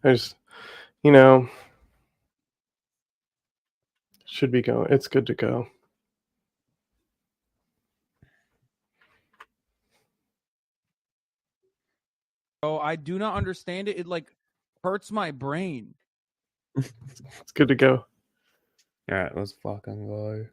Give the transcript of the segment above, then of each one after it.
There's, you know, should be going. It's good to go. Oh, I do not understand it. It like hurts my brain. It's good to go. All right, let's fucking go.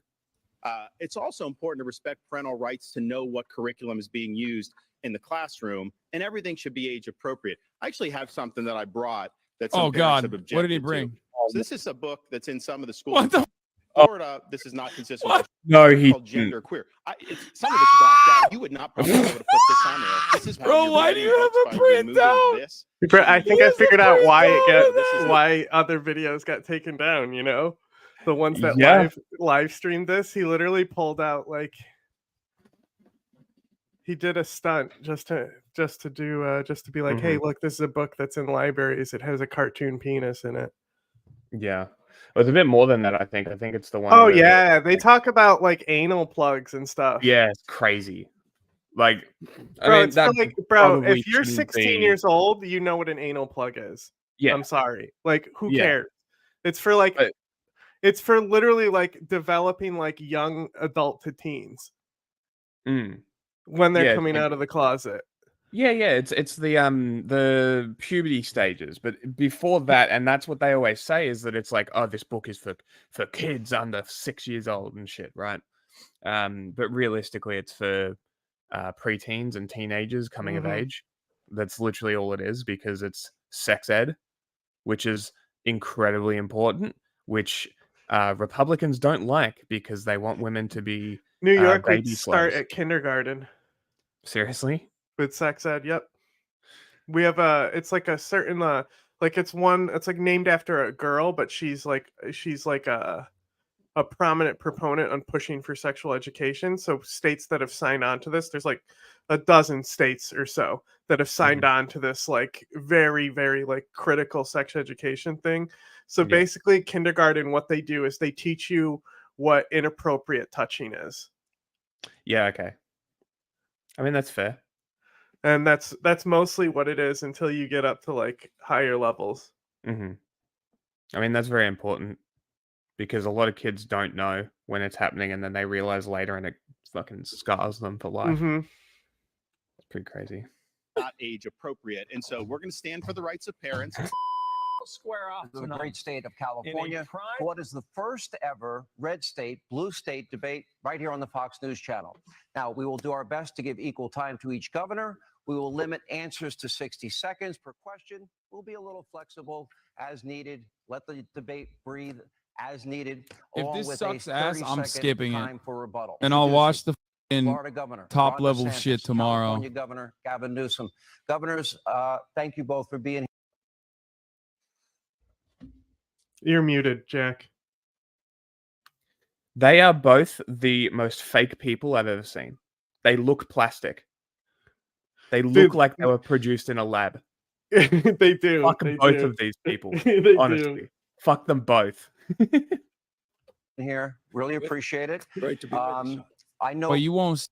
It's also important to respect parental rights to know what curriculum is being used in the classroom, and everything should be age appropriate. I actually have something that I brought that some parents have objected What did he to. bring? So this is a book that's in some of the schools. What the? Florida, this is not consistent with No, he called gender queer. Some of it's blocked out. You would not probably be able to put this on there. This is Bro, why do you have a printout? I think I figured out why other videos got taken down. You know, the ones that live streamed this. He literally pulled out like he did a stunt just to be like, hey, look, this is a book that's in libraries. It has a cartoon penis in it. Yeah. It was a bit more than that, I think. I think it's the one. Oh, yeah. They talk about, like, anal plugs and stuff. Yeah, it's crazy. Like, bro, if you're 16 years old, you know what an anal plug is. Yeah. I'm sorry. Like, who cares? It's for, like, it's for literally, like, developing, like, young adult to teens. When they're coming out of the closet. Yeah, it's the puberty stages, but before that, and that's what they always say is that it's like, oh, this book is for kids under 6 years old and shit, right? But realistically, it's for preteens and teenagers coming of age. That's literally all it is, because it's sex ed, which is incredibly important, which Republicans don't like because they want women to be New York would baby start slaves. at kindergarten. Seriously? With sex ed, yep. We have it's like a certain like it's like named after a girl, but she's like a prominent proponent on pushing for sexual education. So states that have signed on to this, there's like a dozen states or so that have signed on to this like very, very like critical sex education thing. So basically kindergarten, what they do is they teach you what inappropriate touching is. Yeah, okay. I mean, that's fair. And that's mostly what it is until you get up to like higher levels. I mean, that's very important because a lot of kids don't know when it's happening, and then they realize later, and it fucking scars them for life. It's pretty crazy. Not age appropriate, and so we're going to stand for the rights of parents. Square off to the great state of California. What is the first ever red state, blue state debate right here on the Fox News channel. Now, we will do our best to give equal time to each governor. We will limit answers to 60 seconds per question. We'll be a little flexible as needed. Let the debate breathe as needed. If this sucks ass, I'm skipping it. For rebuttal. And I'll watch the Florida governor, top level DeSantis, shit tomorrow. California Governor Gavin Newsom. Governors, thank you both for being here. You're muted, Jack. They are both the most fake people I've ever seen. They look plastic. They look like they were produced in a lab. They do. Fuck both of these people. Honestly. Fuck them both. Here, really appreciate it. Great to be with you. I know. But you won't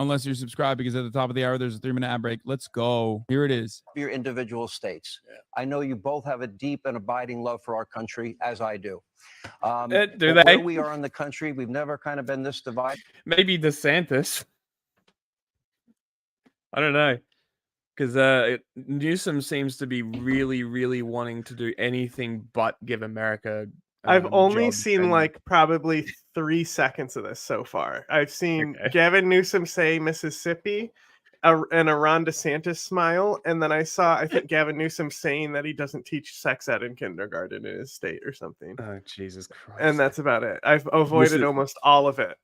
unless you're subscribed, because at the top of the hour there's a 3-minute ad break. Let's go. Here it is. Your individual states. I know you both have a deep and abiding love for our country, as I do. Do they? Where we are in the country, we've never kind of been this divided. Maybe DeSantis. I don't know. Because Newsom seems to be really, really wanting to do anything but give America. I've only seen like probably 3 seconds of this so far. I've seen Gavin Newsom say Mississippi and a Ron DeSantis smile. And then I think Gavin Newsom saying that he doesn't teach sex ed in kindergarten in his state or something. Oh, Jesus Christ. And that's about it. I've avoided almost all of it.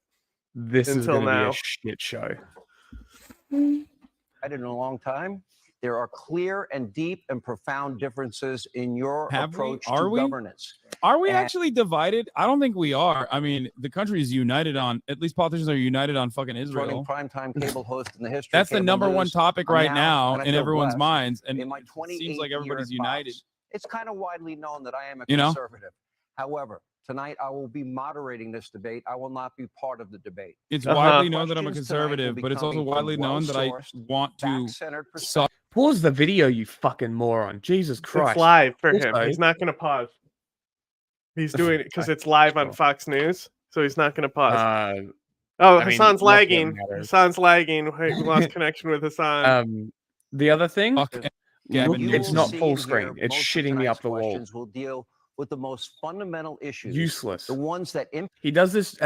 This is going to be a shit show. I did in a long time. There are clear and deep and profound differences in your approach to governance. Are we actually divided? I don't think we are. I mean, the country is united on, at least politicians are united on fucking Israel. Primetime cable host in the history. That's the number one topic right now in everyone's minds. And it seems like everybody's united. It's kind of widely known that I am a conservative. However, Tonight, I will be moderating this debate. I will not be part of the debate. It's widely known that I'm a Questions tonight will conservative, be but it's also coming from widely known that I well-sourced, want to fact-centered suck. Pause the video, you fucking moron. Jesus Christ. It's live for him. Also- He's not going to pause. He's doing it because it's live on Sure. Fox News, so he's not going to pause. I mean, Hassan's not that it lagging. matters. Hassan's lagging. Wait, we lost connection with Hassan. The other thing, Fuck look, Gavin You it's will not see full and screen. hear It's most of shitting me tonight's up the wall. questions will deal with the most fundamental issues, Useless. the ones that impact He does this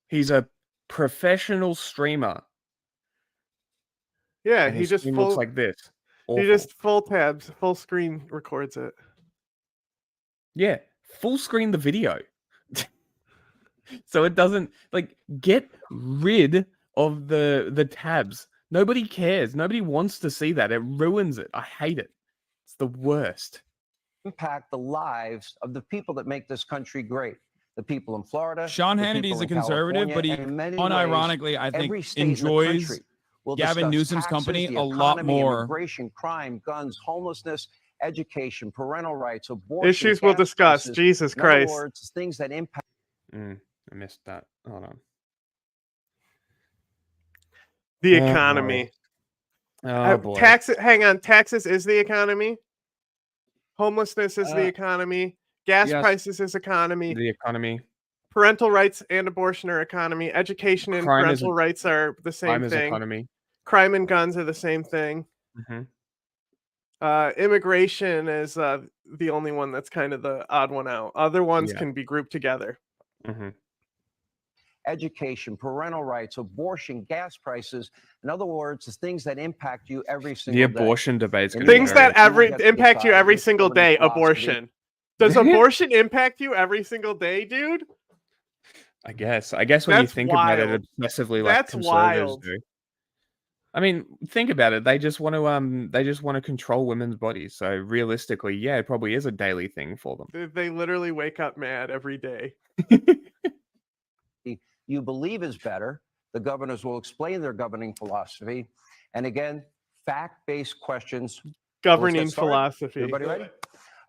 he's a professional streamer. Yeah, And he his just stream full. looks like this. He Awful. just full tabs, full screen records it. Yeah, full screen the video. So it doesn't get rid of the tabs. Nobody cares. Nobody wants to see that. It ruins it. I hate it. It's the worst. impact the lives of the people that make this country great. The people in Florida. Sean the Hannity's people a in conservative, California, but he and in many ways, unironically, I think, every state in the enjoys country. We'll Gavin discuss Newsom's taxes, company the a lot economy, more. Immigration, crime, guns, homelessness, education, parental rights, abortion. Issues we'll gas discuss. prices. Jesus In other Christ. words, things that impact. I missed that. Hold on. The Oh, boy. economy. Oh boy. Hang on. Taxes is the economy. Homelessness is the economy. Gas yes. prices is economy. The economy. Parental rights and abortion are economy. Education and Crime parental rights are the same Crime is thing. economy. Crime and guns are the same thing. Immigration is the only one that's kind of the odd one out. Other ones Yeah. can be grouped together. Education, parental rights, abortion, gas prices. In other words, the things that impact you every single day. The abortion debate's gonna Things be very- that You get to impact you decide every which single governing day. philosophy- Abortion. Does abortion impact you every single day, dude? I guess when you That's think about it wild. obsessively, like That's conservatives wild. do. I mean, think about it. They just want to control women's bodies. So realistically, yeah, it probably is a daily thing for them. They literally wake up mad every day. You believe is better. The governors will explain their governing philosophy. And again, fact-based questions. Governing started? philosophy. Everybody ready?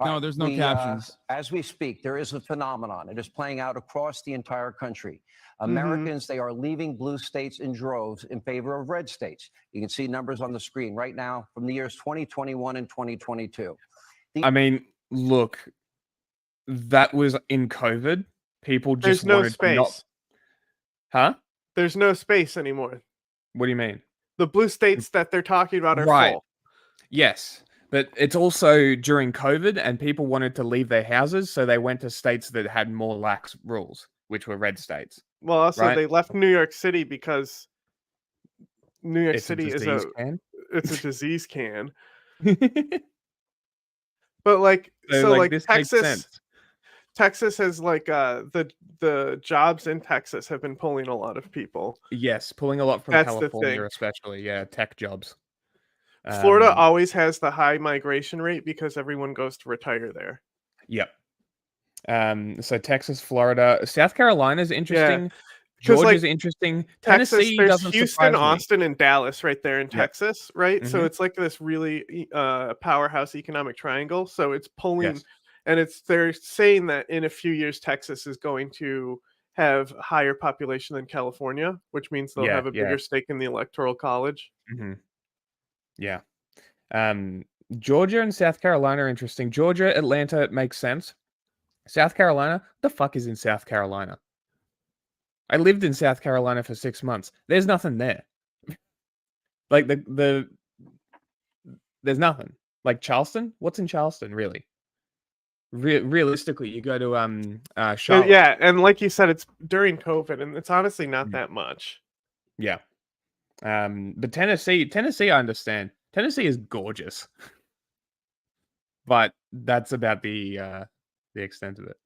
All No, right, there's no captions. As we speak, there is a phenomenon. It is playing out across the entire country. Mm-hmm. Americans, they are leaving blue states in droves in favor of red states. You can see numbers on the screen right now from the years 2021 and 2022. I mean, look, that was in COVID. People just There's no wanted to not... space. Huh? There's no space anymore. What do you mean? The blue states that they're talking about are Right. full. Yes, but it's also during COVID, and people wanted to leave their houses, so they went to states that had more lax rules, which were red states. Well, also Right. they left New York City because New York It's City a is disease can. it's a disease can. But like this makes sense. Texas has like the jobs in Texas have been pulling a lot of people. Yes, pulling a lot from That's the California, thing. especially. Yeah, tech jobs. Florida always has the high migration rate because everyone goes to retire there. Yep. So Texas, Florida, South Carolina is interesting. 'Cause, like, Georgia's interesting. Texas, Tennessee there's doesn't Houston, surprise me. Austin, and Dallas right there in Yep. Texas, right? So Mhm. it's like this really powerhouse economic triangle. So it's pulling, Yes. and they're saying that in a few years Texas is going to have a higher population than California, which means they'll Yeah, have a yeah. bigger stake in the electoral college. Mhm. Yeah. Georgia and South Carolina are interesting. Georgia, Atlanta, it makes sense. South Carolina, the fuck is in South Carolina? I lived in South Carolina for 6 months. There's nothing there. Like there's nothing. Like Charleston? What's in Charleston, really? Realistically, you go to Charlotte. Yeah, and like you said, it's during COVID, and it's honestly not Mm. that much. Yeah. But Tennessee, I understand. Tennessee is gorgeous. But that's about the extent of it.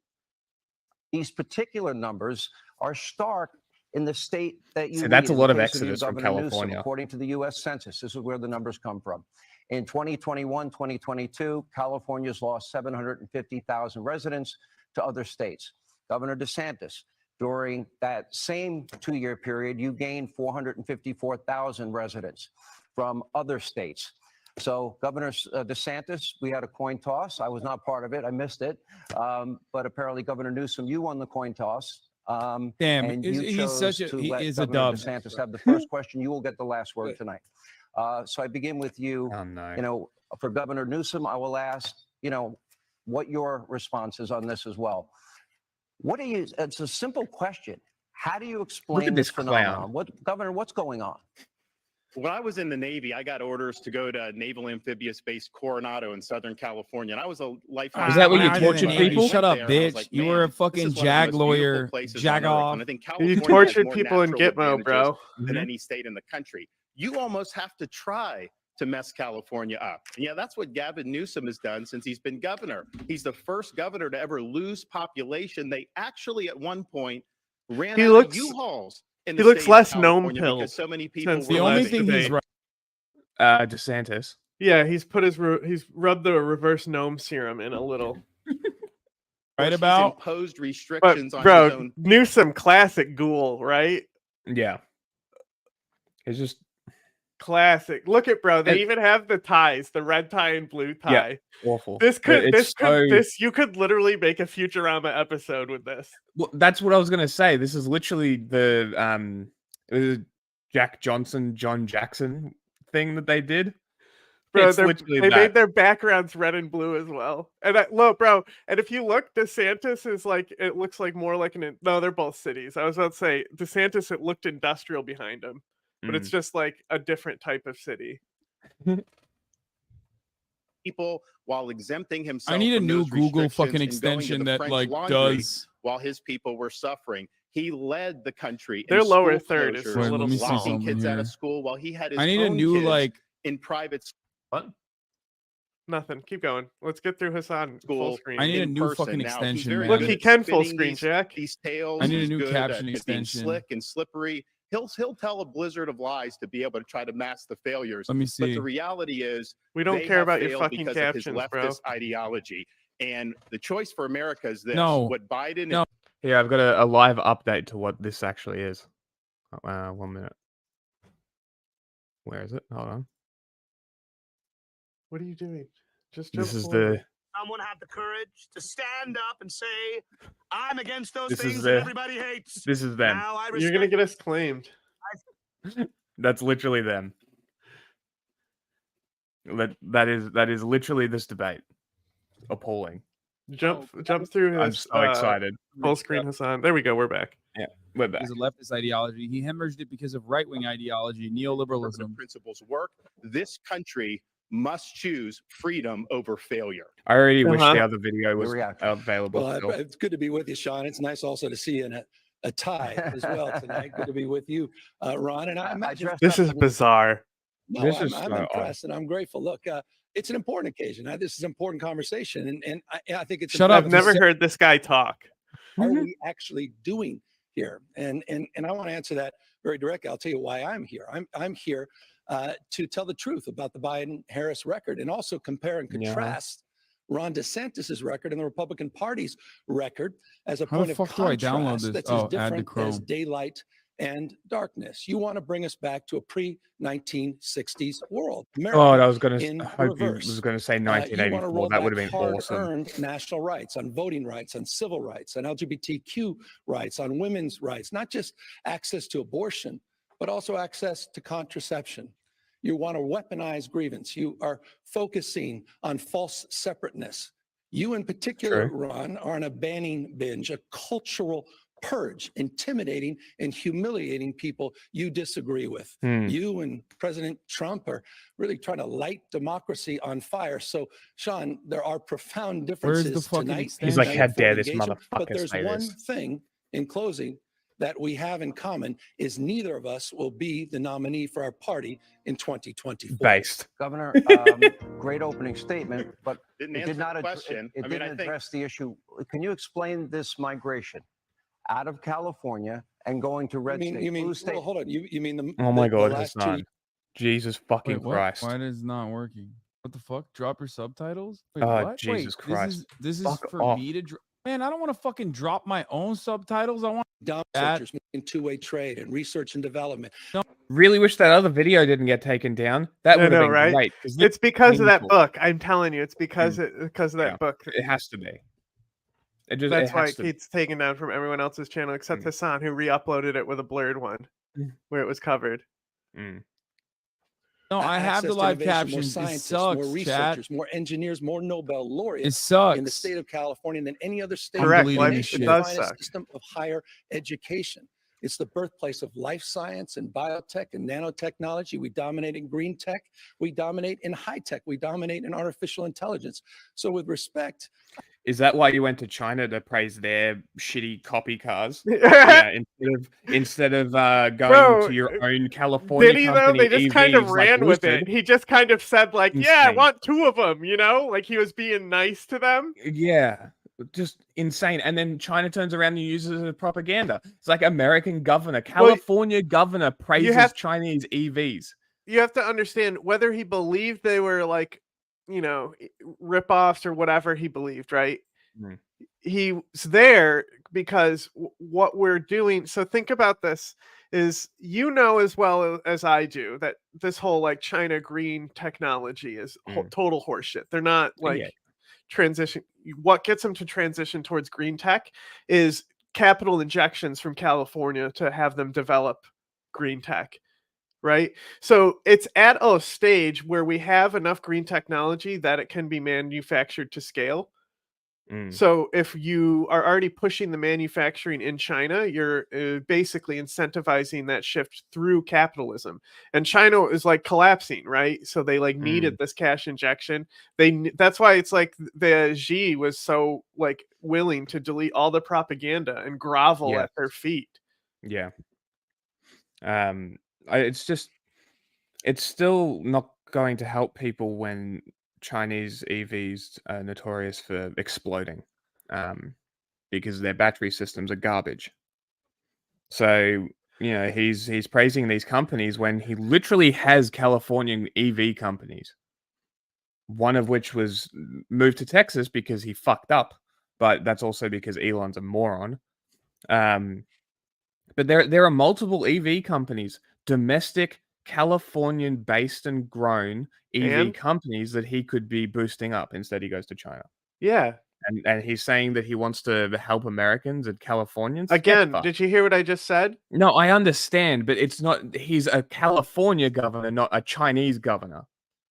These particular numbers are stark in the state that you So that's lead, a in lot the of case your exodus from Governor Newsom, California. according to the U.S. Census. This is where the numbers come from. In 2021, 2022, California's lost 750,000 residents to other states. Governor Desantis, during that same 2-year period, you gained 454,000 residents from other states. So Governor DeSantis, we had a coin toss. I was not part of it. I missed it. But apparently Governor Newsom, you won the coin toss. Damn, and you he's chose such a to he let is a Governor dub. DeSantis have the first question. You will get the last word tonight. So I begin with you. Oh no. You know, for Governor Newsom, I will ask, you know, what your response is on this as well. What do you? It's a simple question. How do you explain this phenomenon? Governor, what's going on? When I was in the Navy, I got orders to go to Naval Amphibious Base Coronado in Southern California, and I was a lifelong. Is that where you When I was in tortured the Navy, people? Shut up, There, and I was bitch. like, You man, were a this fucking is one of the jag most beautiful lawyer. places Jag on Earth, off. and I think You California has tortured more people in natural Gitmo, advantages bro. than any state in the country. You almost have to try to mess California up. And yeah, that's what Gavin Newsom has done since he's been governor. He's the first governor to ever lose population. They actually, at one point, ran out of U-Hauls in the He looks state of less gnome California pilled because so many people since were The only last thing debate. he's right. DeSantis. Yeah, he's put he's rubbed the reverse gnome serum in a little. Right he's about. imposed But restrictions on his bro, own. Newsom, classic ghoul, right? Yeah. It's just Classic. Look at bro. They And- even have the ties, the red tie and blue tie. awful. This But could, it's so- you could literally make a Futurama episode with this. Well, that's what I was gonna say. This is literally the it was Jack Johnson, John Jackson thing that they did. Bro, It's literally they that. made their backgrounds red and blue as well. And look, bro, and if you look, DeSantis is like, it looks like more like no, they're both cities. I was about to say, DeSantis, it looked industrial behind him, but it's just like a different type of city. People while exempting himself. I need a from new those Google fucking restrictions and going to extension the that French like Laundry does. while his people were suffering. He led the country. Their in lower school third is a closures, Wait, little let me see small. locking something kids out here. of school while he had his I need a own new kids like. in private What? Nothing. Keep going. Let's get through Hasan full school. screen. I need a in new person. fucking Now, he's extension, very man. Look, good he at can full spinning screen, Jack. these tales. I need a He's new good caption at being extension. slick and slippery. He'll tell a blizzard of lies to be able to try to mask the failures. Let me But see. the reality is, We don't they care have about your failed fucking because captions, of his bro. leftist ideology. And the choice for America is this: No. what Biden No. Yeah, I've got a live update to what this actually is. 1 minute. Where is it? Hold on. What are you doing? Just This jump is forward. the Someone have the courage to stand up and say, I'm against those This is things the- that everybody hates. this is them. Now I You're gonna respect get us claimed. That's literally them. That is literally this debate. Appalling. Jump through I'm his so excited. full screen Hasan. There we go. We're back. We're back. Is a leftist ideology. He hemorrhaged it because of right-wing ideology, neoliberalism. principles work. This country must choose freedom over failure. I already wish Uh-huh. the other video was reaction. available. Well, still. it's good to be with you, Sean. It's nice also to see you in a tie as well tonight. Good to be with you, Ron. And I imagine dressed This up is in- bizarre. no, This I'm, is I'm so odd. impressed and I'm grateful. Look, it's an important occasion. This is an important conversation, and I think it's. Shut up. I've never important heard this guy talk. to say, what are we actually doing here? And I want to answer that very directly. I'll tell you why I'm here. I'm here to tell the truth about the Biden-Harris record, and also compare and Yeah. contrast Ron DeSantis's record and the Republican Party's record as a How the point of fuck do I download contrast this? that's Oh, as add to different as Chrome. daylight and darkness. You want to bring us back to a pre-1960s world. America, God, I was gonna in hope you reverse. was gonna say you want to 1984. roll That would back have been awesome. hard-earned national rights on voting rights, on civil rights, on LGBTQ rights, on women's rights, not just access to abortion, but also access to contraception. You want to weaponize grievance. You are focusing on false separateness. You in particular, True. Ron, are on a banning binge, a cultural purge, intimidating and humiliating people you disagree with. You and President Trump are really trying to light democracy on fire. So, Sean, there are profound Where's differences the fucking tonight. extension? He's like, tonight how for dare this engagement, But motherfucker there's say one this? thing in closing that we have in common is neither of us will be the nominee for our party in 2024. Based. Governor, great opening statement, but Didn't it answer did not the ad- question. it I mean, didn't I think address the issue. Can you explain this migration out of California and going to red state, You mean, blue state? well, hold on. You mean the Oh my the God, last Hasan. Jesus fucking Wait, what? Christ. Why is it not working? What the fuck? Drop your subtitles? Wait, Oh, what? Jesus Wait, Christ. This is Fuck for off. me to. Man, I don't want to fucking drop my own subtitles. I want researchers in two-way trade and research and development. Really wish that other video didn't get taken down. That I would have know, been right? great. It's because of that painful. book. I'm telling you, it's because of that book. It has to be. That's why has it to gets taken down from everyone else's channel except Hasan, who re-uploaded it with a blurred one where it was covered. No, I have the live captions. More It scientists, sucks, more researchers, more engineers, more Nobel laureats It sucks. in the state of California than any other state. Correct. deleting Like, this it shit. does Finest suck. system of higher education. It's the birthplace of life science and biotech and nanotechnology. We dominate in green tech. We dominate in high tech. We dominate in artificial intelligence. So with respect, Is that why you went to China to praise their shitty copy cars? Yeah, instead of going to your own California Did he though? company. They just kind of EVs like ran with it. Lucid. He just kind of said like, "Yeah, I Insane. want 2 of them," you know? Like he was being nice to them. Yeah, just insane. And then China turns around and uses it as propaganda. It's like American governor, California governor praises Chinese EVs. You have to understand whether he believed they were like, you know, rip-offs or whatever he believed, right? He's there because what we're doing. So think about this is, you know, as well as I do, that this whole like China green technology is total horseshit. They're not like transition. What gets them to transition towards green tech is capital injections from California to have them develop green tech. Right. So it's at a stage where we have enough green technology that it can be manufactured to scale. So if you are already pushing the manufacturing in China, you're basically incentivizing that shift through capitalism. And China is like collapsing, right? So they like needed this cash injection. That's why it's like the Xi was so like willing to delete all the propaganda and grovel at their feet. Yeah. It's still not going to help people when Chinese EVs are notorious for exploding, because their battery systems are garbage. So, you know, he's praising these companies when he literally has Californian EV companies, one of which was moved to Texas because he fucked up, but that's also because Elon's a moron. But there are multiple EV companies, domestic, Californian-based and grown EV companies that he could be boosting up. Instead, he goes to China. Yeah. And he's saying that he wants to help Americans and Californians. Again, did you hear what I just said? No, I understand, but it's not. He's a California governor, not a Chinese governor,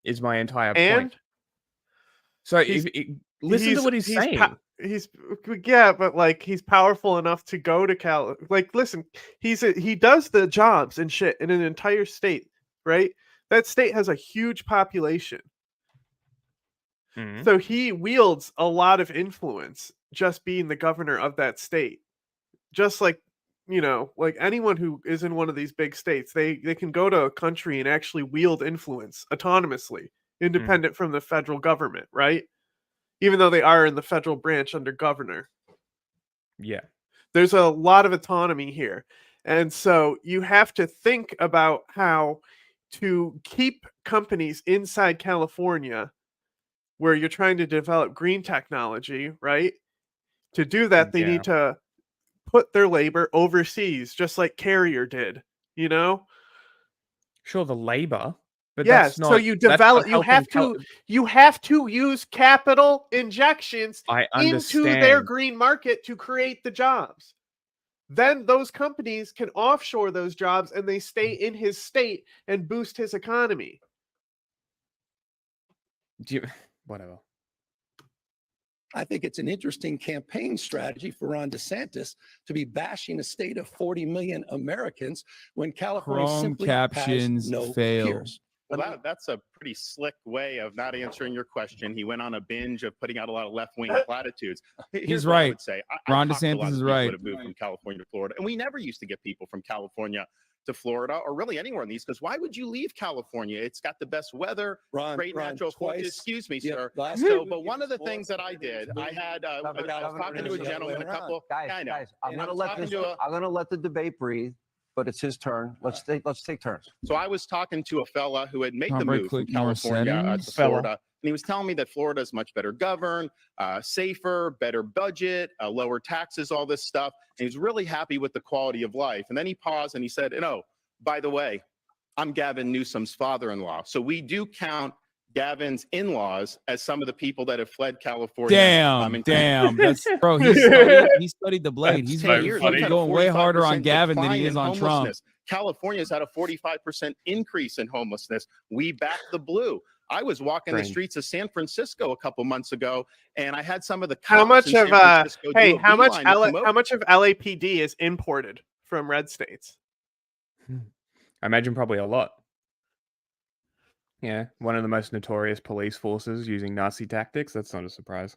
is my entire point. So listen to what he's saying. But like he's powerful enough to go to Cal. Like, listen, he does the jobs and shit in an entire state, right? That state has a huge population. So he wields a lot of influence just being the governor of that state. Just like, you know, like anyone who is in one of these big states, they can go to a country and actually wield influence autonomously, independent from the federal government, right? Even though they are in the federal branch under governor. Yeah. There's a lot of autonomy here. And so you have to think about how to keep companies inside California where you're trying to develop green technology, right? To do that, they need to put their labor overseas, just like Carrier did, you know? Sure, the labor. But yes, that's not, so you develop. You have to use capital injections into their green market to create the jobs. Then those companies can offshore those jobs, and they stay in his state and boost his economy. Whatever. I think it's an interesting campaign strategy for Ron DeSantis to be bashing a state of 40 million Americans when California simply has no peers. Well, that's a pretty slick way of not answering your question. He went on a binge of putting out a lot of left-wing platitudes. He's right. I would say. Ron DeSantis is right. Have moved from California to Florida, and we never used to get people from California to Florida, or really anywhere in the East, because why would you leave California? It's got the best weather, great natural forces. Excuse me, sir. So, but one of the things that I did, I was talking to a gentleman, a couple. Guys, I'm going to let the debate breathe. But it's his turn. Let's take turns. So I was talking to a fella who had made the move from California to Florida. he was telling me that Florida is much better governed, safer, better budget, lower taxes, all this stuff. And he was really happy with the quality of life. And then he paused and he said, by the way, I'm Gavin Newsom's father-in-law. So we do count Gavin's in-laws as some of the people that have fled California. Damn. That's bro. He studied the blade. He's going way harder on Gavin than he is on Trump. California's had a 45% increase in homelessness. We back the blue. I was walking the streets of San Francisco a couple months ago, and I had some of the cops how much in of San Francisco how much of LAPD is imported from red states? I imagine probably a lot. Yeah, one of the most notorious police forces using Nazi tactics. That's not a surprise.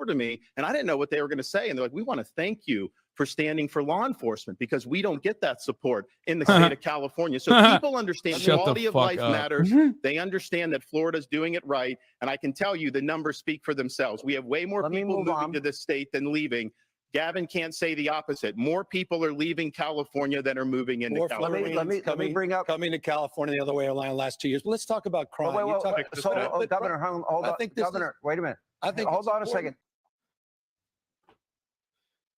To me, and I didn't know what they were going to say. And they're like, we want to thank you for standing for law enforcement because we don't get that support in the state of California. So people understand quality of life matters. They understand that Florida's doing it right. And I can tell you the numbers speak for themselves. We have way more people moving to this state than leaving. Gavin can't say the opposite. More people are leaving California than are moving into California. Let me bring up coming to California the other way around the last 2 years. But let's talk about crime. Governor, hold on. Governor, wait a minute. Hold on a second.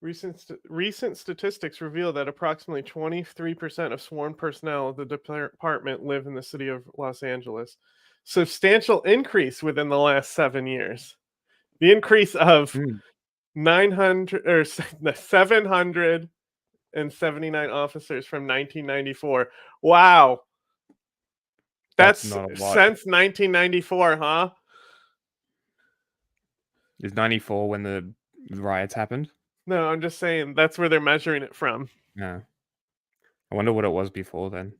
Recent statistics reveal that approximately 23% of sworn personnel of the department live in the city of Los Angeles. Substantial increase within the last 7 years. The increase of 779 officers from 1994. Wow. That's not a lot. Since 1994, huh? Is 94 when the riots happened? No, I'm just saying that's where they're measuring it from. Yeah. I wonder what it was before then.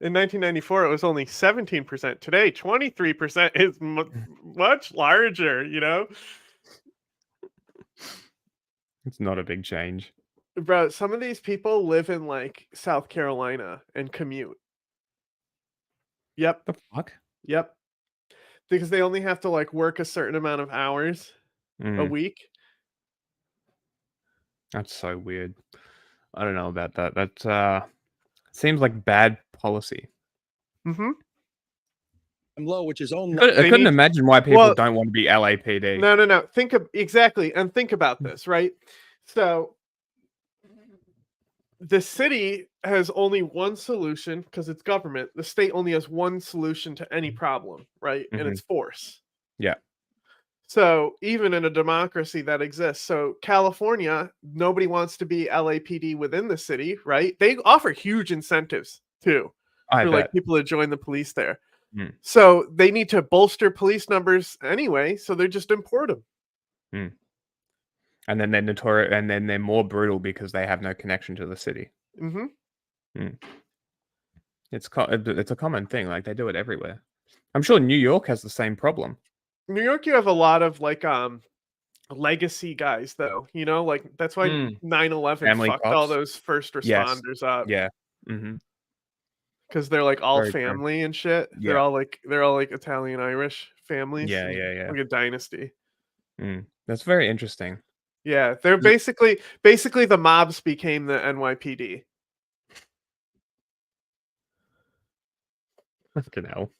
In 1994, it was only 17%. Today, 23% is much larger, It's not a big change. Bro, some of these people live in, like, South Carolina and commute. Yep. The fuck? Yep. Because they only have to, like, work a certain amount of hours a week. That's so weird. I don't know about that. That seems like bad policy. Mm-hmm. Low, which is only. I couldn't imagine why people don't want to be LAPD. No. Think about this, right? So the city has only one solution because it's government. The state only has one solution to any problem, right? And it's force. Yeah. So even in a democracy that exists, so California, nobody wants to be LAPD within the city, right? They offer huge incentives too for like people to join the police there. So they need to bolster police numbers anyway, so they just import them. And then they're notorious, and then they're more brutal because they have no connection to the city. It's a common thing. Like they do it everywhere. I'm sure New York has the same problem. New York, you have a lot of like legacy guys, though. Like that's why 9/11 fucked all those first responders up. Yeah. Because they're like all Very family true. and shit. Yeah. They're all like Italian Irish families. Yeah. Like a dynasty. That's very interesting. Yeah, they're basically the mobs became the NYPD. Fucking hell.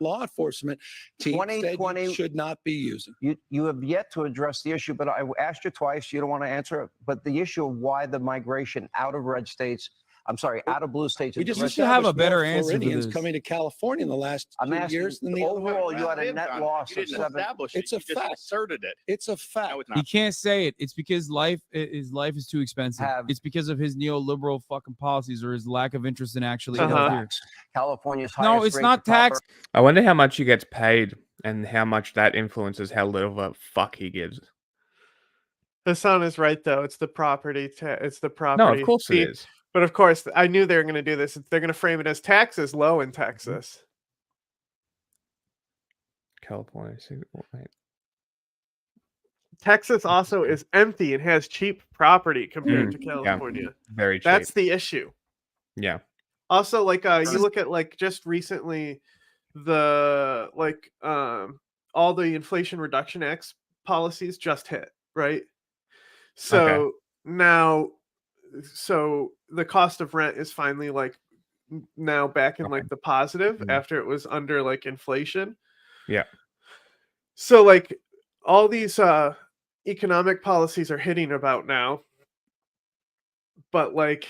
Law enforcement team 2020 should not be using. You have yet to address the issue, but I asked you twice. You don't want to answer it. But the issue of why the migration out of red states, out of blue states. We just should have a better answer to Floridians this. coming to California in the last 2 years than the overall. You had a net loss of 7. It's a fact. Asserted it. It's a fact. No, it's He not. can't say it. It's because life is too expensive. It's because of his neoliberal fucking policies or his lack of interest in actually here. California's No, highest it's rate not of proper- tax. I wonder how much he gets paid and how much that influences how little of a fuck he gives. Hasan is right, though. It's the property. It's the property. No, of course it is. But of course, I knew they were going to do this. They're going to frame it as taxes low in Texas. California. Texas also is empty and has cheap property compared to California. Very cheap. That's the issue. Yeah. Also, like you look at like just recently, the all the Inflation Reduction Act policies just hit, right? So now, so the cost of rent is finally like now back in like the positive Mhm. after it was under like inflation. Yeah. So like all these economic policies are hitting about now, but like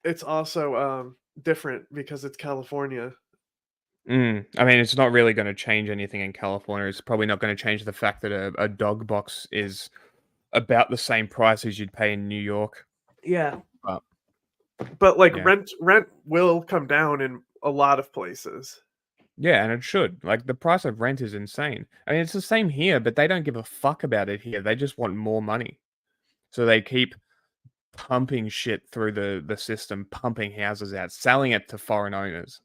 it's also different because it's California. I mean, it's not really going to change anything in California. It's probably not going to change the fact that a dog box is about the same price as you'd pay in New York. Yeah. But But like yeah. rent will come down in a lot of places. Yeah, and it should. Like, the price of rent is insane. I mean, it's the same here, but they don't give a fuck about it here. They just want more money. So they keep pumping shit through the system, pumping houses out, selling it to foreign owners,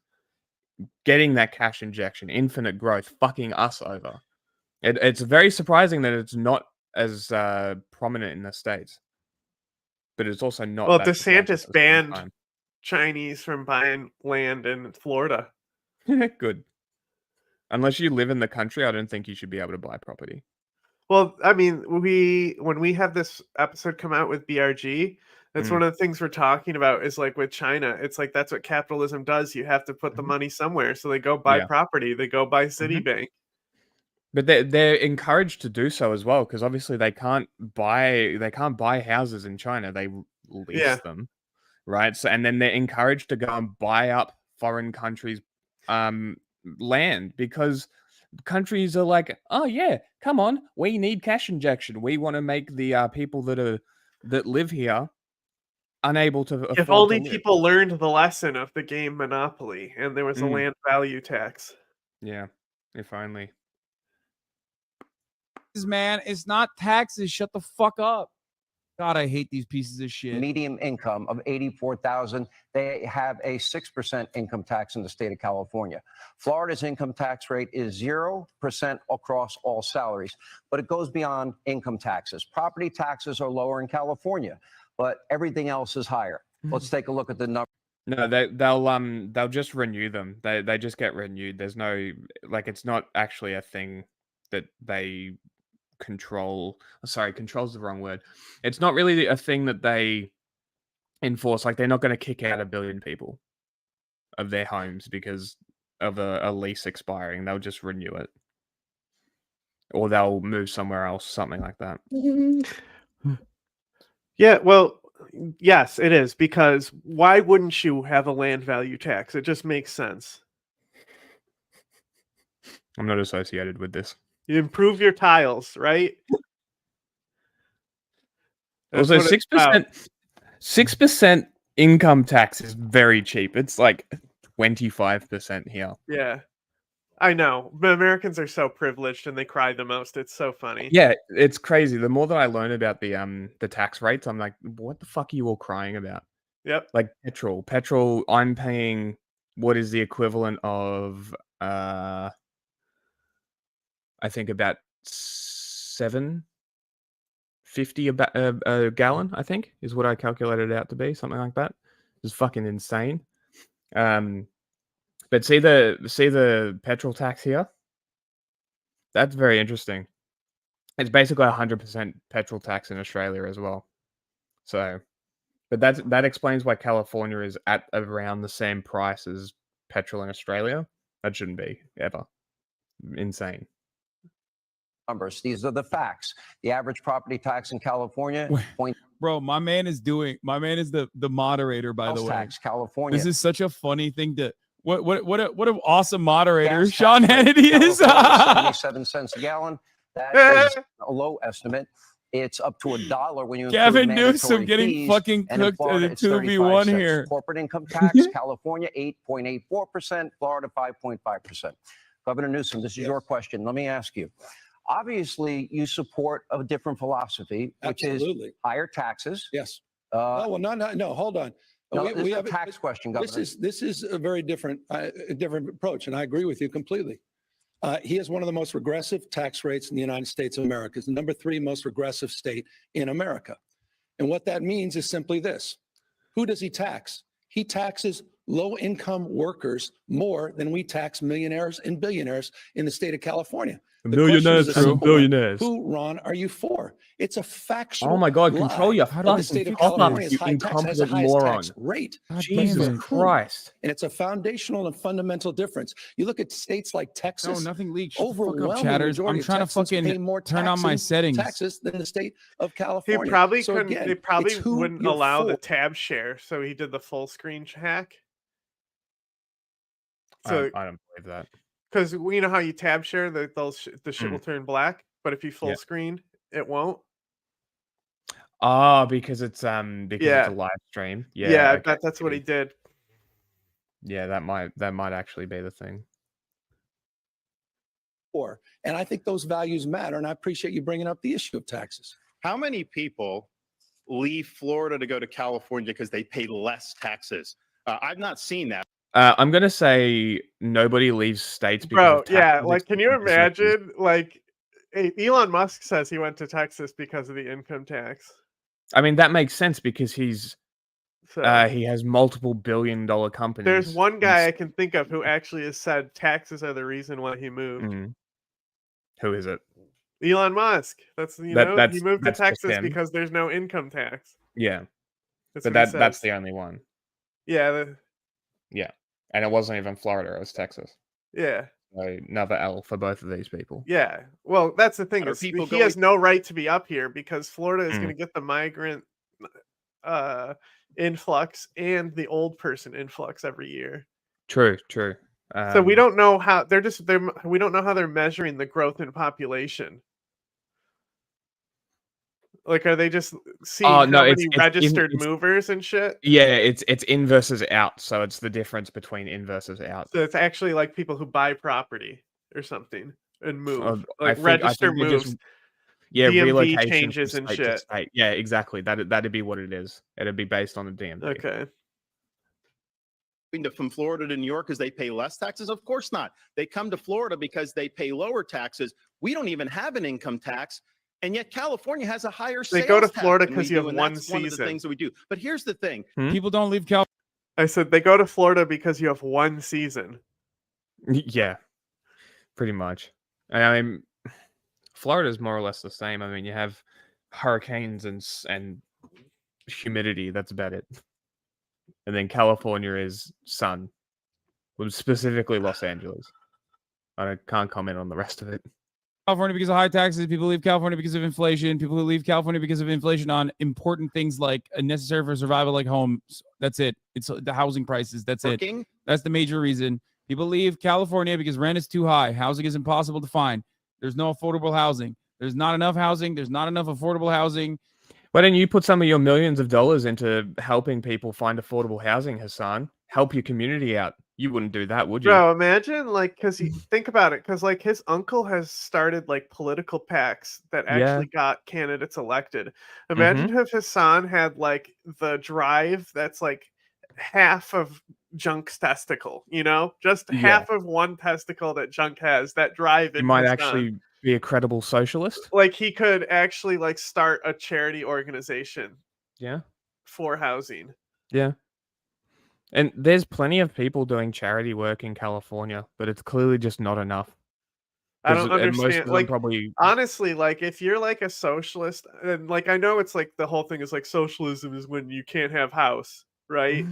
getting that cash injection, infinite growth, fucking us over. It's very surprising that it's not as prominent in the States. But it's also not Well, that surprising at DeSantis the same banned time. Chinese from buying land in Florida. Good. Unless you live in the country, I don't think you should be able to buy property. Well, I mean, when we have this episode come out with BRG, that's one of the things we're talking about is like with China. It's like that's what capitalism does. You have to put the money somewhere. So they go buy Yeah. property. They go buy Citibank. But they're encouraged to do so as well, because obviously they can't buy houses in China. They lease them, right? So and then they're encouraged to go and buy up foreign countries' land, because countries are like, oh yeah, come on, we need cash injection. We want to make the people that live here unable to afford If only to live. people learned the lesson of the game Monopoly and there was a land value tax. Yeah, if only. Man, it's not taxes. Shut the fuck up. God, I hate these pieces of shit. Median income of $84,000. They have a 6% income tax in the state of California. Florida's income tax rate is 0% across all salaries, but it goes beyond income taxes. Property taxes are lower in California, but everything else is higher. Let's take a look at the number. No, they'll just renew them. They just get renewed. There's no, like, it's not actually a thing that they control. Sorry, control's the wrong word. It's not really a thing that they enforce. Like, they're not going to kick out 1 billion people of their homes because of a lease expiring. They'll just renew it, or they'll move somewhere else, something like that. Yeah, well, yes, it is, because why wouldn't you have a land value tax? It just makes sense. I'm not associated with this. You improve your tiles, right? Also, 6% income tax is very cheap. It's like 25% here. Yeah, I know. But Americans are so privileged and they cry the most. It's so funny. Yeah, it's crazy. The more that I learn about the tax rates, I'm like, what the fuck are you all crying about? Yep. Like petrol. I'm paying what is the equivalent of I think about $7.50 a gallon, I think, is what I calculated it out to be, something like that. It's fucking insane. But see the petrol tax here? That's very interesting. It's basically 100% petrol tax in Australia as well. So, but that explains why California is at around the same price as petrol in Australia. That shouldn't be, ever. Insane. Numbers. These are the facts. The average property tax in California, Bro, my man is the moderator, by the way. tax, California. This is such a funny thing to what an awesome moderator Sean Hannity is. 77 cents a gallon. That is a low estimate. It's up to $1 when you include Gavin mandatory Newsom getting fees. fucking And in cooked Florida, at a it's 35 2v1 cents. here. Corporate income tax, California 8.84%, Florida 5.5%. Governor Newsom, this is your question. Let me ask you. Obviously, you support a different philosophy, which is higher taxes. Yes. No, hold on. No, this is a tax question, Governor. This is a very different approach, and I agree with you completely. He has one of the most regressive tax rates in the United States of America. It's the number 3 most regressive state in America. And what that means is simply this. Who does he tax? He taxes low-income workers more than we tax millionaires and billionaires in the state of California. The question is Millionaires a from simple one. billionaires. Who, Ron, are you for? It's a factual Oh my God, lie. control your How do I The fucking state of fix California this? is you high tax, has the incompetent highest moron. tax rate. God Jesus damn it. Christ. And it's a foundational and fundamental difference. You look at states like No, Texas, nothing leaks. Shut the fuck up, overwhelming chatters. majority I'm of trying to Texans pay fucking more turn on my settings. taxes than the state of He California. probably So couldn't. again, They probably it's who wouldn't you're allow the for. tab share, so he did the full screen hack. I So, don't believe that. because we know how you tab share, that the shit will turn black, but if you full Yeah. screen, it won't. Oh, because it's it's Yeah. a live stream. Yeah, Yeah, I okay, bet that's what he did. Yeah, that might actually be the thing. And I think those values matter. And I appreciate you bringing up the issue of taxes. How many people leave Florida to go to California because they pay less taxes? I've not seen that. I'm gonna say nobody leaves states because Bro, of taxes. yeah, like, can you except for businesses. imagine, like, Elon Musk says he went to Texas because of the income tax. I mean, that makes sense because he's So he has multiple billion-dollar companies. there's one and guy s- I can think of who actually has said taxes are the reason why he moved. Mm. Who is it? Elon Musk. That's he That's moved to just Texas him. because there's no income tax. Yeah, That's but what he that's says. the only one. Yeah, Yeah, and it wasn't even Florida; it was Texas. yeah, So another L for both of these people. yeah. Well, that's the thing. Are Is people he has going- no right to be up here because Florida is Mm. going to get the migrant influx and the old person influx every year. True. So we don't know how we don't know how they're measuring the growth in population. Like, are they just seeing Oh, how no, many it's registered it's movers and shit? Yeah, it's in versus out, so it's the difference between in versus out. So it's actually like people who buy property or something and move, I like think register they're just moves, DMV relocation changes from and state to shit. state. Yeah, exactly. That'd be what it is. It'd be based on the DMV. Okay. From Florida to New York because they pay less taxes? Of course not. They come to Florida because they pay lower taxes. We don't even have an income tax, and yet California has a higher They sales go to tax Florida than 'cause we you do, have and one that's one of the season. things that we do. But here's the thing. People don't leave California. I said they go to Florida because you have one season. Yeah, pretty much. I mean, Florida's more or less the same. I mean, you have hurricanes and humidity. That's about it. And then California is sun, specifically Los Angeles. I can't comment on the rest of it. California because of high taxes. People leave California because of inflation. People who leave California because of inflation on important things like necessary for survival, like homes. That's it. It's the housing prices. That's it. Working. That's the major reason. People leave California because rent is too high. Housing is impossible to find. There's no affordable housing. There's not enough housing. There's not enough affordable housing. Why don't you put some of your millions of dollars into helping people find affordable housing, Hasan? Help your community out. You wouldn't do that, would you? Bro, imagine, like, because think about it, because like his uncle has started like political PACs that actually got candidates elected. Imagine if Hasan had like the drive that's like half of Junk's testicle, just half of one testicle that Junk has, that drive. You might actually be a credible socialist. Like, he could actually like start a charity organization. Yeah. For housing. Yeah. And there's plenty of people doing charity work in California, but it's clearly just not enough. I don't And most understand. of them Like, probably honestly, like, if you're like a socialist, and like, I know it's like the whole thing is like socialism is when you can't have house, right?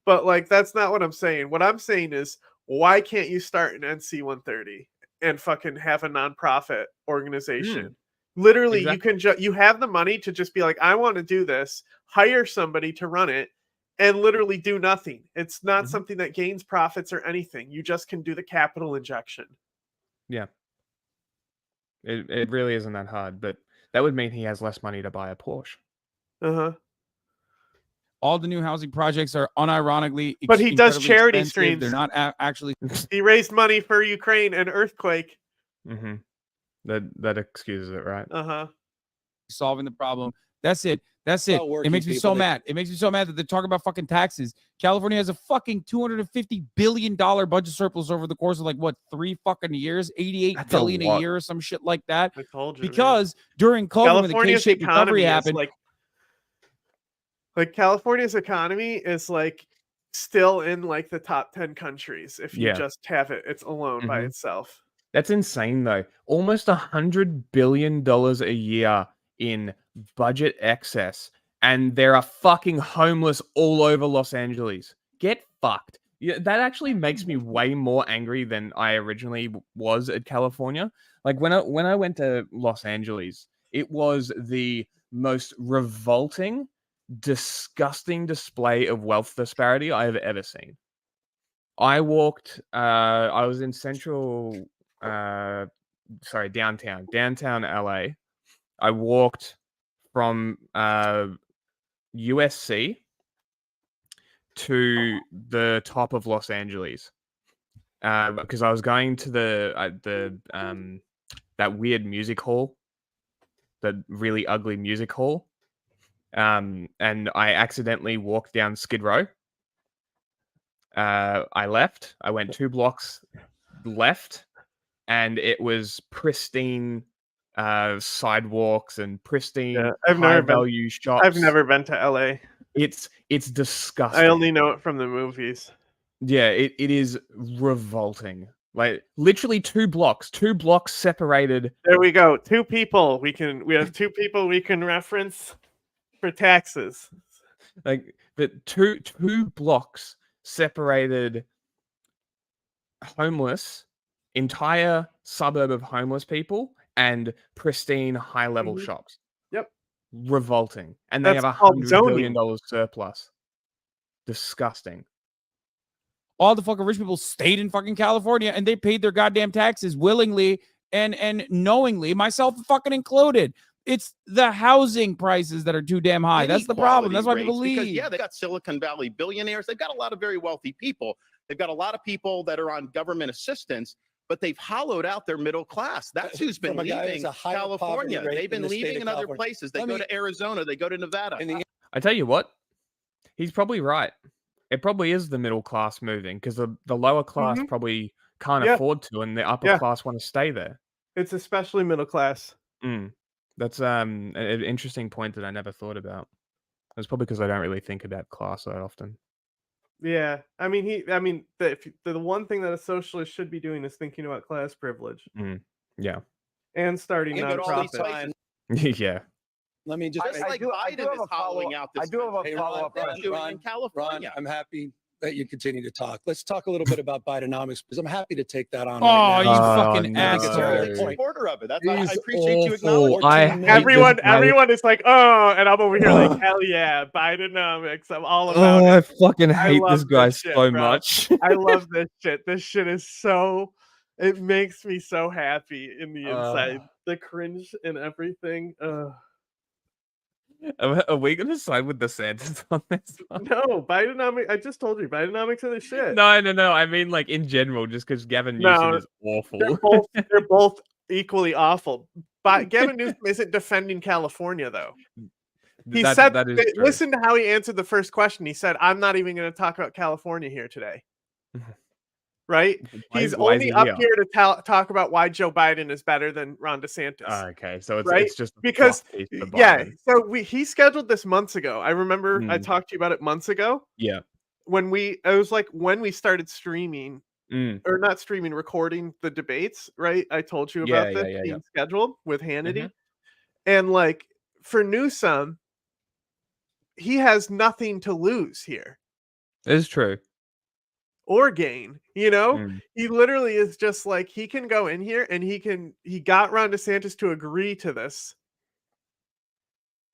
But like, that's not what I'm saying. What I'm saying is, why can't you start an NC 130 and fucking have a nonprofit organization? Literally, Exactly. you have the money to just be like, I want to do this, hire somebody to run it, and literally do nothing. It's not something that gains profits or anything. You just can do the capital injection. Yeah. It really isn't that hard, but that would mean he has less money to buy a Porsche. All the new housing projects are unironically, but he does incredibly charity expensive. streams. They're not actually. He raised money for Ukraine and earthquake. That excuses it, right? Solving the problem. That's it. That's it. It makes me so mad. It makes me so mad that they're talking about fucking taxes. California has a fucking $250 billion budget surplus over the course of like what, 3 fucking years, 88 billion a year or some shit like that. I told you. Because during COVID, when the K-shaped recovery happened, like California's economy is like still in like the top 10 countries if you just have it. It's alone by itself. That's insane, though. Almost $100 billion a year in budget excess, and there are fucking homeless all over Los Angeles. Get fucked. Yeah, that actually makes me way more angry than I originally was at California. Like when I went to Los Angeles, it was the most revolting, disgusting display of wealth disparity I have ever seen. I walked. I was in downtown LA. I walked from USC to the top of Los Angeles because I was going to the that weird music hall, the really ugly music hall, and I accidentally walked down Skid Row. I left. I went 2 blocks left, and it was pristine sidewalks and pristine high value shops. I've never been to LA. It's disgusting. I only know it from the movies. Yeah, it is revolting. Like literally 2 blocks separated. There we go. 2 people we have 2 people we can reference for taxes. Like, but two blocks separated entire suburb of homeless people and pristine high level shops. Yep. Revolting. And they That's have called $100 zoning. billion surplus. Disgusting. All the fucking rich people stayed in fucking California and they paid their goddamn taxes willingly and knowingly, myself fucking included. It's the housing prices that are too damn high. That's the problem. That's why people leave. Because, they got Silicon Valley billionaires. They've got a lot of very wealthy people. They've got a lot of people that are on government assistance, but they've hollowed out their middle class. That's who's been leaving California. They've been leaving in other places. They go to Arizona. They go to Nevada. I tell you what, he's probably right. It probably is the middle class moving because the lower class probably can't afford to, and the upper class want to stay there. It's especially middle class. That's an interesting point that I never thought about. It's probably because I don't really think about class that often. Yeah, I mean, the one thing that a socialist should be doing is thinking about class privilege. Yeah, and starting nonprofits. Yeah. Let me just. I do have a follow-up. I do have a follow-up in California. Ron, I'm happy that you continue to talk. Let's talk a little bit about Bidenomics because I'm happy to take that on. Oh, you fucking asshole! Supporter of it. That's I appreciate you acknowledging. Everyone is like, oh, and I'm over here like, hell yeah, Bidenomics. I'm all about it. I fucking hate this guy so much. I love this shit. This shit is so. It makes me so happy in the inside. The cringe and everything. Are we going to side with DeSantis on this one? No, Bidenomics. I just told you, Bidenomics are the shit. No. I mean, like in general, just because Gavin Newsom is awful. They're both equally awful. But Gavin Newsom isn't defending California, though. He said, listen to how he answered the first question. He said, "I'm not even going to talk about California here today." Right? He's only up here to talk about why Joe Biden is better than Ron DeSantis. Okay, so it's, right? It's just because so he scheduled this months ago. I remember I talked to you about it months ago. Yeah, when we started streaming or not streaming, recording the debates. Right? I told you about this being scheduled with Hannity, and like for Newsom, he has nothing to lose here. It's true. Or gain, he literally is just like he can go in here and he got Ron DeSantis to agree to this,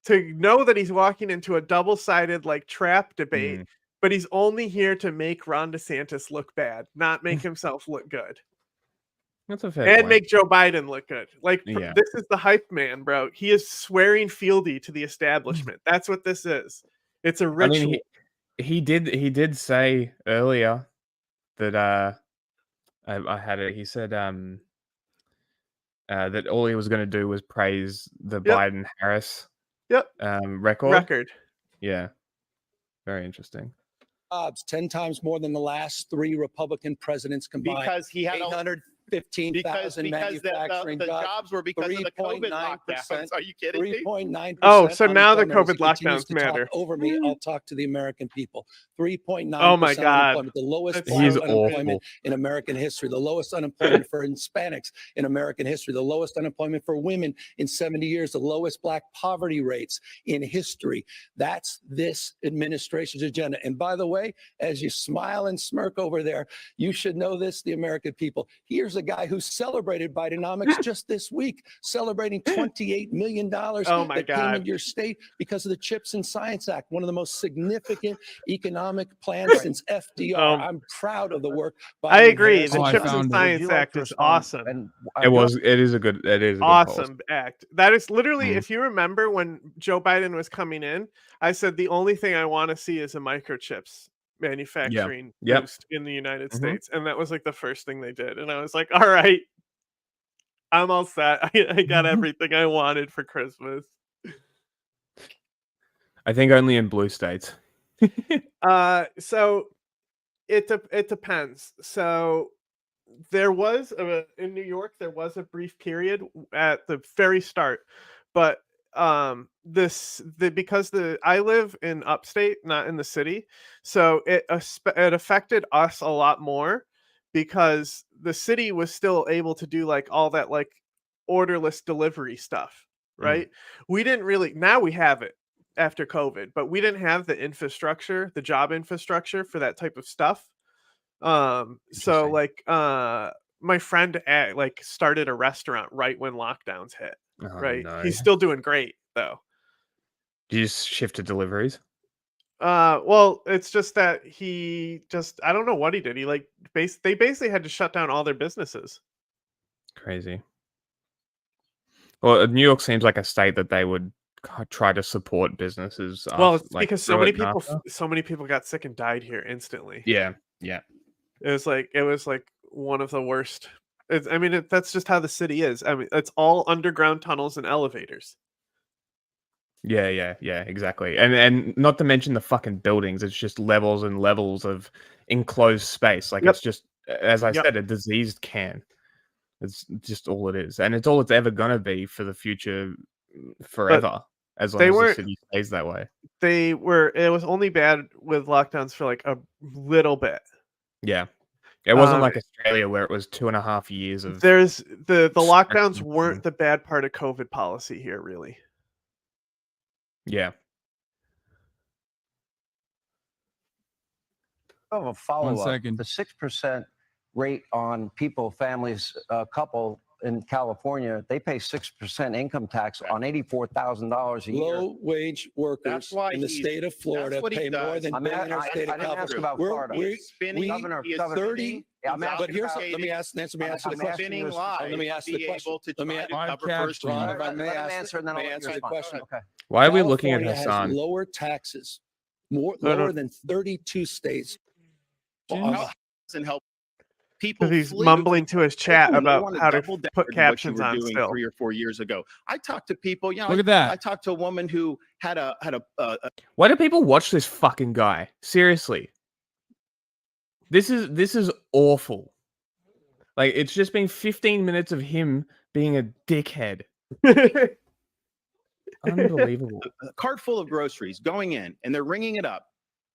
to know that he's walking into a double-sided like trap debate, but he's only here to make Ron DeSantis look bad, not make himself look good. That's a fair point. And make Joe Biden look good. Like this is the hype man, bro. He is swearing fealty to the establishment. That's what this is. It's a ritual. I mean, he did say earlier that I had it. He said that all he was going to do was praise the Biden-Harris record. Yeah, very interesting. Jobs 10 times more than the last 3 Republican presidents combined. Because he had 15,000 manufacturing the jobs. jobs were because of the COVID 3.9%. lockdowns. Are you kidding me? 3.9%. Oh, so now the unemployment. As COVID he continues lockdowns to talk matter. over me, I'll talk to the American people. 3.9% Oh my God. unemployment, the lowest That's black so unemployment in American history, the lowest unemployment for Hispanics in American history, the lowest unemployment for women in 70 years, the lowest black poverty rates in history. That's this administration's agenda. And by the way, as you smile and smirk over there, you should know this, the American people. Here's a guy who celebrated Bidenomics just this week, celebrating $28 million Oh my that came God. into your state because of the CHIPS and Science Act, one of the most significant economic plans since FDR. I'm proud of the work. I Biden agree. Harris The Oh, I CHIPS and found it. Science Act is awesome. It is a good policy. Awesome act. That is literally, Mhm. if you remember when Joe Biden was coming in, I said the only thing I want to see is a microchips manufacturing Yep. boost in the United Mhm. States. And that was like the first thing they did. And I was like, all right, I'm all set. I got everything I wanted for Christmas. I think only in blue states. So it depends. So there was in New York, there was a brief period at the very start, but because I live in upstate, not in the city, so it affected us a lot more because the city was still able to do like all that like orderless delivery stuff, right? We didn't really, now we have it after COVID, but we didn't have the infrastructure, the job infrastructure for that type of stuff. So Interesting. like my friend like started a restaurant right when lockdowns hit, Oh, right? no. He's still doing great though. You just shift to deliveries? Well, it's just that he just, I don't know what he did. He like they basically had to shut down all their businesses. Crazy. Well, New York seems like a state that they would try to support businesses. Well, it's like, because through it and after. so many people got sick and died here instantly. Yeah. It was like one of the worst. That's just how the city is. I mean, it's all underground tunnels and elevators. Yeah, exactly. And not to mention the fucking buildings. It's just levels and levels of enclosed space. Like Yep. it's just, as I Yep. said, a diseased can. It's just all it is, and it's all it's ever gonna be for the future, forever. As long they as the weren't- city stays that way. It was only bad with lockdowns for like a little bit. Yeah, it wasn't Um, like Australia where it was 2.5 years of. There's the lockdowns stretching weren't thing. the bad part of COVID policy here, really. Yeah, Of a follow-up, second. the 6% rate on people, families, couple in California, they pay 6% income tax on $84,000 a year. Low-wage workers That's why in the he's- state of Florida that's what he pay more does. than I mean, billionaire I state of didn't ask California. about We're- Florida. we're- He's spinning, Governor, he is Governor, spinning, yeah, I'm he's asking But here's, about- let me ask the I'm question. spinning asking lies Let me ask to the be question. able to Let me try ask- to cover Podcast first Ron, responders. if I may Let him ask answer, and then I'll may let answer you the respond. question. Okay. why are we looking at California has Hasan? lower taxes, No, lower than 32 states. Doesn't help people. Because he's flee. mumbling to his chat People about wanna how to double down put on what you captions were on doing still. 3 or 4 years ago. I talked to people. Look at that. I talked to a woman who had a Why do people watch this fucking guy? Seriously, this is awful. Like it's just been 15 minutes of him being a dickhead. Unbelievable. a cart full of groceries going in, and they're ringing it up,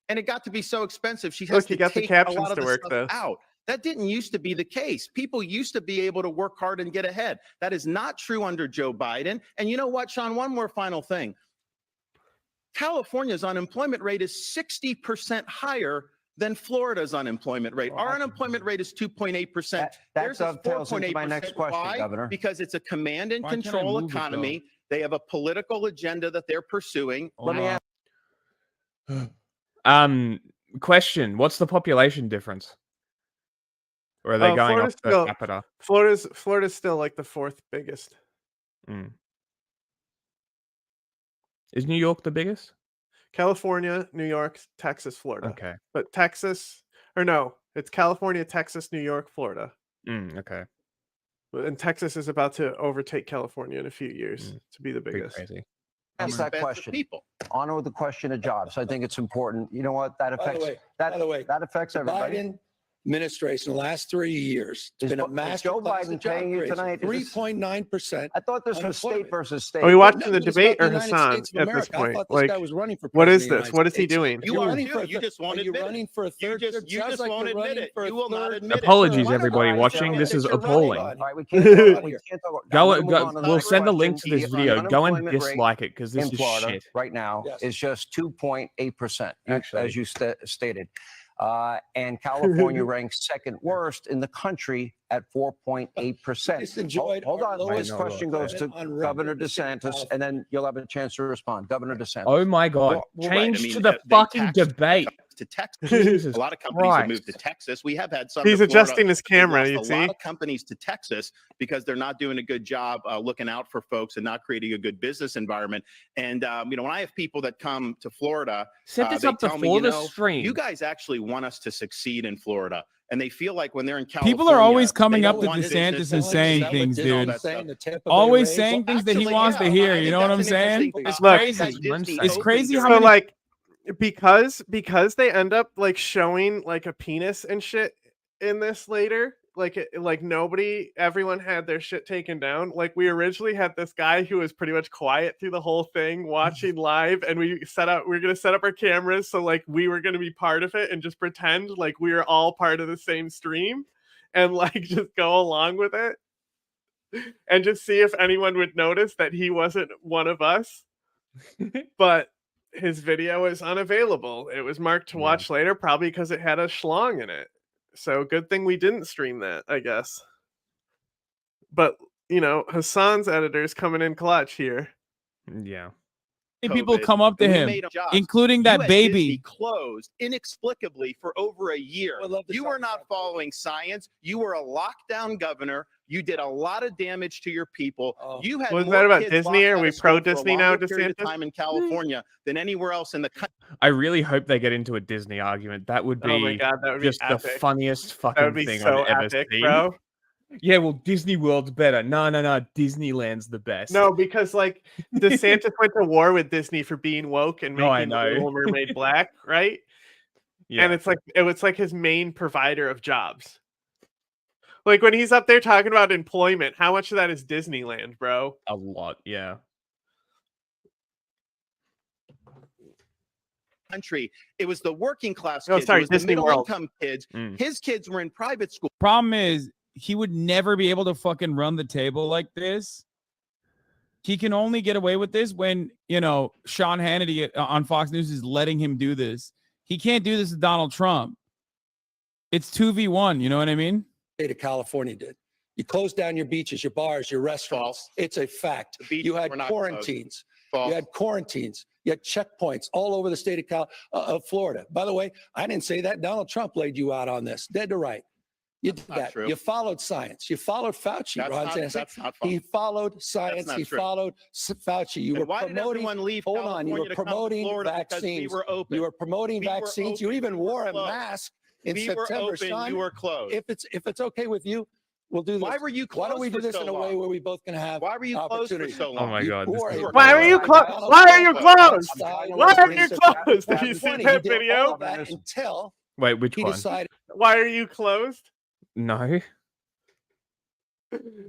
and it got to be so expensive she has Look, to you got the take a captions lot of to the work, stuff though. out. That didn't used to be the case. People used to be able to work hard and get ahead. That is not true under Joe Biden. And you know what, Sean? One more final thing. California's unemployment rate is 60% higher than Florida's unemployment rate. Our unemployment rate is 2.8%. That Theirs is dovetails into my 4.8%. next question, Why? Governor. Because it's a command and Why can't I control move it, though? economy. They have a political agenda that they're pursuing. Let me ask. Question: what's the population difference? Or are they going Florida's off per still- capita? Florida's still like the fourth biggest. Mm. Is New York the biggest? California, New York, Texas, Florida. Okay. But it's California, Texas, New York, Florida. Okay. And Texas is about to overtake California in a few years to be the Pretty biggest. crazy. ask that Expensive question. People. Honor the question of jobs. I think it's important. You know what? That By the affects way, that by the way, that affects everybody. Biden administration in the last 3 years. It's been a master Joe class Biden in job paying you creation. tonight? 3.9%. I thought this was state unemployment. versus state. Are we watching No, the it was debate about or the United Hassan States of at this America. I point? thought this Like, guy was running for what president is of the this? United What is he States. doing? You You're are running too. for a You just won't are you admit it. running for a You third? just it sounds like won't you're admit running it. for a You will not third- admit it. Apologies, Why don't everybody I watching. tell This you is that you're appalling. running? All right, we can't talk. We can't talk. I'm Go, gonna move go on to the we'll next send a link question. to this The video. Go and unemployment rate dislike it because this in is Florida shit. right now Yes. is just 2.8%, Actually. as you stated. And California ranks second worst in the country at 4.8%. Just enjoyed Hold our on. lowest This question goes to on record Governor in the state of DeSantis, and then you'll have a chance to respond. Governor DeSantis. Oh my God. Well, right. Change I mean, to the they fucking taxed debate. to Texas. Jesus A lot of companies have moved to Christ. Texas. We have had some. He's to Florida. adjusting his They've camera. lost You a see? lot of companies to Texas because they're not doing a good job looking out for folks and not creating a good business environment. And when I have people that come to Florida, Set this they up tell me, before the stream. you guys actually want us to succeed in Florida. And they feel like when they're in California, People are always they coming don't up to want DeSantis business and saying and things, all dude. that stuff. Always saying things that he Actually, wants yeah, to hear. I You think know what I'm that's an saying? interesting It's thing. Look, crazy. Disney It's opened crazy their- how So many. like, because they end up like showing like a penis and shit in this later, like nobody, everyone had their shit taken down. Like we originally had this guy who was pretty much quiet through the whole thing, watching live, and we were gonna set up our cameras so like we were gonna be part of it and just pretend like we were all part of the same stream, and like just go along with it, and just see if anyone would notice that he wasn't one of us. But his video is unavailable. It was marked to watch later, probably because it had a schlong in it. So good thing we didn't stream that, I guess. But Hassan's editor's coming in clutch here. Yeah. People COVID, come up to and we him, made jobs. including You that had baby. Disney closed inexplicably for over a year. I love the You were Trump not factor. following science. You were a lockdown governor. You did a lot of damage to your people. Oh. You had Was more that about kids Disney? locked Are out we of school for a pro-Disney now, longer period of DeSantis? time in California than anywhere else in the country. I really hope they get into a Disney argument. That would be Oh my god, that would be just the epic. funniest That fucking would be thing so I've ever epic, seen. bro. Yeah, well, Disney World's better. No, Disneyland's the best. No, because like DeSantis went to war with Disney for being woke and No, I making the know. Little Mermaid black, right? Yeah. And it's like his main provider of jobs. Like when he's up there talking about employment, how much of that is Disneyland, bro? A lot, yeah. Country. It was the working class Oh, kids. sorry, it was the Disney middle World. income kids. Mm. His kids were in private school. Problem is, he would never be able to fucking run the table like this. He can only get away with this when, Sean Hannity on Fox News is letting him do this. He can't do this with Donald Trump. It's 2v1, you know what I mean? State of California did. You closed down your beaches, your bars, your restaurants. False. It's a fact. The beaches You had were not closed. quarantines. False. You had quarantines. You had checkpoints all over the state of Florida. By the way, I didn't say that. Donald Trump laid you out on this. Dead to right. You did not that. true. You followed science. You followed Fauci. That's Ron not, Sanderson. that's not false. He followed science. not He true. followed Fauci. You And were why did promoting. everyone leave Hold on. You California were to come to promoting Florida because we vaccines. were open. You were promoting We were vaccines. You open. even We were wore a closed. mask in We were September, open. Sean. You were closed. If it's okay with you, we'll do this. Why were you closed? Why don't we do for this so in a way long? where we both can have Why were you closed for opportunity? so long? Oh my God. You This were is a- Why are you Donald closed? Why are you Trump closed? outside Why are of you the closed? Did you He see did that all video? of that until Wait, which he one? decided. Why are you closed? No.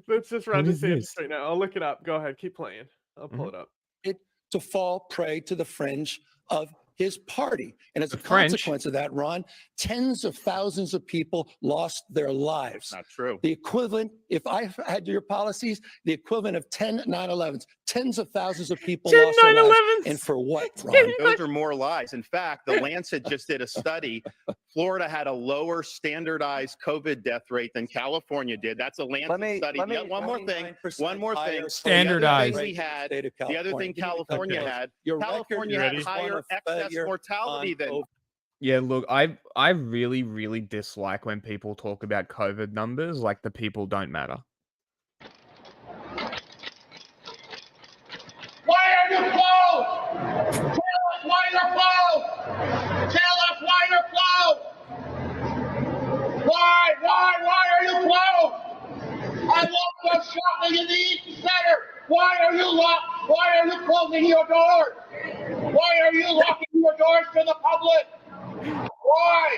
Let's just run What to is DeSantis this? right now. I'll look it up. Go ahead, keep playing. I'll pull it up. to fall prey to the fringe of his party. And as a The French. consequence of that, Ron, tens of thousands of people lost their lives. Not true. The equivalent, if I had your policies, the equivalent of 10 9/11s, tens of thousands of people 10 lost their lives. 9/11s. And for what, Ron? Those are more lies. In fact, the Lancet just did a study. Florida had a lower standardized COVID death rate than California did. That's a Lancet study. let me- One more thing. 29% One more higher thing. COVID Standardized. The other thing we had. state of The other California. thing California Okay. had. Your California record had is one higher of excess failure mortality on than. COVID. Yeah, look, I really, really dislike when people talk about COVID numbers like the people don't matter. Why are you closed? Tell us why you're closed. Tell us why you're closed. Why are you closed? I want to go shopping in the Eaton Center. Why are you locked? Why are you closing your doors? Why are you locking your doors to the public? Why?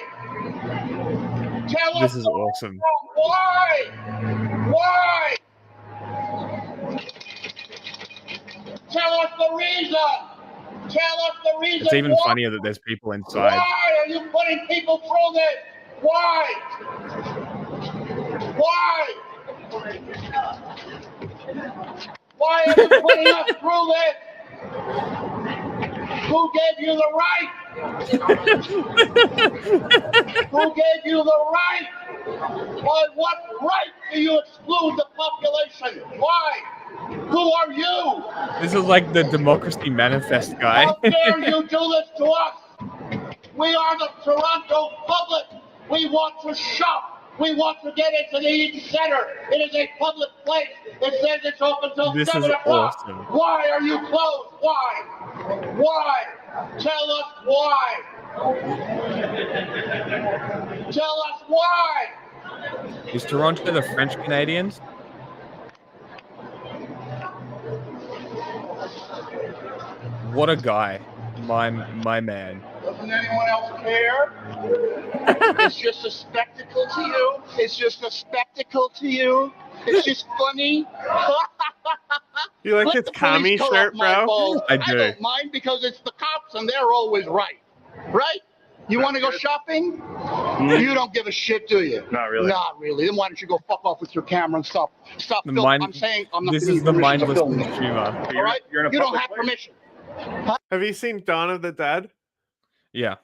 Tell This is awesome. Why? Why? Tell us the reason. Tell us the reason. It's even why. funnier that there's people inside. Why are you putting people through this? Why? Why? Why are you putting us through this? Who gave you the right? Who gave you the right? By what right do you exclude the population? Why? Who are you? This is like the Democracy Manifest guy. How dare you do this to us? We are the Toronto public. We want to shop. We want to get into the Eaton Center. It is a public place. It says it's open till This 7 is o'clock. awesome. Why are you closed? Why? Why? Tell us why. Tell us why. Is Toronto the French Canadians? What a guy. My man. Doesn't anyone else care? It's just a spectacle to you. It's just a spectacle to you. It's just funny. You like Let his the police commie cut shirt, off my bro? balls. I I do. don't mind because it's the cops and they're always right. Right? You want to go shopping? You don't give a shit, do you? Not really. Not really. Then why don't you go fuck off with your camera and stop The filming? mind- I'm saying I'm not This giving is you the permission to mindless film this. consumer. All right? You're in a You don't public have place. permission. Have you seen Dawn of the Dead? Yeah.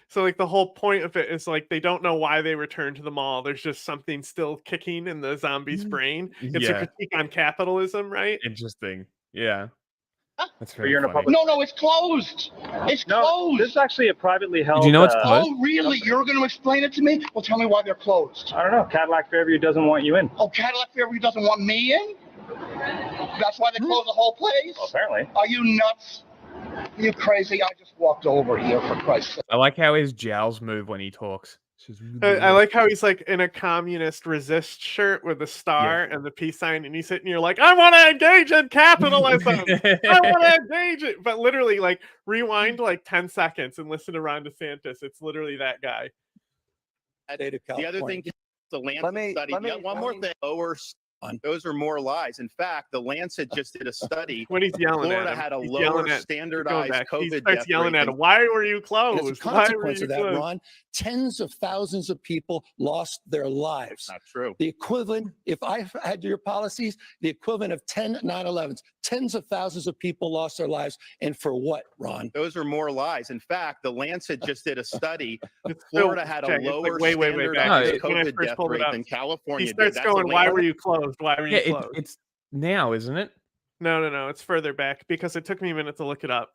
So like the whole point of it is like they don't know why they return to the mall. There's just something still kicking in the zombie's brain. It's a Yeah. critique on capitalism, right? Interesting. Yeah. That's But very you're in a funny. public- No, it's closed. It's No, closed. this is actually a privately held. Do you know it's closed? Oh, really? You're going to explain it to me? Well, tell me why they're closed. I don't know. Cadillac Fairview doesn't want you in. Oh, Cadillac Fairview doesn't want me in? That's why they closed the whole place? Well, apparently. Are you nuts? You crazy? I just walked over here, for Christ's sake. I like how his jowls move when he talks. It's just- I like how he's like in a communist resist shirt with a star and the peace sign, and he's sitting here like, I want to engage in capitalism. I want to engage it. But literally, like, rewind like 10 seconds and listen to Ron DeSantis. It's literally that guy. State of The other California. thing, the Lancet Let me- study. let me- Yeah, one let more me- thing. Lower. On. Those are more lies. In fact, the Lancet just did a study. When he's yelling Florida at him, had a he's lower yelling at, standardized he COVID starts death yelling rate at than him. Why were you And closed? as a Why were consequence you of that, closed? Ron, tens of thousands of people lost their lives. Not true. The equivalent, if I had your policies, the equivalent of 10 9/11s, tens of thousands of people lost their lives. And for what, Ron? Those are more lies. In fact, the Lancet just did a study. It's still- Florida had a Jack, it's like lower way back. standardized When I COVID first death pulled it rate up, than California He starts did. That's going, the why Lancet. were you closed? Why were you Yeah, closed? it's now, isn't it? No. It's further back because it took me a minute to look it up.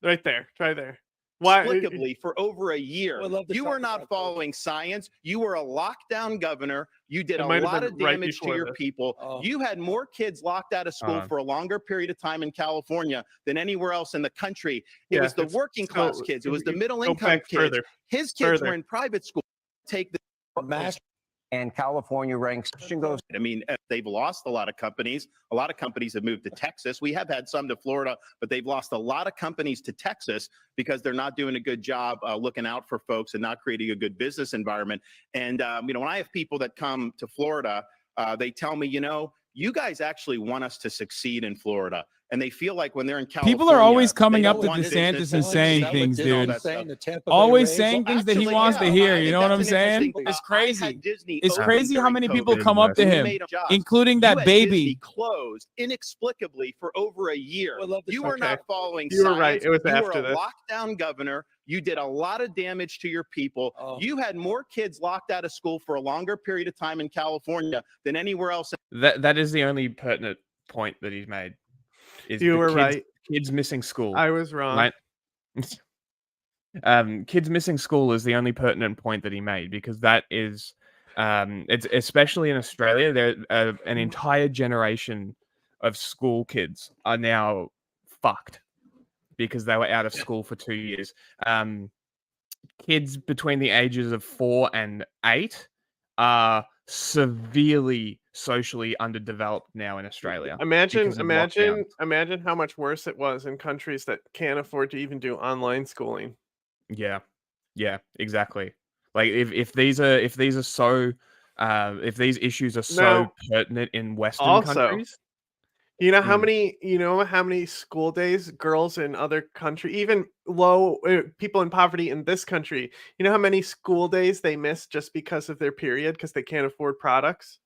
Right there. Try there. Why? Inexplicably, for over a year, Well, I love to you talk were not about following science. You were a lockdown governor. You did It a might have lot been of right damage to before your this. people. Oh. You had more kids locked out of school Uh-huh. for a longer period of time in California than anywhere else in the country. It Yeah, was the it's working still- class kids. It was the you middle go income back kids. further. His kids Further. were in private school. Take the Mass And California ranks. Question goes. I mean, they've lost a lot of companies. A lot of companies have moved to Texas. We have had some to Florida, but they've lost a lot of companies to Texas because they're not doing a good job looking out for folks and not creating a good business environment. And, when I have people that come to Florida, they tell me, you guys actually want us to succeed in Florida. And they feel like when they're in California, People are always coming they up don't to want DeSantis business and to saying succeed things, and all dude. that stuff. Always saying things that he Actually, wants to hear. I You think know what that's I'm an saying? interesting- It's I had crazy. Disney It's open crazy how during many COVID. people come up to You him, made a job. including You that had baby. Disney closed inexplicably for over a year. Well, I love this. You were Okay. not following You were science. right. It was you after were a this. lockdown governor. You did a lot of damage to your people. Oh. You had more kids locked out of school for a longer period of time in California than anywhere else. That is the only pertinent point that he's made. Is You the were kids, right. Kids missing school. I was wrong. Right? Kids missing school is the only pertinent point that he made because that is, it's especially in Australia. There, an entire generation of school kids are now fucked because they were out of school for 2 years. Kids between the ages of 4 and 8 are severely socially underdeveloped now in Australia. Imagine because of lockdowns. how much worse it was in countries that can't afford to even do online schooling. Yeah, exactly. Like if these are so if these issues are so Now, pertinent in Western also, countries, you know how Mm. many school days girls in other country, even low people in poverty in this country, you know how many school days they miss just because of their period because they can't afford products?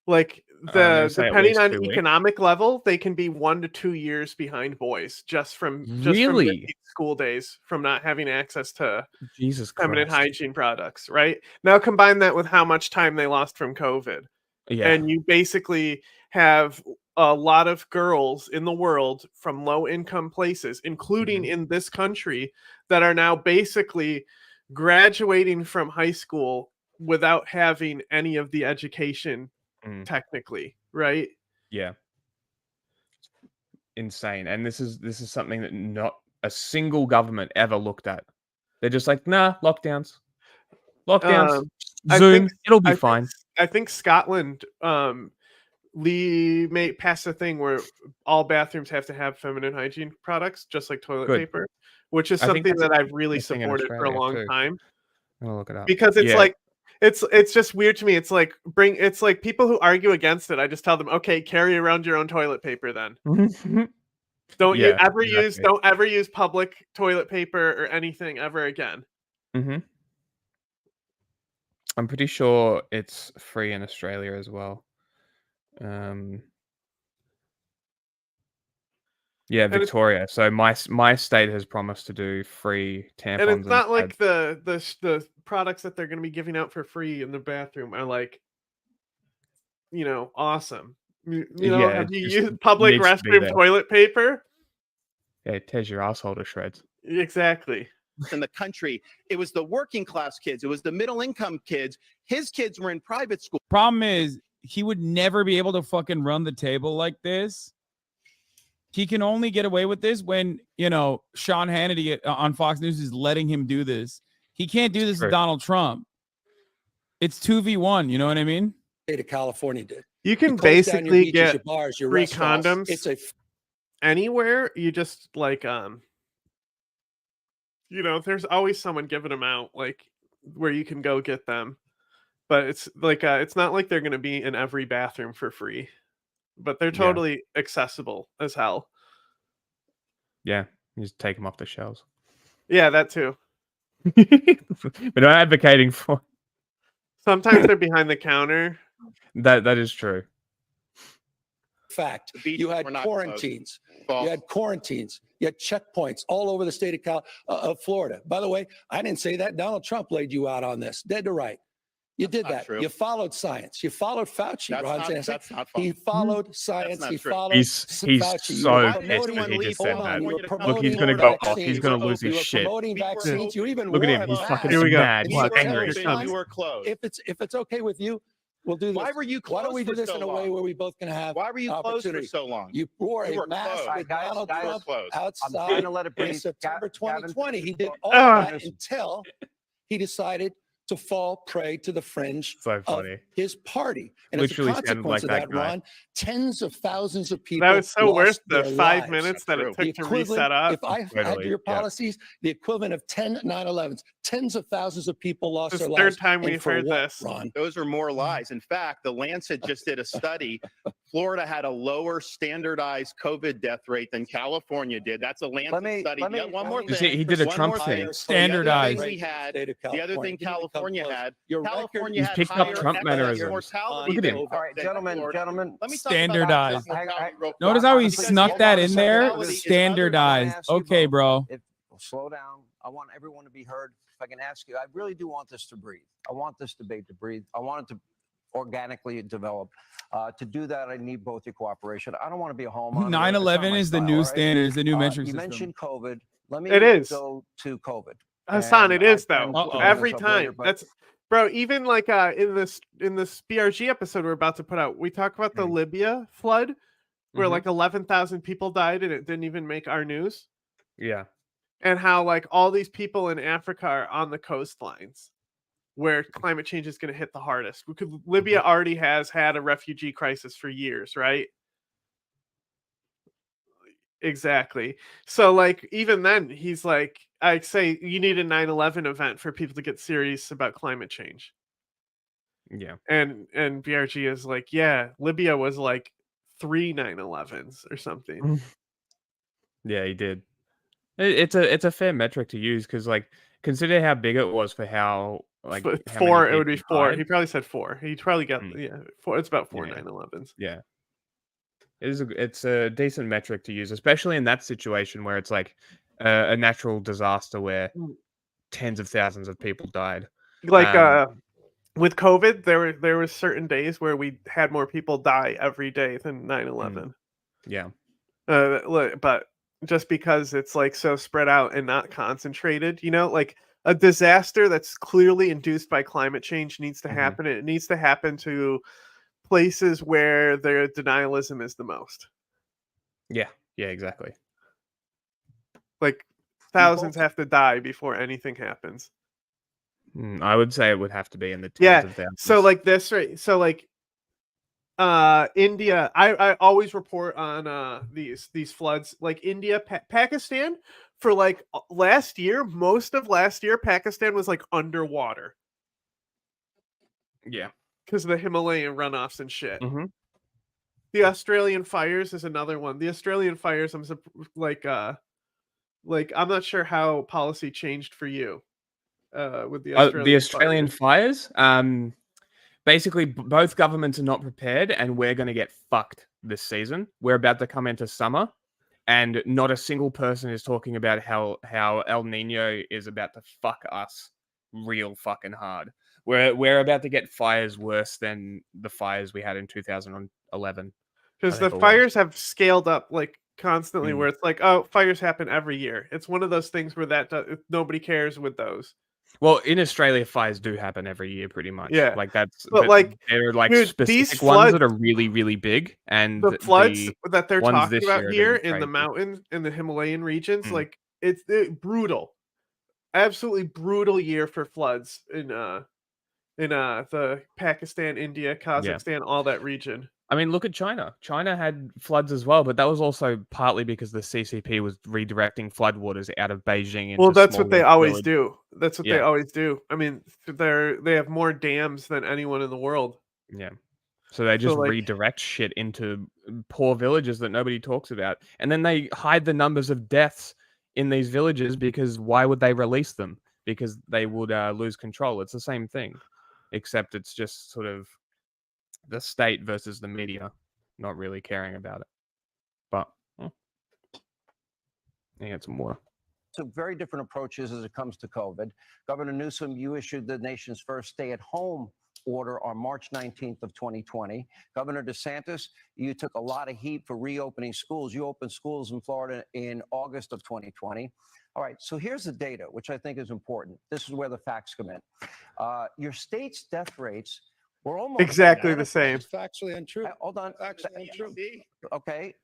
Like I'm gonna say at depending least on 2 weeks. economic level, they can be 1 to 2 years behind boys just from Really? missing school days from not having access to Jesus feminine Christ. hygiene products, right? Now combine that with how much time they lost from COVID. Yeah. And you basically have a lot of girls in the world from low income places, including Mhm. in this country, that are now basically graduating from high school without having any of the education Mm. technically, right? Yeah. Insane. And this is something that not a single government ever looked at. They're just like, nah, lockdowns. Lockdowns. I Zoom. think It'll be I think fine. I think Scotland Lee made passed a thing where all bathrooms have to have feminine hygiene products, just like toilet Good. paper, which is I think something that's that I've really a thing in supported for a Australia long too. time I'm gonna look it up. because it's Yeah. like it's just weird to me. It's like people who argue against it. I just tell them, okay, carry around your own toilet paper then. Yeah, exactly. Don't ever use public toilet paper or anything ever again. hmm I'm pretty sure it's free in Australia as well. Um, yeah, And it's Victoria. So my state has promised to do free and tampons it's and not like pads. the products that they're going to be giving out for free in the bathroom are like, awesome. Yeah, Have it you just used public needs to be restroom there. toilet paper? Yeah, it tears your asshole to shreds. Exactly. in the country. It was the working class kids. It was the middle income kids. His kids were in private school. Problem is, he would never be able to fucking run the table like this. He can only get away with this when, Sean Hannity on Fox News is letting him do this. He can't do this True. with Donald Trump. It's 2v1, you know what I mean? State of California did. You can close down your basically beaches, get your bars, your free restaurants. condoms It's a anywhere. You just there's always someone giving them out, like where you can go get them. But it's like it's not like they're going to be in every bathroom for free, but they're Yeah. totally accessible as hell. Yeah, you just take them off the shelves. Yeah, that too. But I'm advocating for Sometimes they're behind the counter. that. That is true. fact. The beaches You had were not closed. quarantines. False. You had quarantines. You had checkpoints all over the state of Florida. By the way, I didn't say that. Donald Trump laid you out on this, dead to right. You That's did not that. true. You followed science. You followed Fauci. That's Ron not, Sanderson. that's not He false. followed science. not He true. followed He's Fauci. You so were Why did pissed promoting- that he leave just said hold on, that. you were California to come Look, he's promoting gonna go vaccines. off. He's gonna lose You his were shit. promoting We were vaccines. You even Look at wore him. a He's mask. fucking Here we go. mad. And He's you were angry. carrying Here You signs. were closed. If it's okay with you, we'll do this. Why were you Why don't closed we do for this so in a way long? where we both can have Why were you closed for opportunity? so long? You wore You a were mask closed. with Guys, Donald guys, Trump closed. I'm outside trying to let it in breathe. September Gavin, 2020. He did all Ah. that until he decided to fall prey to the fringe So of funny. his party. And Literally as a sounded consequence like of that that, guy. Ron, tens of thousands of people That was so worth lost the their 5 lives. minutes that True. it The took to equivalent, reset up. if I had Totally, your yeah. policies, the equivalent of 10 9/11s, tens of thousands of people lost This their is lives. third time And we've for heard what, this. Ron? Those are more lies. In fact, the Lancet just did a study. Florida had a lower standardized COVID death rate than California did. That's a Lancet study. let me- Yeah, one let more me- You thing. see, he did a One Trump more thing. thing. Standardized. The other thing we had, State of the other California. thing Didn't even come California close. had, Your record- California He's had picked up higher Trump excess mannerisms. mortality. Look at him. All right, than gentlemen, Florida. gentlemen. Let me talk Standardized. about excess mortality real quick. Notice how he Because snuck hold that on a in second. there? Mortality is other- Standardized. ask you Okay, both. bro. Slow down. I want everyone to be heard. If I can ask you, I really do want this to breathe. I want this debate to breathe. I want it to organically develop. To do that, I need both your cooperation. I don't want to be a home. 9/11 is the new standard, is the new metric You system. mentioned COVID. Let me It is. go to COVID. Hassan, And it is I can though. bring this Every up later, time. but- That's bro. Even like in this BRG episode we're about to put out, we talk about the Libya flood, where Mhm. like 11,000 people died and it didn't even make our news, Yeah. and how like all these people in Africa are on the coastlines, where climate change is going to hit the hardest. Libya already has had a refugee crisis for years, right? Exactly. So like even then he's like, I'd say you need a 9/11 event for people to get serious about climate change. Yeah. And BRG is like, yeah, Libya was like 3 9/11s or something. Yeah, he did. It's a fair metric to use because like consider how big it was for how like how many 4, it would be people 4. died. He probably said 4. He probably got Mm. yeah, 4. It's about 4 Yeah. 9/11s. Yeah. It's a decent metric to use, especially in that situation where it's like a natural disaster where Mm. tens of thousands of people died. Like with COVID, there was certain days where we had more people die every day than 9/11. Yeah. But just because it's like so spread out and not concentrated, like a disaster that's clearly induced by climate change needs to Mhm. happen. And it needs to happen to places where their denialism is the most. Yeah. Yeah, exactly. Like thousands have to die before anything happens. I would say it would have to be in the tens Yeah. of thousands. So like this, right? So like India, I always report on these floods. Like India, Pakistan, for like last year, most of last year, Pakistan was like underwater Yeah. because of the Himalayan runoffs and shit. Mm-hmm. The Australian fires is another one. The Australian fires, like I'm not sure how policy changed for you with the The Australian Australian fires. fires, basically both governments are not prepared and we're going to get fucked this season. We're about to come into summer and not a single person is talking about how El Nino is about to fuck us real fucking hard. We're about to get fires worse than the fires we had in 2011. Because I the think it was. fires have scaled up like constantly, Mm. where it's like, oh, fires happen every year. It's one of those things where nobody cares with those. Well, in Australia, fires do happen every year, pretty much. Yeah, Like that's, but like, there are like dude, specific these ones that floods, are really, really big, and the floods the that they're ones talking this about year are going here to be in the crazy. mountains, in the Himalayan regions, Mm. like it's brutal, absolutely brutal year for floods in the Pakistan, India, Kazakhstan, all that region. I mean, look at China. China had floods as well, but that was also partly because the CCP was redirecting floodwaters out of Beijing into Well, that's what they smaller always village. do. That's what they Yeah. always do. I mean, they have more dams than anyone in the world. Yeah. So they just like- redirect shit into poor villages that nobody talks about. And then they hide the numbers of deaths in these villages because why would they release them? Because they would lose control. It's the same thing, except it's just sort of the state versus the media not really caring about it. But I get some water. Took very different approaches as it comes to COVID. Governor Newsom, you issued the nation's first stay-at-home order on March 19th of 2020. Governor Desantis, you took a lot of heat for reopening schools. You opened schools in Florida in August of 2020. All right, so here's the data, which I think is important. This is where the facts come in. Your state's death rates were almost exactly the same. It's factually untrue. Hold on. Factually untrue. Okay.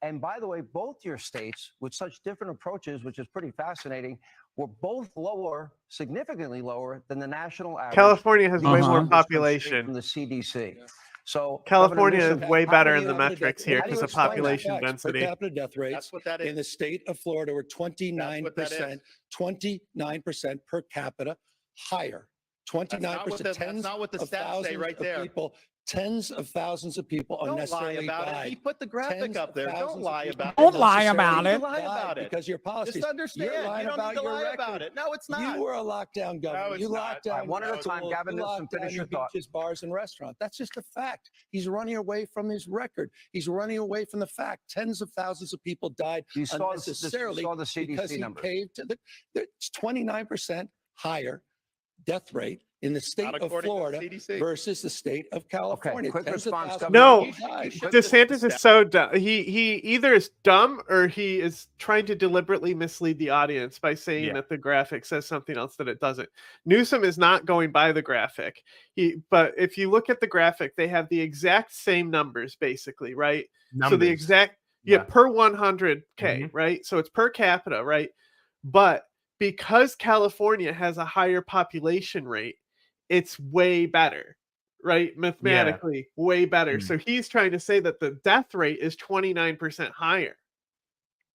And by the way, both your states with such different approaches, which is pretty fascinating, were both lower, significantly lower than the national average. California has way more From population. the CDC. So California is Governor way Newsom, better how in the many- metrics here how do because you of explain that? population Per density. capita death rates That's what that in the is. state of Florida were 29%, 29% per capita higher. 29%, That's tens not what the of stats say thousands right of there. people, tens of thousands of people Don't lie unnecessarily about it. died. He put the graphic Tens up of there. Don't thousands of lie people about it. Don't lie about unnecessarily it. Lie died about it. because your policies. Just understand. You're lying You don't about need to your lie record. about it. No, it's not. You were a lockdown governor. it's You not. locked down One at a schools, time, Gavin you Newsom, locked down finish your your thought. beaches, bars, and restaurants. That's just a fact. He's running away from his record. He's running away from the fact. Tens of thousands of people died You saw unnecessarily the CDC because he numbers. caved to it's 29% higher death rate in the state Not of according to Florida CDC. versus the state of California. quick Tens of response, thousands of No, people died. DeSantis is so dumb. He either is dumb or he is trying to deliberately mislead the audience by saying Yeah. that the graphic says something else that it doesn't. Newsom is not going by the graphic. But if you look at the graphic, they have the exact same numbers, basically, right? So the exact per 100K, right? So it's per capita, right? But because California has a higher population rate, it's way better, right? Mathematically, way better. Mm. So he's trying to say that the death rate is 29% higher.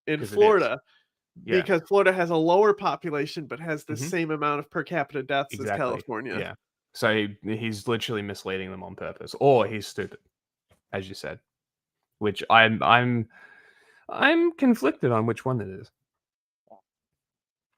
in 'Cause it is. Florida Yeah. because Florida has a lower population but has the Mhm. same amount of per capita deaths as Exactly. California. Yeah. So he's literally misleading them on purpose, or he's stupid, as you said. Which I'm conflicted on which one it is.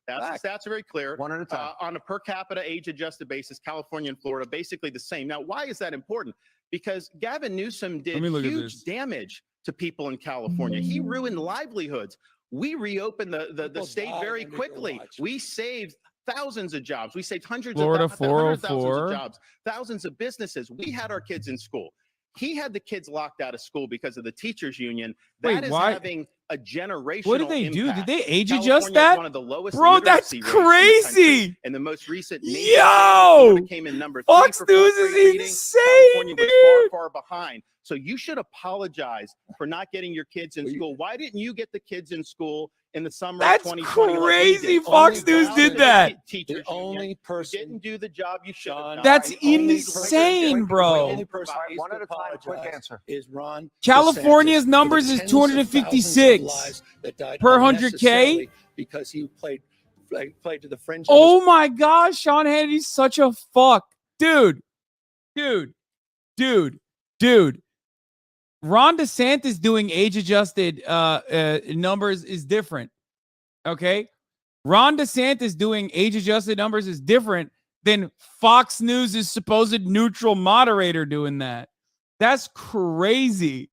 The stats are very clear. One at a time. On a per capita age-adjusted basis, California and Florida basically the same. Now, why is that important? Because Gavin Newsom did me look at huge this. damage to people in California. He ruined livelihoods. We reopened the People state died very under your quickly. watch. We saved thousands of jobs. We saved hundreds Florida of thousands of 404. jobs, thousands of businesses. We had our kids in school. He had the kids locked out of school because of the teachers union. That Wait, is why- having a generational What did they do? impact. Did they age adjust California has that? one of the lowest Bro, that's literacy rates in the country. crazy. In the most recent Yo! Florida came in number 3 Fox for News fourth is grade reading. insane, California was dude. far behind. So you should apologize for not getting your kids in school. Why didn't you get the kids in school in the summer That's of 2020? like we crazy. did? Fox Only News down did to the that. Teachers The union. only You person, didn't do the job you should have John, done. That's the only insane, person- bro. The only person All right, who one at a time, quick apologize answer. is Ron California's DeSantis for numbers the is tens of thousands of 256 lives that died per 100K. unnecessarily because he played to the fringe. of Oh my gosh, Sean Hannity's such a fuck. Dude. Ron DeSantis doing age-adjusted numbers is different. Okay? Ron DeSantis doing age-adjusted numbers is different than Fox News' supposed neutral moderator doing that. That's crazy.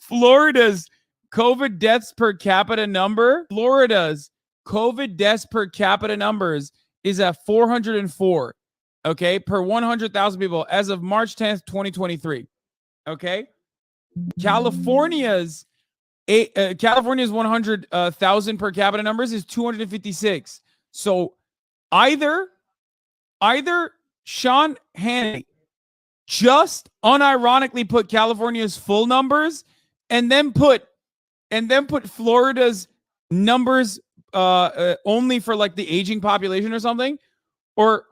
Florida's COVID deaths per capita number, Florida's COVID deaths per capita numbers is at 404, okay, per 100,000 people as of March 10th, 2023. Okay? California's 100,000 per capita numbers is 256. So either Sean Hannity just unironically put California's full numbers and then put Florida's numbers only for like the aging population or something, or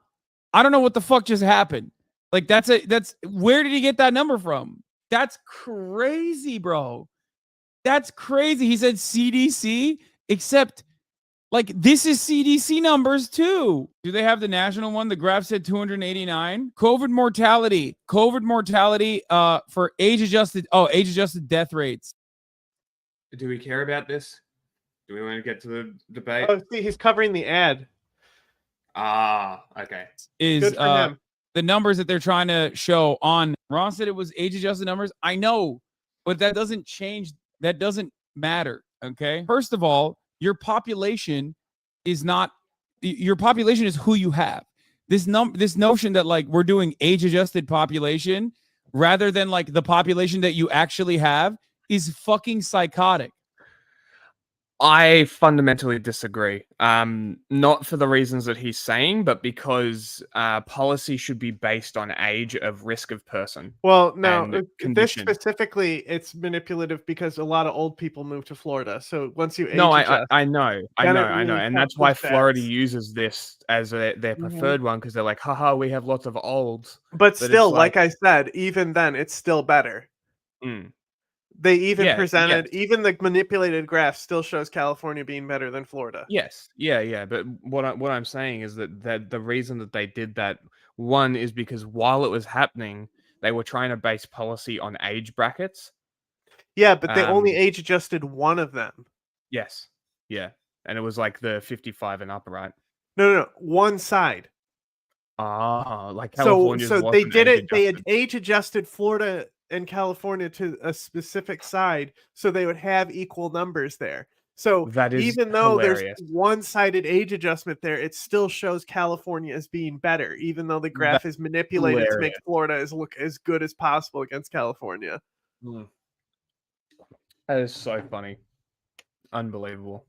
I don't know what the fuck just happened. Like that's where did he get that number from? That's crazy, bro. That's crazy. He said CDC, except like this is CDC numbers too. Do they have the national one? The graph said 289. COVID mortality for age-adjusted death rates. Do we care about this? Do we want to get to the debate? Oh, see, he's covering the ad. Ah, okay. Is Good for him. the numbers that they're trying to show on Ron said it was age-adjusted numbers. I know, but that doesn't change. That doesn't matter. Okay. First of all, your population is who you have. This notion that like we're doing age-adjusted population rather than like the population that you actually have is fucking psychotic. I fundamentally disagree. Not for the reasons that he's saying, but because policy should be based on age of risk of person. Well, no, and this condition. specifically, it's manipulative because a lot of old people move to Florida. So once you age No, adjust, I know, then it and really that's helps why with Florida stats. uses this as their Mhm. preferred one because they're like, haha, we have lots of olds. But it's still, like- like I said, even then, it's still better. Mm. They even Yeah, presented, yes. even the manipulated graph still shows California being better than Florida. Yes, yeah. But what I'm saying is that the reason that they did that one is because while it was happening, they were trying to base policy on age brackets. Yeah, but they only Um, age adjusted one of them. Yes, yeah, and it was like the 55 and up, right? No, one side. Like So California's they wasn't did it. They had age-adjusted. age adjusted Florida and California to a specific side, so they would have equal numbers there. So That is even though hilarious. there's one-sided age adjustment there, it still shows California as being better, even though the graph is manipulated to make hilarious. Florida look as good as possible against California. That is so funny, unbelievable.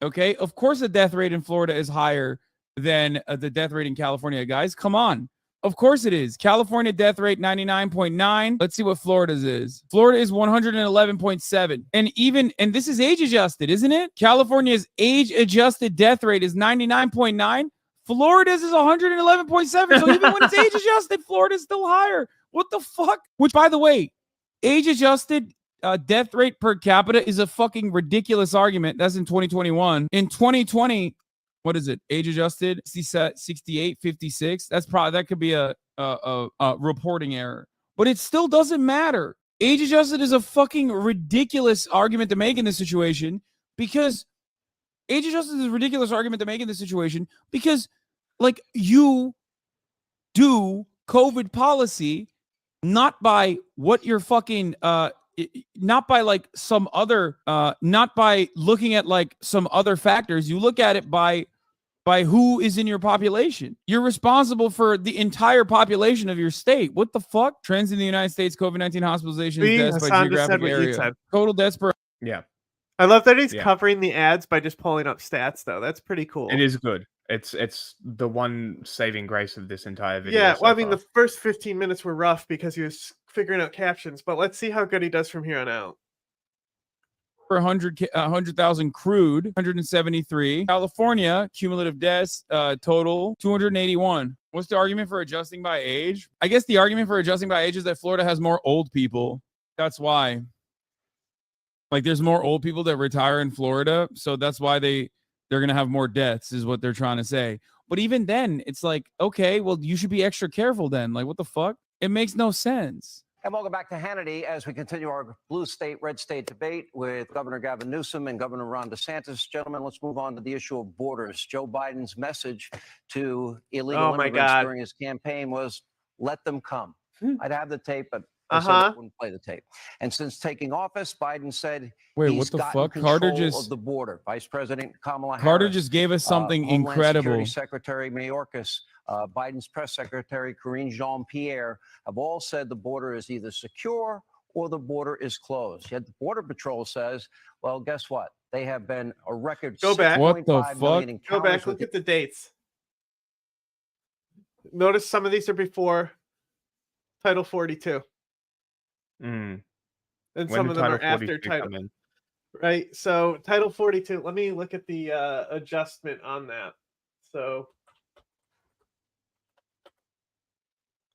Okay. Of course, the death rate in Florida is higher than the death rate in California, guys. Come on. Of course it is. California death rate 99.9. Let's see what Florida's is. Florida is 111.7. And this is age adjusted, isn't it? California's age adjusted death rate is 99.9. Florida's is 111.7. So even when it's age adjusted, Florida's still higher. What the fuck? Which, by the way, age adjusted death rate per capita is a fucking ridiculous argument. That's in 2021. In 2020, what is it? Age adjusted 68, 56. That could be a reporting error, but it still doesn't matter. Age adjusted is a fucking ridiculous argument to make in this situation because age adjusted is a ridiculous argument to make in this situation because, like, you do COVID policy not by what you're fucking not by like some other not by looking at like some other factors. You look at it by who is in your population. You're responsible for the entire population of your state. What the fuck? Trends in the United States, COVID-19 hospitalizations, deaths by geographic area. Total deaths per. Yeah. I love that he's covering the ads by just pulling up stats, though. That's pretty cool. It is good. It's the one saving grace of this entire video. Yeah, well, I mean, the first 15 minutes were rough because he was figuring out captions, but let's see how good he does from here on out. For 100,000 crude, 173. California, cumulative deaths, total 281. What's the argument for adjusting by age? I guess the argument for adjusting by age is that Florida has more old people. That's why. Like, there's more old people that retire in Florida, so that's why they're going to have more deaths, is what they're trying to say. But even then, it's like, okay, well, you should be extra careful then. Like, what the fuck? It makes no sense. And welcome back to Hannity as we continue our blue state, red state debate with Governor Gavin Newsom and Governor Ron DeSantis. Gentlemen, let's move on to the issue of borders. Joe Biden's message to illegal immigrants during his campaign was, let them come. I'd have the tape, but I said I wouldn't play the tape. And since taking office, Biden said he's gotten control of the border. Vice President Kamala Harris. Carter just gave us something incredible. Security Secretary Mayorkas, Biden's press secretary, Karine Jean-Pierre, have all said the border is either secure or the border is closed. Yet the Border Patrol says, well, guess what? They have been a record. Go back. What the fuck? Go back. Look at the dates. Notice some of these are before Title 42. And some of them are after Title. Right. So Title 42. Let me look at the adjustment on that. So.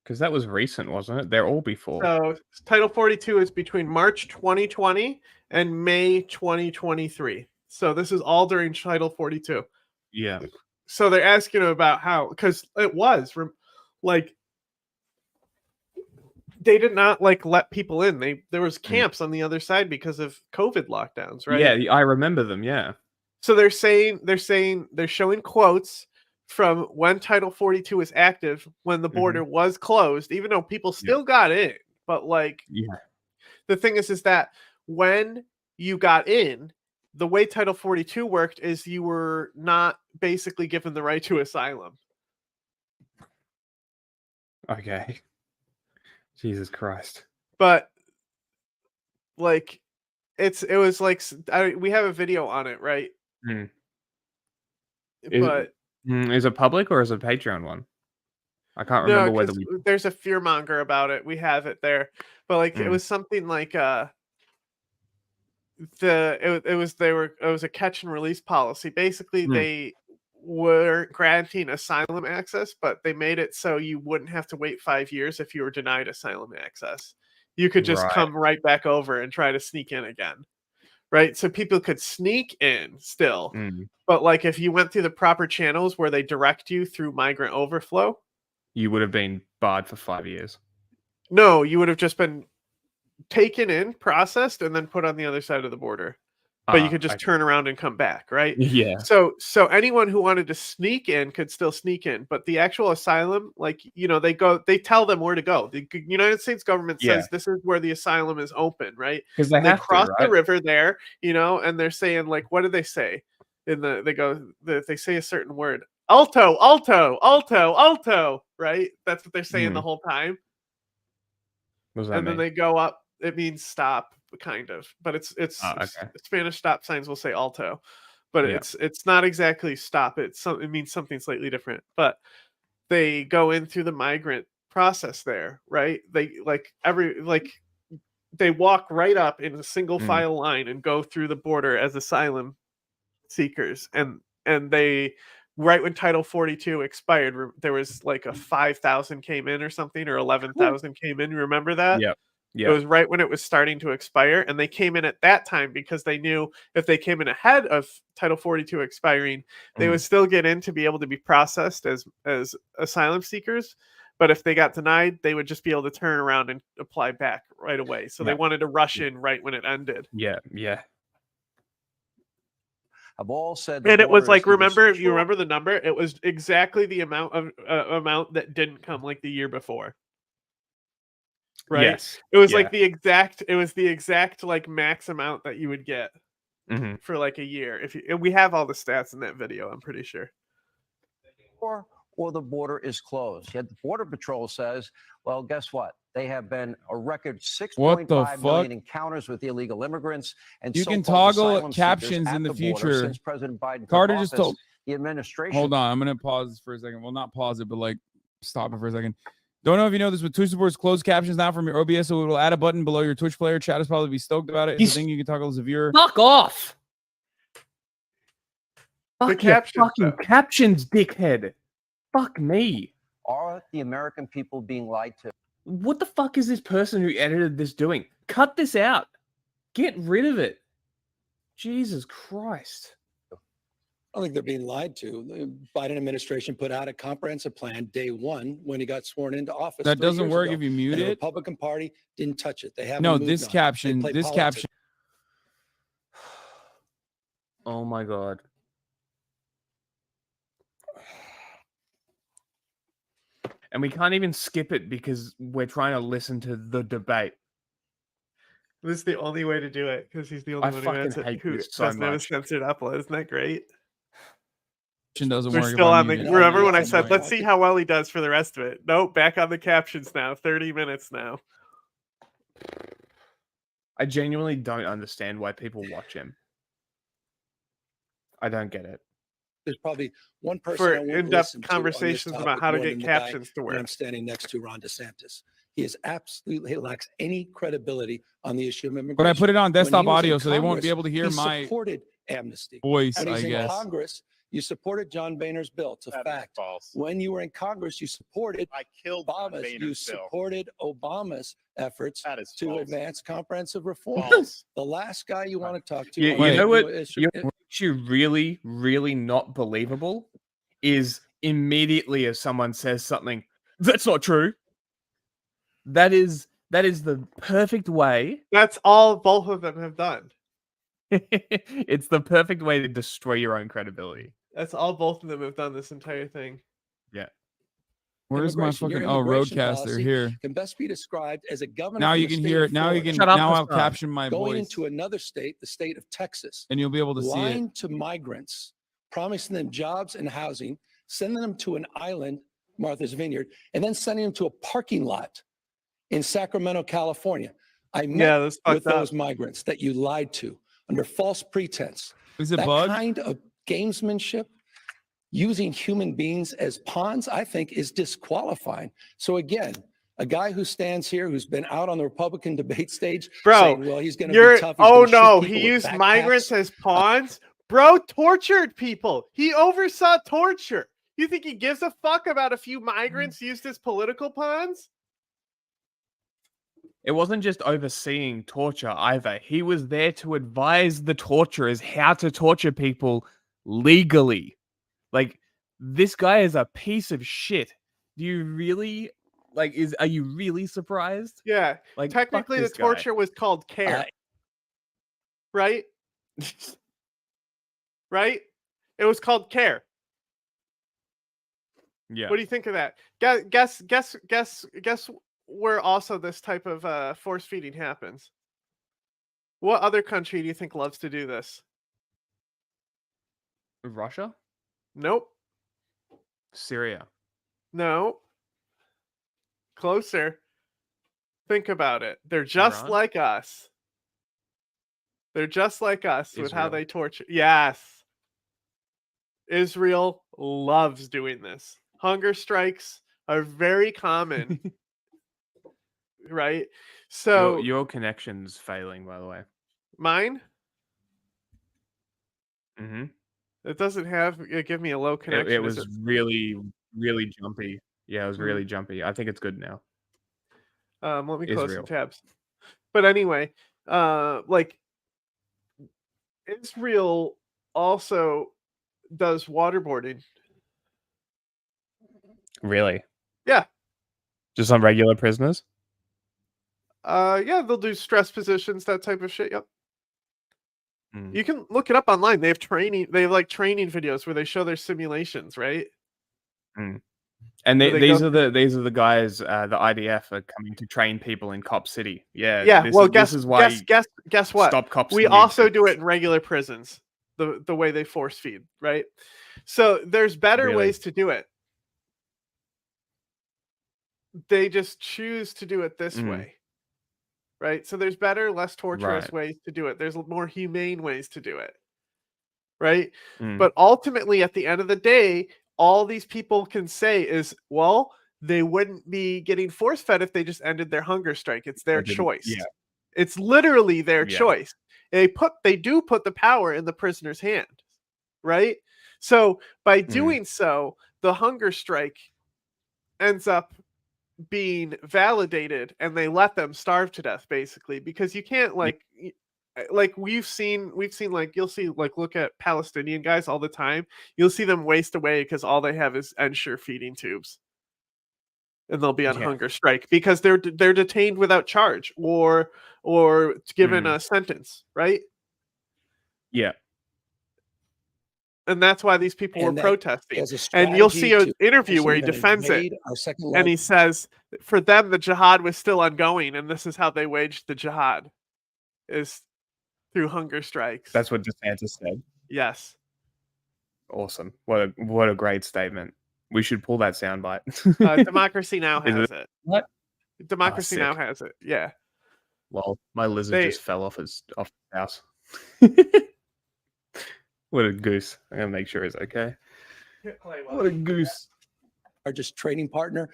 Because that was recent, wasn't it? They're all before. So Title 42 is between March 2020 and May 2023. So this is all during Title 42. Yeah. So they're asking about how, because it was like they did not like let people in. There was camps on the other side because of COVID lockdowns, right? Yeah, I remember them. Yeah. So they're showing quotes from when Title 42 was active, when the border was closed, even though people still got in. But like, the thing is that when you got in, the way Title 42 worked is you were not basically given the right to asylum. Okay. Jesus Christ. But like, it was like, we have a video on it, right? But is it public or is it a Patreon one? I can't remember whether there's a fearmonger about it. We have it there, but like it was something like it was a catch and release policy. Basically, they weren't granting asylum access, but they made it so you wouldn't have to wait 5 years if you were denied asylum access. You could just come right back over and try to sneak in again. Right. So people could sneak in still. But like if you went through the proper channels where they direct you through migrant overflow, you would have been barred for 5 years. No, you would have just been taken in, processed, and then put on the other side of the border. But you could just turn around and come back, right? Yeah. So anyone who wanted to sneak in could still sneak in, but the actual asylum, like, you know, they tell them where to go. The United States government says this is where the asylum is open, right? Because they cross the river there, you know, and they're saying, like, what do they say? They say a certain word. Alto, right? That's what they're saying the whole time. What does that mean? Then they go up. It means stop, kind of, but it's Spanish stop signs will say alto, but it's not exactly stop. It means something slightly different. But they go in through the migrant process there, right? They they walk right up in a single file line and go through the border as asylum seekers, and they right when Title 42 expired, there was like a 5,000 came in or something, or 11,000 came in. You remember that? Yeah. It was right when it was starting to expire, and they came in at that time because they knew if they came in ahead of Title 42 expiring, they would still get in to be able to be processed as asylum seekers. But if they got denied, they would just be able to turn around and apply back right away. So they wanted to rush in right when it ended. Yeah. Have all said, And it was like, remember, if you remember the number, it was exactly the amount of amount that didn't come like the year before. Right? Yes. It was like the exact like max amount that you would get for like a year. We have all the stats in that video, I'm pretty sure. Or the border is closed. Yet the Border Patrol says, well, guess what? They have been a record 6.5 million encounters with illegal immigrants. And you can toggle captions in the future. Since President Biden Carter took just office, told. The administration. Hold on, I'm gonna pause for a second. Well, not pause it, but like stop it for a second. Don't know if you know this, but Twitch supports closed captions now from your OBS, so it will add a button below your Twitch player. Chat is probably be stoked about it. It's a thing you can toggle as a viewer. Fuck off. The Fuck your captions, fucking captions, dickhead. Fuck me. Are the American people being lied to? What the fuck is this person who edited this doing? Cut this out. Get rid of it. Jesus Christ. I don't think they're being lied to. The Biden administration put out a comprehensive plan day one when he got sworn into office. That doesn't work if you mute and it. The Republican Party didn't touch it. They haven't. No, moved this on it. caption. They play This politics. caption. Oh my God. And we can't even skip it because we're trying to listen to the debate. This is the only way to do it because he's the only one who doesn't have a censored upload. Isn't that great? Doesn't We're work still on the. muted. Remember when I said, let's see how well he does for the rest of it? Nope, back on the captions now. 30 minutes now. I genuinely don't understand why people watch him. I don't get it. There's probably one person For I won't in-depth listen to on this conversations about topic how to more get than the guy captions to that work. I'm standing next to, Ron DeSantis. He lacks any credibility on the issue of immigration. But I put it on When he desktop was in audio, so they won't be Congress, able to hear he my supported amnesty. voice, When I he's in guess. Congress, you supported John Boehner's bill. It's a fact. False. When you were in Congress, you supported I killed John Obama's. Boehner's You bill. supported Obama's efforts That is to false. advance comprehensive reform. False. The last guy you want to talk to. You on know what? issue- What makes you really, really not believable is immediately if someone says something that's not true. That is the perfect way. That's all both of them have done. It's the perfect way to destroy your own credibility. That's all both of them have done this entire thing. Yeah. Where's my Immigration. Your fucking immigration Roadcaster policy here? Can best be described as a governor. Now from you the can state hear of it. Now you Florida can. Shut up, Now I'll Hasan. caption my going voice, into another state, the state of Texas, and you'll be able to see it. lying to migrants, promising them jobs and housing, sending them to an island, Martha's Vineyard, and then sending them to a parking lot in Sacramento, California. I met that's with fucked up. those migrants that you lied to under false pretense. Is it That bug? kind of gamesmanship, using human beings as pawns, I think is disqualifying. So again, a guy who stands here who's been out on the Republican debate stage Bro, saying, well, he's going to be tough. he's Oh gonna shoot no, people he with used backpacks. migrants as pawns. Bro tortured people. He oversaw torture. You think he gives a fuck about a few migrants used as political pawns? It wasn't just overseeing torture either. He was there to advise the torturers how to torture people legally. Like, this guy is a piece of shit. Do you really are you really surprised? Yeah. Like, Technically, the fuck this guy. torture was called care. Right? Right? It was called care. Yeah. What do you think of that? Guess where also this type of force feeding happens. What other country do you think loves to do this? Russia? Nope. Syria. No. Closer. Think about it. They're just Iran? like us. They're just like us with how Israel. they torture. Yes. Israel loves doing this. Hunger strikes are very common. Right? So Your connection's failing, by the way. mine, Mm-hmm. it doesn't have give me a low connection. It is was really, really jumpy. Yeah, it was really jumpy. I think it's good now. Let me close some Israel. tabs. But anyway, like Israel also does waterboarding. Really? Yeah. Just on regular prisoners? Yeah, they'll do stress positions, that type of shit. Yep. Mm. You can look it up online. They have training. They have like training videos where they show their simulations, right? Mm. And these are the guys. The IDF are coming to train people in Cop City. Yeah. Yeah. This is why. Guess what? Stop cops. We also do it in regular prisons. The way they force feed, right? So there's better ways to do it. They just choose to do it this way. Right? So there's better, less torturous ways to do it. There's more humane ways to do it. Right? But ultimately, at the end of the day, all these people can say is, well, they wouldn't be getting force fed if they just ended their hunger strike. It's their choice. Yeah. It's literally their choice. They do put the power in the prisoner's hand. Right? So by doing so, the hunger strike ends up being validated, and they let them starve to death, basically, because you can't like we've seen like, you'll see, like, look at Palestinian guys all the time. You'll see them waste away because all they have is Ensure feeding tubes, and they'll be on hunger strike because they're detained without charge or given a sentence, right? Yeah. And that's why these people were protesting. as a And you'll see an strategy interview where he to defends it. invade our second And he says, for them, the jihad was still ongoing, and this is how they waged the jihad, is through hunger strikes. That's what Desantis said. Yes. Awesome. What a great statement. We should pull that soundbite. Democracy Now! has it. What? Democracy Now! has it. Yeah. Well, my lizard just fell off his house. What a goose. I'm going to make sure he's okay. What a goose. Largest trading partner,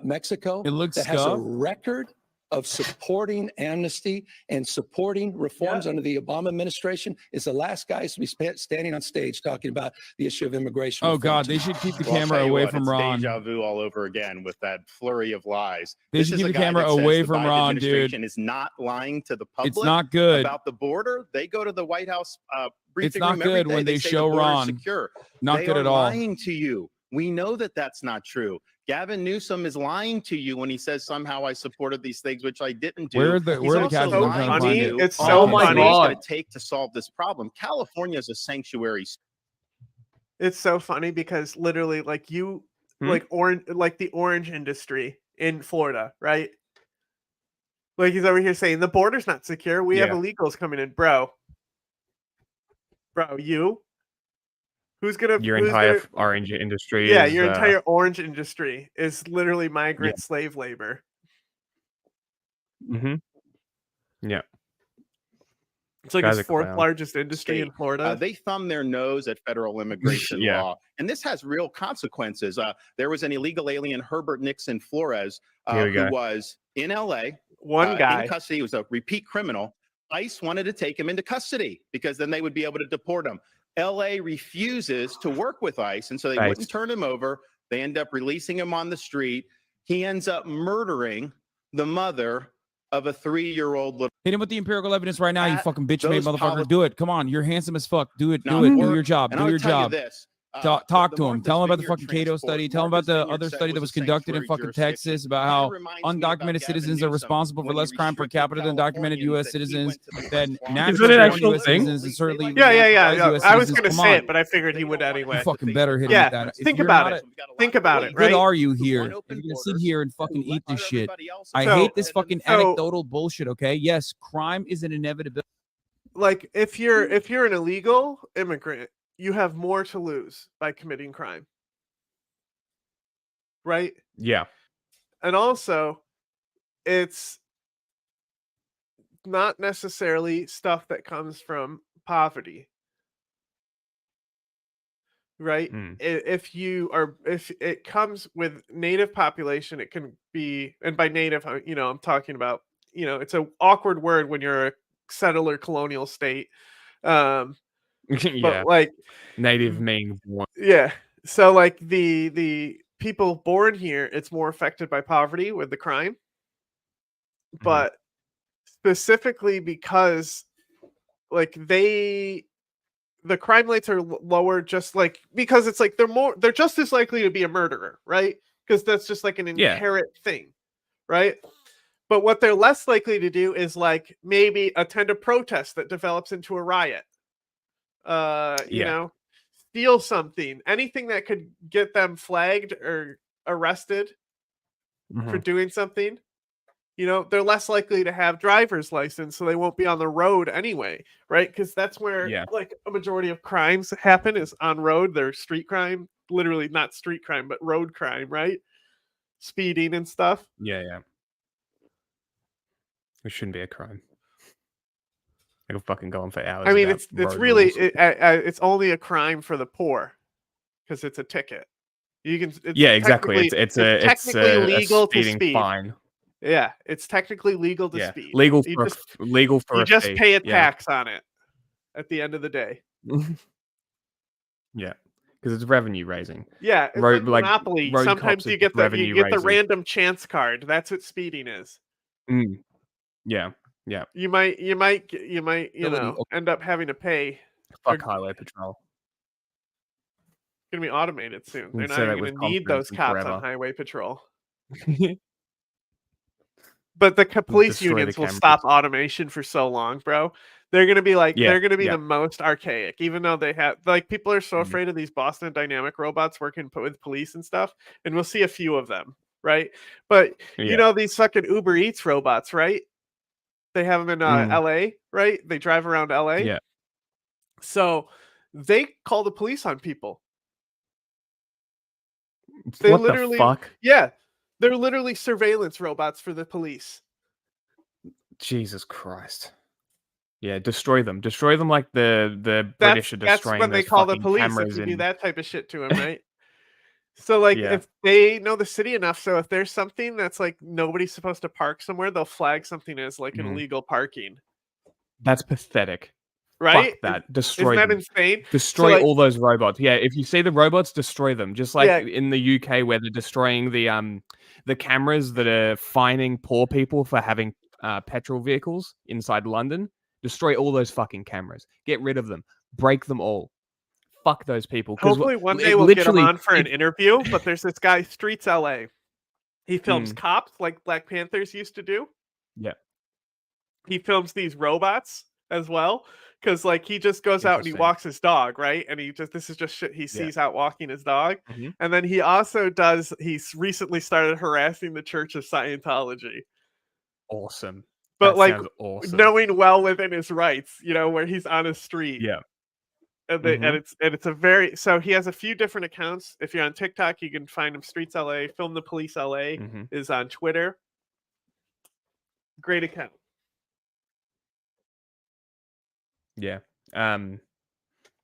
Mexico, It looks that has a scuffed. record of supporting amnesty and supporting reforms under the Obama administration, is the last guys to be standing on stage talking about the issue of immigration. Oh reform. God, they should keep the Well, I'll camera tell you away what, from it's Ron. Deja vu all over again with that flurry of lies. They This should is keep a the guy camera that says away the from Biden Ron, dude. administration is not lying to the public. It's not good. About the border. They go to the White House briefing It's not room every good day. when they say show the border's Ron. secure. Not They good are at all. lying to you. We know that that's not true. Gavin Newsom is lying to you when he says somehow I supported these things, which I didn't do. Where are the He's captions? also I'm so trying to lying find to it. you It's on so what funny. it's going to take to solve this problem. California is a sanctuary. It's so funny because literally, like, like the orange industry in Florida, right? Like, he's over here saying the border's not secure. We have illegals coming in, bro. You? Who's Your entire orange industry Yeah, is... your entire orange industry is literally migrant slave labor. Yeah. It's like Guy's his a fourth clown. largest industry in Florida. They thumb their nose at federal immigration Yeah. law, and this has real consequences. There was an illegal alien, Herbert Nixon Flores, Here we who go. was in L.A. One guy. in custody. He was a repeat criminal. ICE wanted to take him into custody because then they would be able to deport him. L.A. refuses to work with ICE, and so they wouldn't turn him over. They end up releasing him on the street. He ends up murdering the mother of a 3-year-old little. Hit him with the empirical evidence right now, you fucking bitch made those motherfucker. Do it. Come on. You're handsome as fuck. Do it. Not Do it. Do work. your job. And Do I would your tell you job. this, Talk the to him. Martha's Tell him about the Vineyard fucking Cato transport. study. Tell him about Martha's the Vineyard other said study was that a was conducted in sanctuary fucking jurisdiction. Texas about Kinda how reminds me about undocumented Gavin citizens are Newsom responsible for when he less crime per restricted capita than documented Californians U.S. if he citizens, went to the than swamp. naturally Is that an born actual U.S. thing? citizens and certainly Yeah. U.S. I was citizens. gonna Come say on. it, but I figured he would anyway. You fucking better hit Yeah, him with that. If think you're about not it. a- Think about it, Good right? are you Who here? want If open you're gonna sit borders, here and who fucking let eat this shit, everybody else I So- hate this fucking so- anecdotal bullshit. Okay, yes, crime is an inevitability. Like, if you're an illegal immigrant, you have more to lose by committing crime, right? Yeah. And also, it's not necessarily stuff that comes from poverty, right? If it comes with native population, it can be, and by native, I'm talking about, it's an awkward word when you're a settler colonial state. Yeah. But like Native means one. Yeah. So like the people born here, it's more affected by poverty with the crime. But specifically because like the crime rates are lower just like because it's like they're just as likely to be a murderer, right? Because that's just like an inherent thing, right? But what they're less likely to do is like maybe attend a protest that develops into a riot. You know, steal something, anything that could get them flagged or arrested for doing something. You know, they're less likely to have driver's license, so they won't be on the road anyway, right? Because that's where like a majority of crimes happen is on road. They're street crime, literally not street crime, but road crime, right? Speeding and stuff. Yeah. It shouldn't be a crime. It'll fucking go on for hours. I mean, it's really it's only a crime for the poor because it's a ticket. You can exactly. It's technically legal to speeding speed. fine. Yeah, it's technically legal to speed. Legal for you just pay a tax on it at the end of the day. Yeah, because it's revenue raising. Yeah, it's like Monopoly. Sometimes you get the random chance card. That's what speeding is. Yeah. You might end up having to pay. Fuck highway patrol. It's gonna be automated soon. They're not even gonna need those cops on highway patrol. But the police unions will stop automation for so long, bro. They're gonna be like they're gonna be the most archaic, even though they have like people are so afraid of these Boston Dynamic robots working with police and stuff, and we'll see a few of them, right? But you know these fucking Uber Eats robots, right? They have them in LA, right? They drive around LA. Yeah. So they call the police on people. They what literally, the fuck? Yeah. They're literally surveillance robots for the police. Jesus Christ. Yeah, destroy them. Destroy them like the British are destroying. That's when they call the police if you do that type of shit to them, right? So like if they know the city enough, so if there's something that's like nobody's supposed to park somewhere, they'll flag something as like an illegal parking. That's pathetic. Right? Fuck that. Destroy Isn't that them. insane? Destroy all those robots. Yeah, if you see the robots, destroy them. Just like in the UK where they're destroying the cameras that are fining poor people for having petrol vehicles inside London. Destroy all those fucking cameras. Get rid of them. Break them all. Fuck those people. Hopefully one day we'll get him on for an interview, but there's this guy, Streets LA. He films cops like Black Panthers used to do. Yeah. He films these robots as well. Because like he just goes out and he walks his dog, right? And this is just shit he sees out walking his dog. And then he also he's recently started harassing the Church of Scientology. Awesome. But like knowing well within his rights, you know, where he's on a street. Yeah. And it's a very so he has a few different accounts. If you're on TikTok, you can find him Streets LA, Film the Police LA is on Twitter. Great account. Yeah. But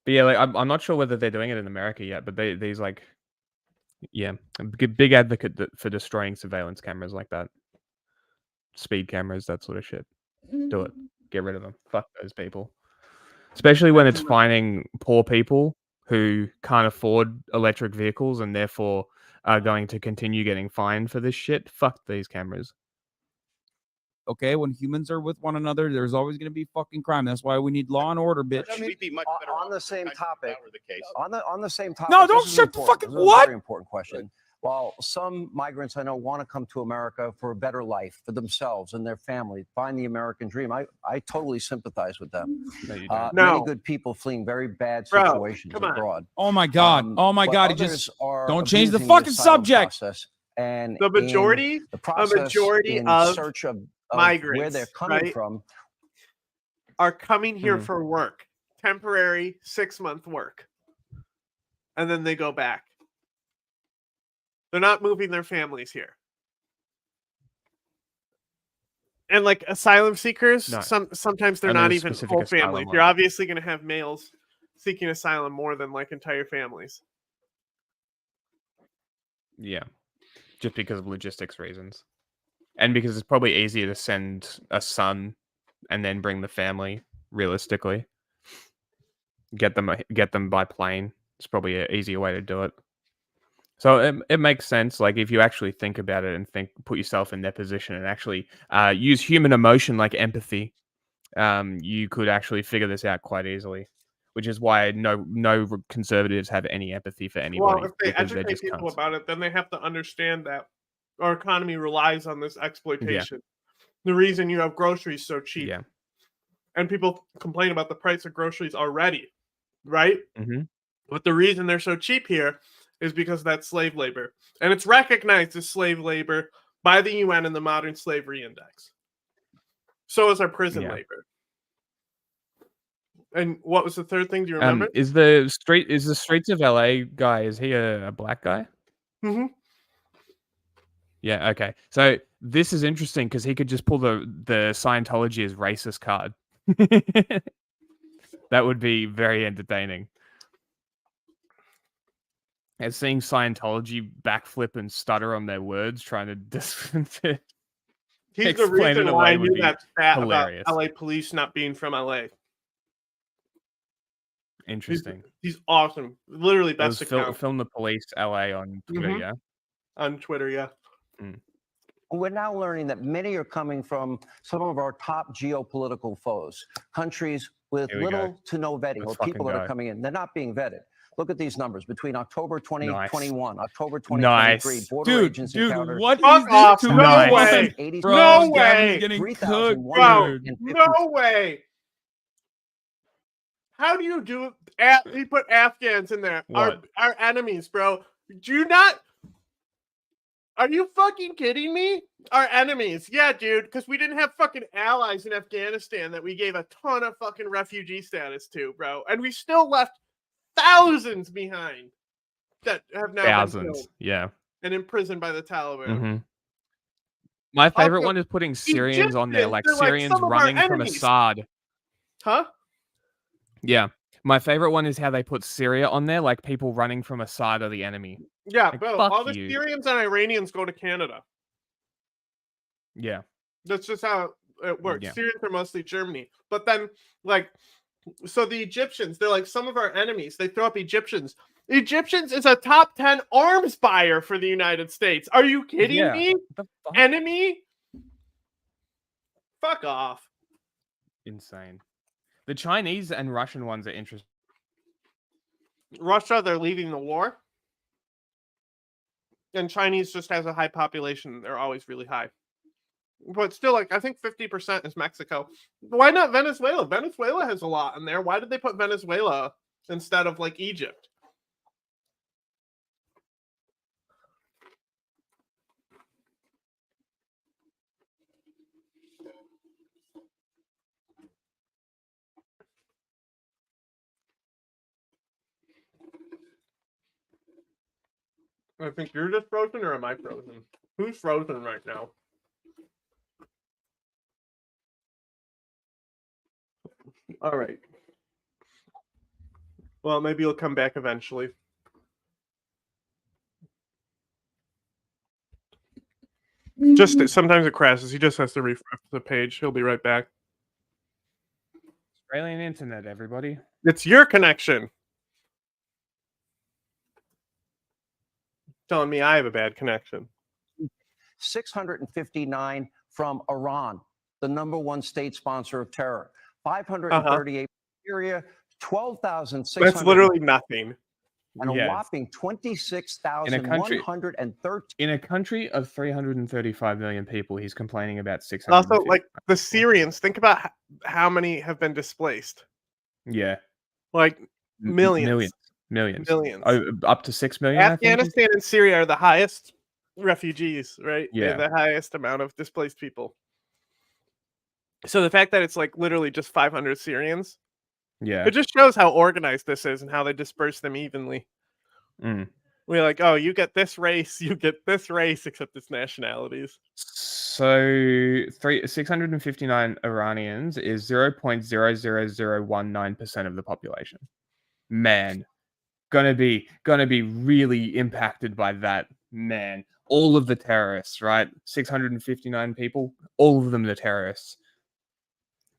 yeah, like I'm not sure whether they're doing it in America yet, but these like big advocate for destroying surveillance cameras like that. Speed cameras, that sort of shit. Do it. Get rid of them. Fuck those people. Especially when it's fining poor people who can't afford electric vehicles and therefore are going to continue getting fined for this shit. Fuck these cameras. Okay, when humans are with one another, there's always going to be fucking crime. That's why we need law and order, bitch. We'd be much better on the same topic. On the same topic. No, don't shut the fucking what? Very important question. While some migrants I know want to come to America for a better life for themselves and their family, find the American dream, I totally sympathize with them. Many good people fleeing very bad situations abroad. Oh my God! Oh my God! It just don't change the fucking subject. And the majority of search of migrants where they're coming from are coming here for work, temporary 6-month work, and then they go back. They're not moving their families here. And like asylum seekers, sometimes they're not even full families. You're obviously going to have males seeking asylum more than like entire families. Yeah. Just because of logistics reasons. And because it's probably easier to send a son and then bring the family, realistically. Get them by plane. It's probably an easier way to do it. So it makes sense. Like if you actually think about it and put yourself in their position and actually use human emotion like empathy, you could actually figure this out quite easily. Which is why no conservatives have any empathy for anybody. Well, if they because they're educate just people cunts. about it, then they have to understand that our economy relies on this exploitation. The reason you have groceries so cheap, Yeah. and people complain about the price of groceries already, right? Mm-hmm. But the reason they're so cheap here is because that's slave labor. And it's recognized as slave labor by the UN in the Modern Slavery Index. So is our prison Yeah. labor. And what was the third thing? Do you remember? Is the Streets of LA guy? Is he a black guy? Mm-hmm. Yeah. Okay. So this is interesting because he could just pull the Scientology as racist card. That would be very entertaining. And seeing Scientology backflip and stutter on their words, trying to He's the explain it reason why away I would knew be that stat about hilarious. LA police not being from LA. Interesting. He's awesome. Literally It was best account Film the Police LA on Twitter, Mhm. yeah? on Twitter, yeah. We're now learning that many are coming from some of our top geopolitical foes, countries with Here we go. little to no vetting, Let's or people that fucking are go. coming in. They're not being vetted. Look at these numbers. Between October 2021, October Nice. 2023, border Dude, agents dude, encountered what Fuck is off. this? No Nice. way. 2,680 Bro, No Gavin way. is getting cooked, 3,150 dude. No way. How do you do you put Afghans in there? What? Our enemies, bro. Do you not? Are you fucking kidding me? Our enemies. Yeah, dude, because we didn't have fucking allies in Afghanistan that we gave a ton of fucking refugee status to, bro. And we still left thousands behind that have now been Thousands. killed Yeah. and imprisoned by the Taliban. Mm-hmm. My favorite Also, one is putting Syrians on there, Egyptians, like they're like Syrians some of our running from enemies. Assad. Huh? Yeah. My favorite one is how they put Syria on there, like people running from Assad are the enemy. Yeah, Like, bro. fuck All the you. Syrians and Iranians go to Canada. Yeah. That's just how it works. Yeah. Syrians are mostly Germany. But then, like, so the Egyptians, they're like some of our enemies. They throw up Egyptians. Egyptians is a top 10 arms buyer for the United States. Are you kidding Yeah. me? What the fuck? Enemy? Fuck off. Insane. The Chinese and Russian ones are interesting. Russia, they're leading the war. And Chinese just has a high population. They're always really high. But still, like, I think 50% is Mexico. Why not Venezuela? Venezuela has a lot in there. Why did they put Venezuela instead of, like, Egypt? I think you're just frozen, or am I frozen? Who's frozen right now? All right. Well, maybe you'll come back eventually. Just sometimes it crashes. He just has to refresh the page. He'll be right back. Australian internet, everybody. It's your connection. Telling me I have a bad connection. 659 from Iran, the #1 state sponsor of terror. 538 Syria, 12,600. That's literally nothing. And a Yeah. whopping 26,113. In a country of 335 million people, he's complaining about 600. Also, like the Syrians, think about how many have been displaced. Yeah. Like millions. Millions. Millions. Oh, up to 6 million, I think. Afghanistan and Syria are the highest refugees, right? Yeah. They're the highest amount of displaced people. So the fact that it's like literally just 500 Syrians, Yeah. it just shows how organized this is and how they disperse them evenly. Mm. We're like, oh, you get this race, you get this race, except it's nationalities. So 659 Iranians is 0.00019% of the population. Man, gonna be really impacted by that. Man, all of the terrorists, right? 659 people, all of them the terrorists.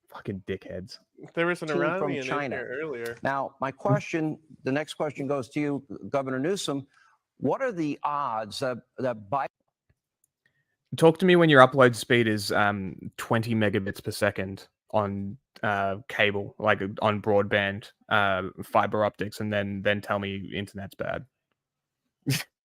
Fucking dickheads. There was an Team from Iranian in China. here earlier. Now, my question, the next question goes to you, Governor Newsom. What are the odds that Biden? Talk to me when your upload speed is 20 megabits per second on cable, like on broadband fiber optics, and then tell me internet's bad.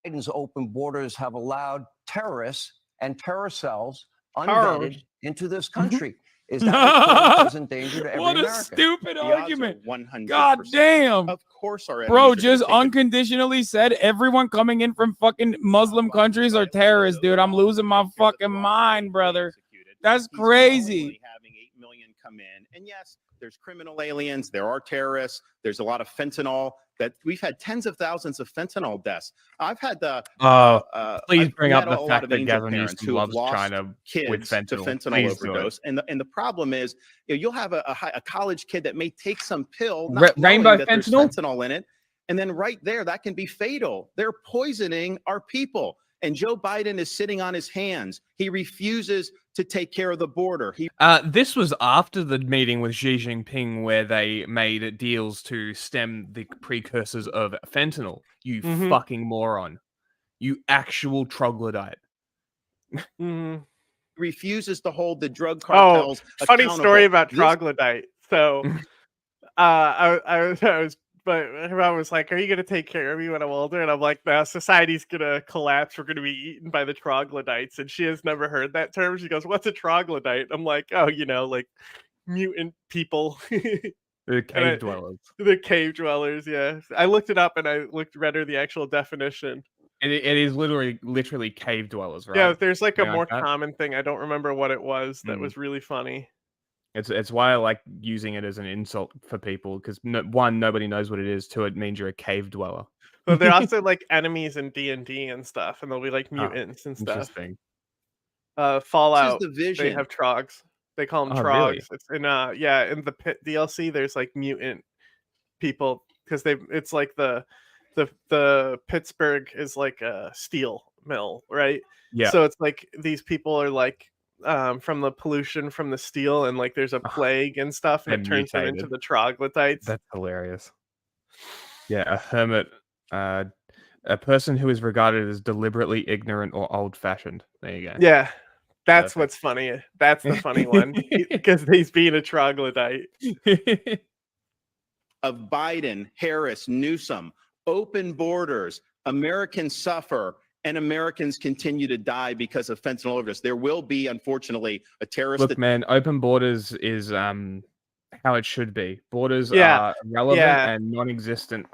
Biden's open borders have allowed terrorists and terror cells unvetted into this country. Is that a present danger to every What a American? stupid The odds are argument. 100%. God damn. Of course, our Bro enemies are just gonna take unconditionally said everyone coming in from fucking Muslim countries are terrorists, dude. I'm losing my fucking mind, brother. That's He's crazy. knowingly having 8 million come in. And yes, there's criminal aliens, there are terrorists, there's a lot of fentanyl. That we've had tens of thousands of fentanyl deaths. I've had the Please I've bring up met the a lot fact of that angel Gavin parents Newsom who have loves lost China with kids to fentanyl. fentanyl Please do it. overdose. And the problem is, you'll have a college kid that may take some pill, not Rainbow knowing that there's fentanyl? fentanyl in it, and then right there, that can be fatal. They're poisoning our people. And Joe Biden is sitting on his hands. He refuses to take care of the border. This was after the meeting with Xi Jinping where they made deals to stem the precursors of fentanyl. You fucking moron. You actual troglodyte. Refuses to hold the drug cartels funny story accountable. about troglodyte. So I was but her mom was like, "Are you gonna take care of me when I'm older?" And I'm like, "No, society's gonna collapse. We're gonna be eaten by the troglodytes." And she has never heard that term. She goes, "What's a troglodyte?" I'm like, "Oh, like mutant people." The cave dwellers. The cave dwellers, yeah. I looked it up and I read her the actual definition. It is literally cave dwellers, right? Yeah, there's like a Something more like that? common thing. I don't remember what it was that was really funny. It's why I like using it as an insult for people because one, nobody knows what it is. Two, it means you're a cave dweller. Well, they're also like enemies in D&D and stuff, and they'll be like mutants and stuff. Interesting. Fallout, This is the vision. they have trogs. They call them Oh, trogs. really? It's in in the Pit DLC. There's like mutant people because it's like the Pittsburgh is like a steel mill, right? Yeah. So it's like these people are like from the pollution from the steel, and like there's a plague and stuff, and it turns them into the troglodytes. That's hilarious. Yeah, a hermit, a person who is regarded as deliberately ignorant or old-fashioned. There you go. Yeah, that's Perfect. what's funny. That's the funny one because he's being a troglodyte. Of Biden, Harris, Newsom, open borders, Americans suffer, and Americans continue to die because of fentanyl overdose. There will be, unfortunately, a terrorist. Look, man, open borders is how it should be. Borders Yeah, are relevant yeah. and non-existent.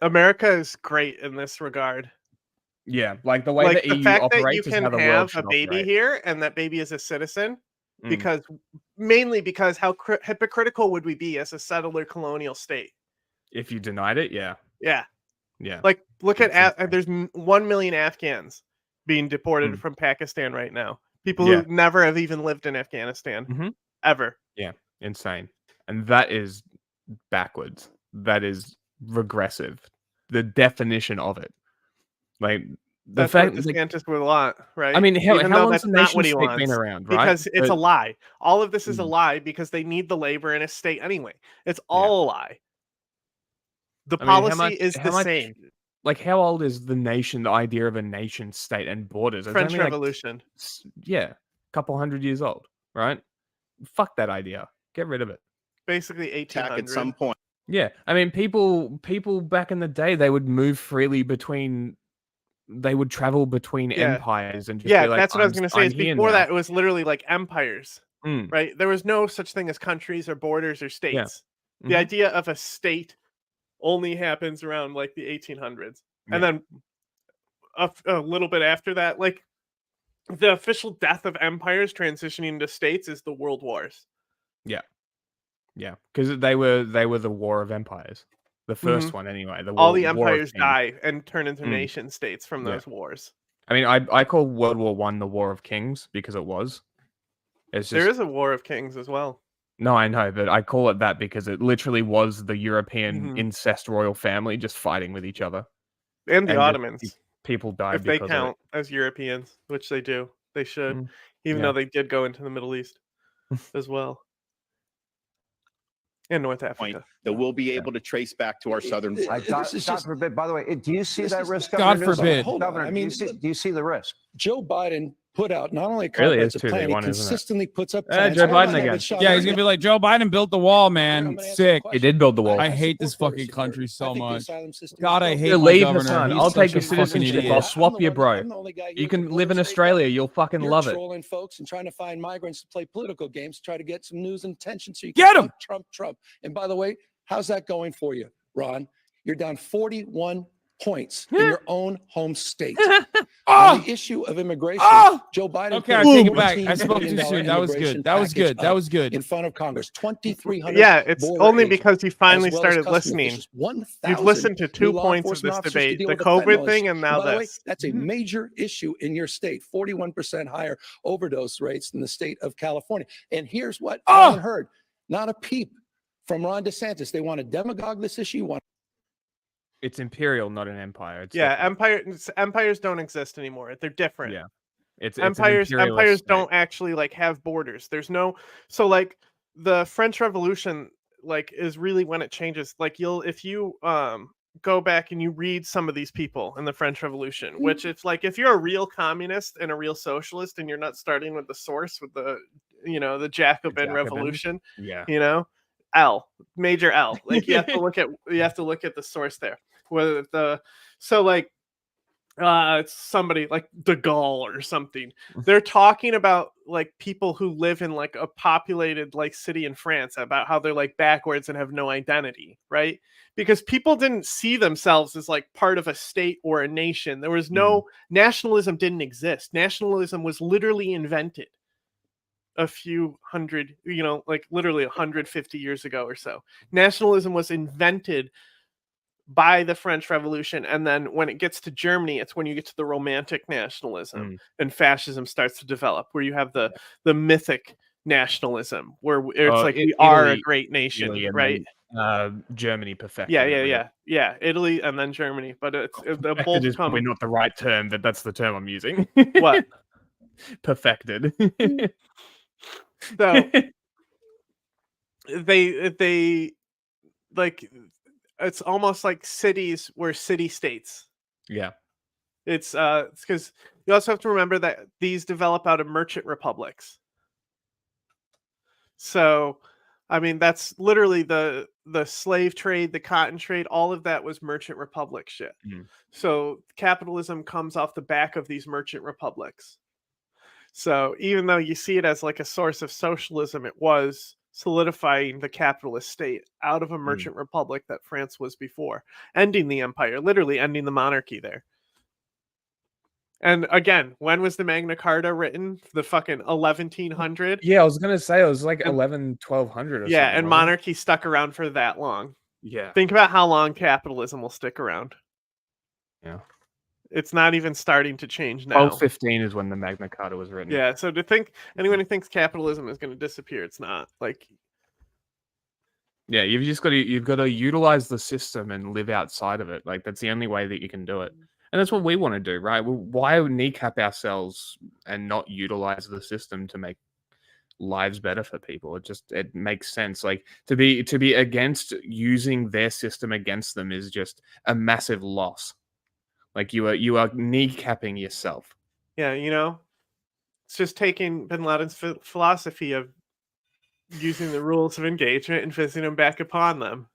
America is great in this regard. Yeah, like the way Like the the EU fact that you operates is can how the world have a should baby operate. here, and that baby is a citizen, mainly because how hypocritical would we be as a settler colonial state? If you denied it, yeah. Yeah. Like, look at there's 1 million Afghans being deported from Pakistan right now. People who never have even lived in Afghanistan ever. Yeah, insane. And that is backwards. That is regressive. The definition of it. Like That's what Desantis would want, right? I mean, how though long's that's the not nation what he state wants, been around, right? because it's a lie. All of this is a lie because they need the labor in a state anyway. It's all a lie. The policy is the same. Like, how old is the nation? The idea of a nation state and borders? It's French only, like, Revolution. a couple hundred years old, right? Fuck that idea. Get rid of it. Basically 1800. At some point. Yeah, I mean, people back in the day, they would move freely between. They would travel between empires and just be like, that's what I was going to say. Is before now. that, it was literally like empires, right? There was no such thing as countries or borders or states. The idea of a state only happens around like the 1800s, and then a little bit after that, like the official death of empires transitioning to states is the World Wars. Yeah, because they were the War of Empires, the first one anyway. All the empires die and turn into nation states from those wars. I mean, I call World War I the War of Kings because it was. It's just, there is a War of Kings as well. No, I know, but I call it that because it literally was the European incest royal family just fighting with each other. And the Ottomans. People died if they because count of it. as Europeans, which they do. They should, even though they did go into the Middle East as well. in North point Africa. that we'll be able to trace back to our southern border. God forbid. By the way, do you see that risk? God Governor Newsom? forbid. Hold on. Governor, I mean, do you see the risk? Joe Biden put out not only a Really is comprehensive 2v1, plan, he isn't it? consistently puts up plans. Joe Hold Biden on, again. but Sean, Yeah, he's gonna be like, Joe Biden built the wall, man. Sick. He did build the wall. I hate this support border fucking security. country so I think the much. asylum system God, is I broken. hate You my leave, governor. Hassan. He's I'll such take your a fucking citizenship. idiot. I'll swap I'm you, the bro. I'm the only guy You here can with live in border state Australia. governor. You'll fucking You're love it. trolling folks and trying to find migrants to play political games to try to get some news and attention so you Get can 'em! Trump. And by the way, how's that going for you, Ron? You're down 41 points in your own home state. On the issue of immigration, Joe Biden Okay, I put a take it back. I $14 spoke billion too soon. That was immigration good. That was package good. That up was good. in front of Congress. 2,300 Yeah, it's border only agents, because you finally as well as started customs listening. officials. 1,000 You've listened to new 2 law points of enforcement this officers to debate: deal the with COVID fentanyl thing issue. and now By the way, this. that's a major issue in your state. 41% higher overdose rates than the state of California. And here's what I haven't heard: not a peep from Ron DeSantis. They want to demagogue this issue. It's imperial, not an empire. It's Yeah, different. empires don't exist anymore. They're different. Yeah. It's Empires an imperialist state. don't actually like have borders. There's no so like the French Revolution like is really when it changes. Like if you go back and you read some of these people in the French Revolution, which it's like if you're a real communist and a real socialist and you're not starting with the source with the the Jacobin Revolution, Yeah. Major L. Like you have to look at the source there. Whether it's somebody like De Gaulle or something. They're talking about like people who live in like a populated like city in France, about how they're like backwards and have no identity, right? Because people didn't see themselves as like part of a state or a nation. There was no nationalism didn't exist. Nationalism was literally invented a few hundred, like literally 150 years ago or so. Nationalism was invented by the French Revolution, and then when it gets to Germany, it's when you get to the Romantic nationalism and fascism starts to develop, where you have the mythic nationalism, where it's like we are a great nation, Italy, right? Germany perfected. Yeah. Italy and then Germany, but Perfected both is come. probably not the right term, but that's the term I'm using. What? Perfected. So they like. It's almost like cities were city states. Yeah. It's because you also have to remember that these develop out of merchant republics. So, I mean, that's literally the slave trade, the cotton trade, all of that was merchant republic shit. So capitalism comes off the back of these merchant republics. So even though you see it as like a source of socialism, it was solidifying the capitalist state out of a merchant republic that France was before, ending the empire, literally ending the monarchy there. And again, when was the Magna Carta written? The fucking 1100? Yeah, I was gonna say it was like 1200 or something. Yeah, and monarchy stuck around for that long. Yeah. Think about how long capitalism will stick around. Yeah. It's not even starting to change now. 1215 is when the Magna Carta was written. Yeah, so to think anyone who thinks capitalism is going to disappear, it's not. Like, yeah, you've got to utilize the system and live outside of it. Like that's the only way that you can do it, and that's what we want to do, right? Why kneecap ourselves and not utilize the system to make lives better for people? It makes sense. Like to be against using their system against them is just a massive loss. Like you are kneecapping yourself. Yeah, it's just taking Bin Laden's philosophy of using the rules of engagement and visiting them back upon them.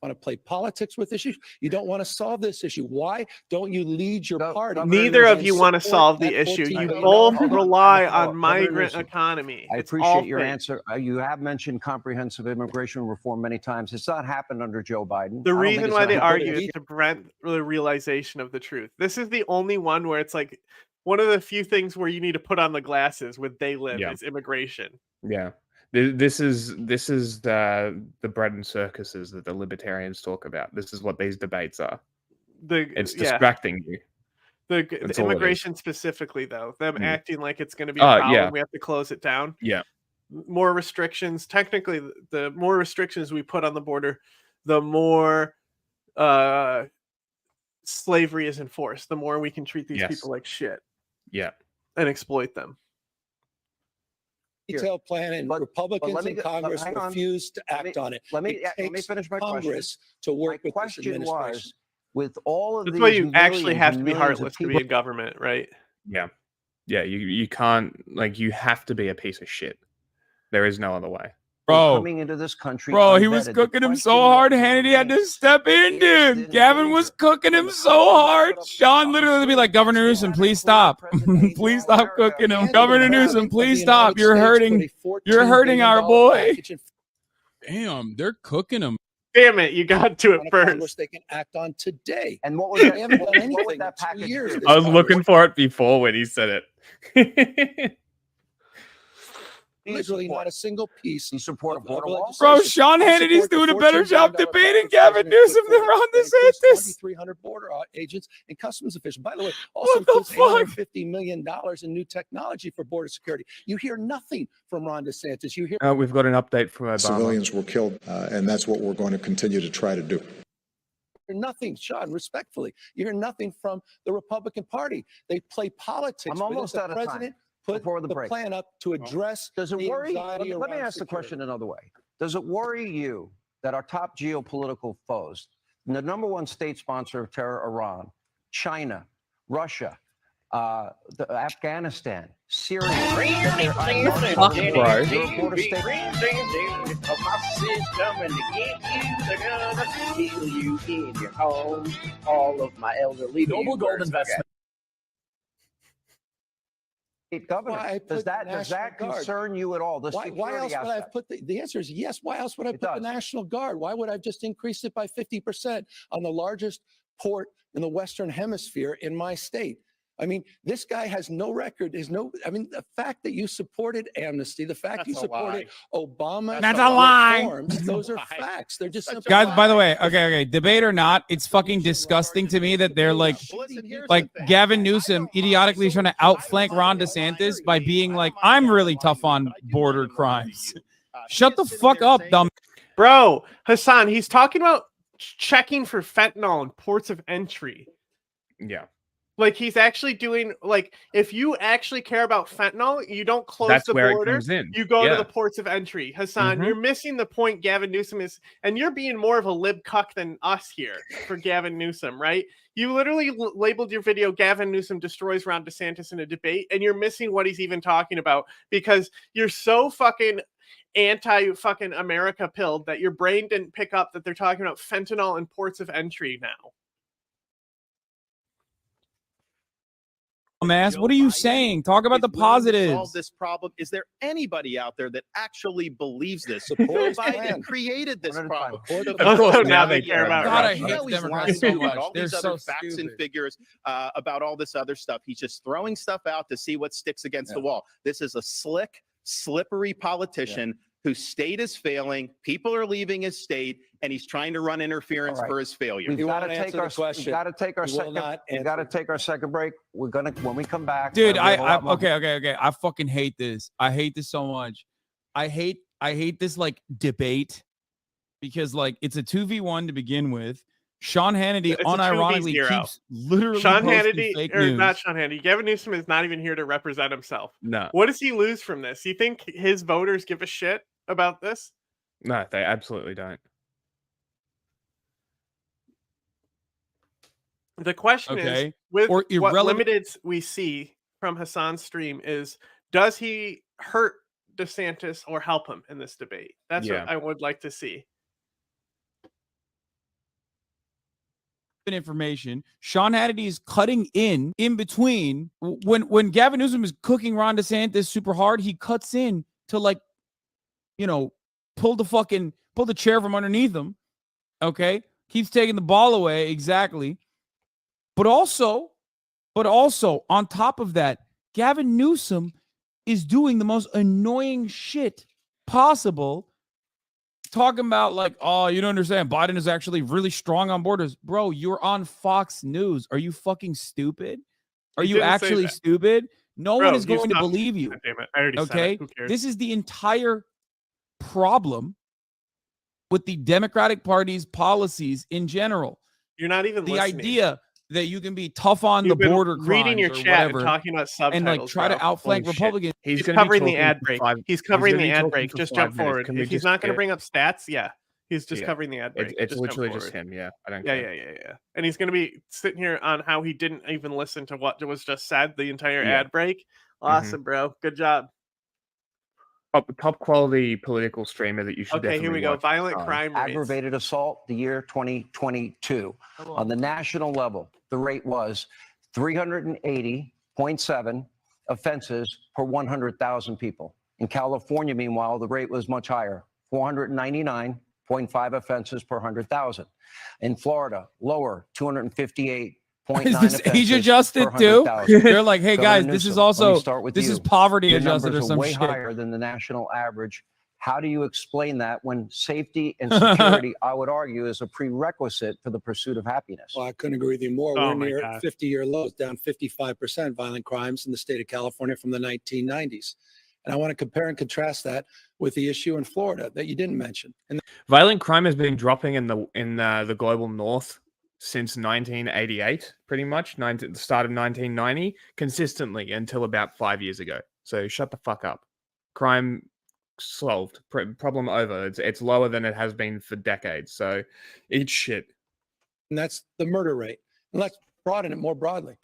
Want to play politics with issues? You don't want to solve this issue. Why don't you lead your party? Neither of you want to solve the issue. You both rely on migrant economy. I appreciate your answer. You have mentioned comprehensive immigration reform many times. It's not happened under Joe Biden. The reason why they argue is to prevent the realization of the truth. This is the only one where it's like one of the few things where you need to put on the glasses with they live is immigration. Yeah. This is the bread and circuses that the libertarians talk about. This is what these debates are. It's distracting you. The immigration specifically, though, them acting like it's going to be a problem. We have to close it down. Yeah. More restrictions. Technically, the more restrictions we put on the border, the more slavery is enforced. The more we can treat these people like shit. Yeah. And exploit them. detailed plan, and But Republicans let me in go- Congress hang on. refused to act on it. Let me It takes finish my question. Congress to work My with this question administration. was, with all of That's these why you actually millions have and to be millions of heartless to people, be in government, right? Yeah. Yeah, you can't, like, you have to be a piece of shit. There is no other way. Bro, coming into this country, bro, he was unvetted. The cooking him so question hard, that Hannity had to remains, step in, is dude. the Gavin was danger cooking from him the so companies that hard. put up Sean on literally would be screen like, Governor against Newsom, the please President stop. President Please of stop America cooking him. And the Governor President Newsom, of the please United stop. You're States hurting. put a You're $14 hurting our billion boy. package in Damn, they're cooking him. Damn it, you got to it front of Congress first. they can act on today. And what was that? They haven't done what anything would that in 2 package years. do? This I was Congress. looking for it before when he said it. Literally not a single piece. You support a of border wall? Bro, legislation. Sean I Hannity's support the doing a better $14 job billion debating package Gavin President Newsom put than forward. Ron That includes DeSantis. 2,300 border agents and customs officials. By the way, also What the includes fuck? $850 million in new technology for border security. You hear nothing from Ron DeSantis. You hear We've got an update from Obama. Civilians were killed, and that's what we're going to continue to try to do. nothing, Sean, respectfully. You hear nothing from the Republican Party. They play politics. I'm almost the out of time. president put Before the the break. plan up to address Does it the worry? anxiety Let me around ask the security. question another way. Does it worry you that our top geopolitical foes, the number one state sponsor of terror, Iran, China, Russia, Afghanistan, Syria, Fuck, bro. Noble gold investment. Governor, Why I does put that the National Guard. concern you at all? The Why else security would I have aspect? put the answer is yes. Why else would I It put the does. National Guard? Why would I have just increased it by 50% on the largest port in the Western Hemisphere in my state? I mean, this guy has no record. The fact that you supported amnesty, the fact you That's a supported Obama. That's a lie. reforms, those are facts. They're just simple Guys, by the lies. way, okay, debate or not, it's fucking disgusting to me that they're like Listen, here's like the thing. Gavin Newsom idiotically trying to outflank Ron DeSantis by being like, I'm really tough on border crimes. Shut the fuck up, dumb. Bro, Hasan, he's talking about checking for fentanyl in ports of entry. Yeah. Like he's actually doing like if you actually care about fentanyl, you don't close That's the where it border. comes in. You go to Yeah. the ports of entry. Hasan, Mhm. you're missing the point Gavin Newsom is, and you're being more of a lib cuck than us here for Gavin Newsom, right? You literally labeled your video Gavin Newsom destroys Ron DeSantis in a debate, and you're missing what he's even talking about because you're so fucking anti-fucking America pilled that your brain didn't pick up that they're talking about fentanyl in ports of entry now. Dumbass, what are you saying? Talk about the Is willing to solve positives. this problem. Is there anybody out there that actually believes this? Support Joe his plan. Biden created this One at a problem. time. The Of course, first now time they he care did about it. God, I Russia. hate You know he's Democrats lying so about much. all They're these so other facts and stupid. figures about all this other stuff. He's just throwing stuff out to see what sticks against the wall. This is a slick, slippery politician whose state is failing. People are leaving his state, and he's trying to run interference All right. for his failure. We've You got to won't take answer our the question. We've got to take our You will second. not We've got to answer take our second break. We're gonna when we come back, Dude, we have a lot more- okay. I fucking hate this. I hate this so much. I hate this like debate because like it's a 2v1 to begin with. Sean Hannity It's a unironically 2v0. keeps literally Sean posting Hannity, fake or news. not Sean Hannity, Gavin Newsom is not even here to represent himself. No. What does he lose from this? You think his voters give a shit about this? No, they absolutely don't. The question Okay. is, with Or what irrelevant- limited we see from Hasan's stream, is does he hurt DeSantis or help him in this debate? That's Yeah. what I would like to see. Information. Sean Hannity is cutting in between when Gavin Newsom is cooking Ron DeSantis super hard. He cuts in to like, pull the chair from underneath him. Okay, keeps taking the ball away exactly. But also on top of that, Gavin Newsom is doing the most annoying shit possible. Talking about like, oh, you don't understand. Biden is actually really strong on borders. Bro, you're on Fox News. Are you fucking stupid? Are He you didn't say actually that. stupid? No Bro, one is you going to stopped- believe you. God damn it. I already said Okay? it. Who cares? This is the entire problem with the Democratic Party's policies in general. You're not even The listening. idea that you can be tough on You've the been border reading crimes your or chat whatever, and talking about subtitles, and like try to bro. outflank Holy shit. Republicans. He's He's gonna be covering the talking ad for break. 5 He's covering gonna the be ad talking break. for Just 5 jump minutes. forward. Can we If he's just not going to skip? bring up stats, yeah, he's just Yeah. covering the ad break. It's Just jump literally just forward. him. Yeah, I don't Yeah, care. yeah. And he's going to be sitting here on how he didn't even listen to what was just said the entire Yeah. ad break. Awesome, bro. Good job. Top quality political streamer that you should Okay, definitely here we go. watch. Violent crime rates. Aggravated assault, the year 2022. On the national level, the rate was 380.7 offenses per 100,000 people. In California, meanwhile, the rate was much higher, 499.5 offenses per 100,000. In Florida, lower, 258.9 Is this offenses age adjusted per too? 100,000. They're like, hey Governor guys, this is Newsom, let me also start with this is you. poverty Your adjusted numbers or are some way shit. higher than the national average. How do you explain that when safety and security, I would argue, is a prerequisite for the pursuit of happiness? Well, I couldn't agree with you more. Oh We're my near God. 50-year lows, down 55% violent crimes in the state of California from the 1990s. And I want to compare and contrast that with the issue in Florida that you didn't mention. And Violent crime has been dropping in the global north since 1988, pretty much, the start of 1990, consistently until about 5 years ago. So shut the fuck up. Crime solved. Problem over. It's lower than it has been for decades. So eat shit. that's the murder rate. And let's broaden it more broadly.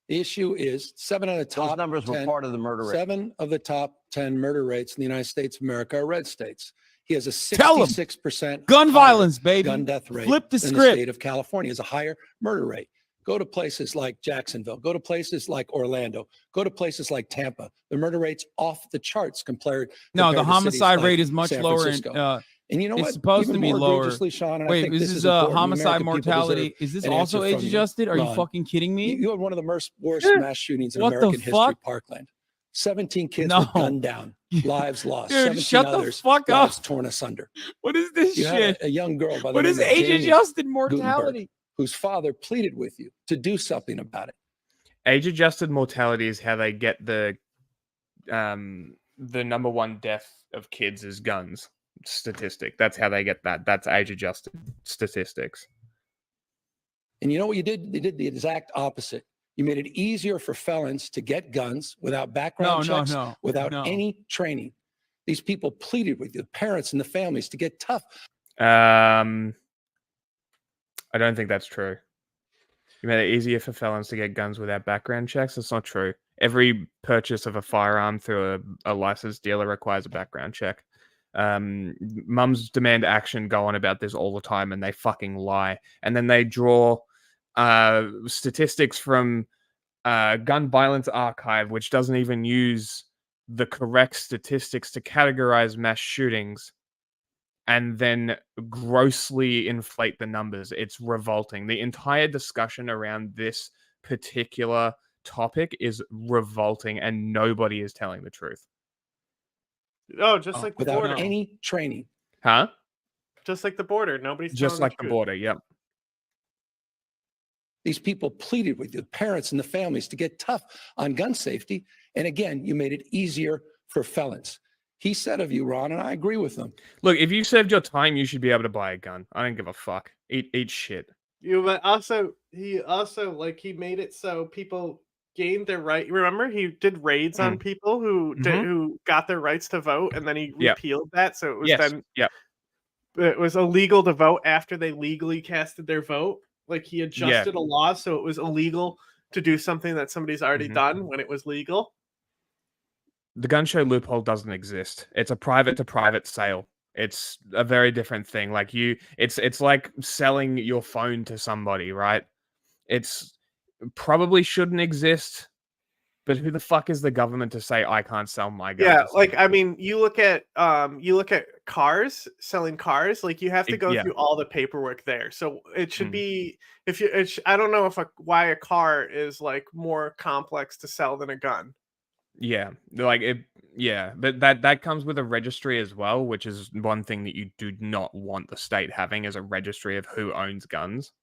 The issue is 7 out of the top Those numbers were 10 part of the murder rate. 7 of the top 10 murder rates in the United States of America are red states. He has a Tell 'em. 66% Gun higher violence, baby. gun death rate Flip the in the script. state of California. Has a higher murder rate. Go to places like Jacksonville. Go to places like Orlando. Go to places like Tampa. The murder rate's off the charts compared. No, the compared to cities homicide like rate is much San lower. Francisco. And you know It's what? supposed Even to be more lower. egregiously, Sean, and I Wait, think this this is important. The homicide American people mortality. deserve Is this an also answer age from adjusted? Are you Ron. fucking kidding me? You had one of the worst mass shootings in What the American history, fuck? Parkland. 17 kids No. were gunned down, lives lost. Dude, 17 shut the others, fuck lives up. torn asunder. What is this You had shit? a young girl by the What name is of age Jamie adjusted Gutenberg, mortality? whose father pleaded with you to do something about it. Age-adjusted mortality is how they get the number one death of kids is guns statistic. That's how they get that. That's age-adjusted statistics. And you know what you did? They did the exact opposite. You made it easier for felons to get guns without background checks, without any training. These people pleaded with the parents and the families to get tough. I don't think that's true. You made it easier for felons to get guns without background checks. That's not true. Every purchase of a firearm through a licensed dealer requires a background check. Mums Demand Action go on about this all the time, and they fucking lie. And then they draw statistics from Gun Violence Archive, which doesn't even use the correct statistics to categorize mass shootings, and then grossly inflate the numbers. It's revolting. The entire discussion around this particular topic is revolting, and nobody is telling the truth. Oh, just like the without border. any training. Huh? Just like the border. Nobody's Just telling like the truth. border, yep. These people pleaded with the parents and the families to get tough on gun safety. And again, you made it easier for felons. He said of you, Ron, and I agree with him. Look, if you served your time, you should be able to buy a gun. I don't give a fuck. Eat shit. But also he made it so people gained their right. Remember, he did raids on people who who got their rights to vote, and then he repealed that. So it was it was illegal to vote after they legally casted their vote. Like he adjusted a law so it was illegal to do something that somebody's already done when it was legal. The gun show loophole doesn't exist. It's a private to private sale. It's a very different thing. Like it's like selling your phone to somebody, right? It's probably shouldn't exist, but who the fuck is the government to say I can't sell my gun? Yeah, like I mean, you look at cars, selling cars, like you have to go through all the paperwork there. So it should be I don't know why a car is like more complex to sell than a gun. Yeah, like it. Yeah, but that comes with a registry as well, which is one thing that you do not want the state having as a registry of who owns guns.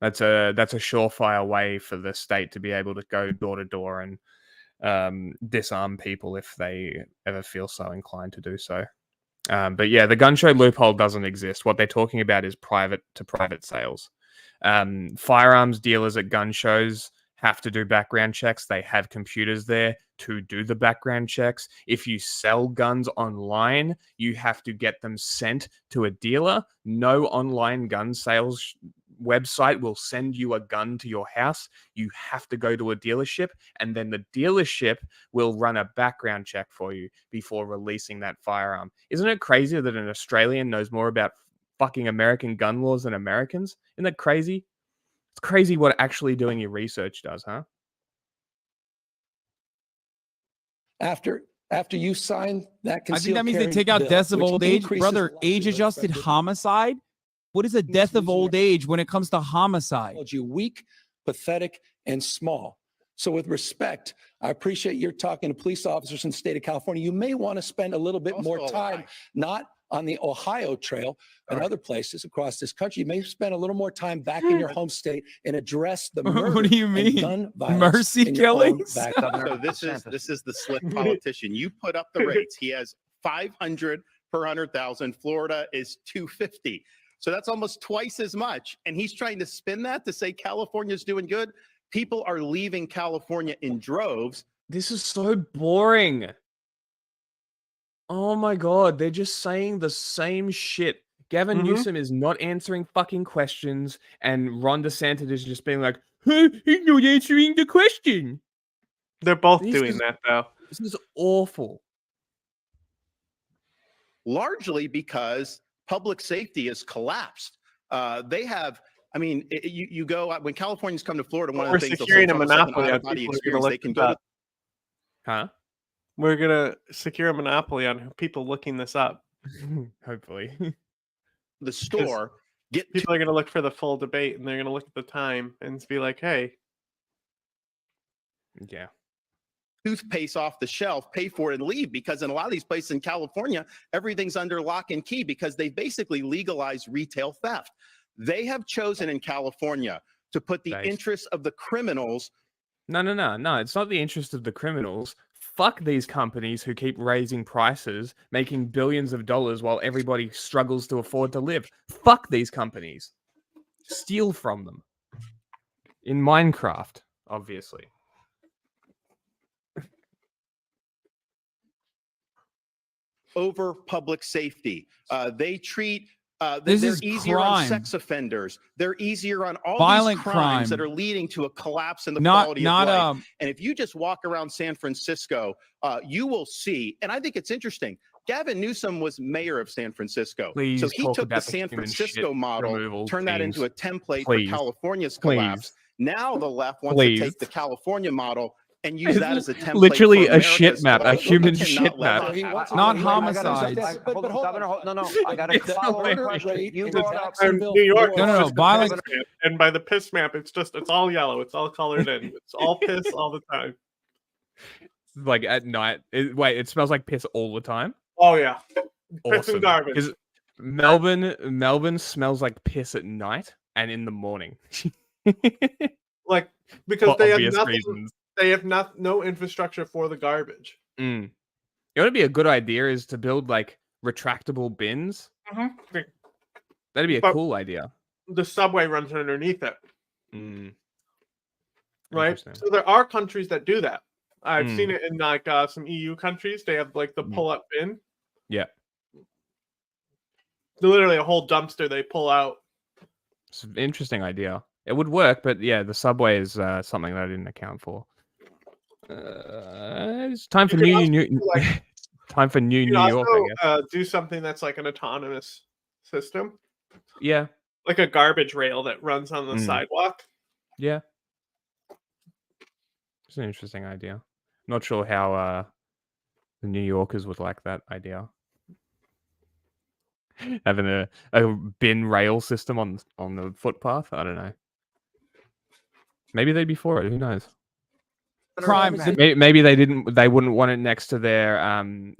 That's a surefire way for the state to be able to go door to door and disarm people if they ever feel so inclined to do so. But yeah, the gun show loophole doesn't exist. What they're talking about is private to private sales. Firearms dealers at gun shows have to do background checks. They have computers there to do the background checks. If you sell guns online, you have to get them sent to a dealer. No online gun sales website will send you a gun to your house. You have to go to a dealership, and then the dealership will run a background check for you before releasing that firearm. Isn't it crazy that an Australian knows more about fucking American gun laws than Americans? Isn't that crazy? It's crazy what actually doing your research does, huh? After you sign that I think concealed that means they carry take out bill, deaths of which old age. increases Brother, the likelihood age-adjusted of homicide? What is a death of old age when it comes to homicide? called you weak, pathetic, and small. So with respect, I appreciate you're talking to police officers in the state of California. You may want to spend a little bit Also more a time, lie. not on the Ohio Trail and other places across this country. You may spend a little more time back in your home state and address the murder What do you and mean? gun violence Mercy in your own killings? backyard. So this is the slick politician. You put up the rates. He has 500 per 100,000. Florida is 250. So that's almost twice as much. And he's trying to spin that to say California's doing good. People are leaving California in droves. This is so boring. Oh my god, they're just saying the same shit. Gavin Newsom is not answering fucking questions, and Ron DeSantis is just being like, "Huh, he's not answering the question." They're both This doing is- that though. This is awful. Largely because public safety has collapsed. They have, I mean, you go when Californians come to Florida. One of We're the things they'll securing say a it's almost like an monopoly on out-of-body people who are experience. gonna They look can this go to up. Huh? We're gonna secure a monopoly on people looking this up. Hopefully. the store, get People are gonna look for the full debate, and they're gonna look at the time and be like, "Hey, Yeah. toothpaste off the shelf, pay for it, and leave. Because in a lot of these places in California, everything's under lock and key because they basically legalized retail theft. They have chosen in California to put the Nice. interests of the criminals. No. It's not the interest of the criminals. Fuck these companies who keep raising prices, making billions of dollars while everybody struggles to afford to live. Fuck these companies. Steal from them. In Minecraft, obviously. Over public safety. They treat This they're is easier on crime. sex offenders. They're easier on all Violent these crimes that crime. are leading to a collapse in the Not quality of life. not And if you just walk around San Francisco, you will see, and I think it's interesting. Gavin Newsom was mayor of San Francisco. Please So he talk took the about the San human Francisco shit model, removal, turned that please. into a template Please. for California's Please. collapse. Now the left wants Please. to take the California model and use that as a template. Literally for a shit America's map, a collapse. human We cannot shit let map. that happen. Not I homicides. gotta- But hold on, hold Governor, on. no, I got to It's follow up. hilarious. You The brought up And Jacksonville, New York, Florida. No, it's just the violent- piss map. And by the piss map, it's all yellow. It's all colored in. It's all piss all the time. Like at night. Wait, it smells like piss all the time? Oh yeah, piss Awesome. and garbage. 'Cause Melbourne smells like piss at night and in the morning. Like because For they have obvious nothing. reasons. They have no infrastructure for the garbage. Mm. You know what would be a good idea is to build like retractable bins. That'd be a But- cool idea. The subway runs underneath it, Mm. right? Interesting. So there are countries that do that. I've Mm. seen it in like some EU countries. They have like the Mm. pull-up bin. Yeah. They're literally a whole dumpster they pull out. It's an interesting idea. It would work, but yeah, the subway is something that I didn't account for. It's time for You can new, also do, like- time for new You New can York, I guess. also do something that's like an autonomous system, Yeah, like a garbage rail that runs on the Mm. sidewalk. yeah. It's an interesting idea. Not sure how the New Yorkers would like that idea. Having a bin rail system on the footpath. I don't know. Maybe they'd be for it. Who knows? crime. Maybe they wouldn't want it next to their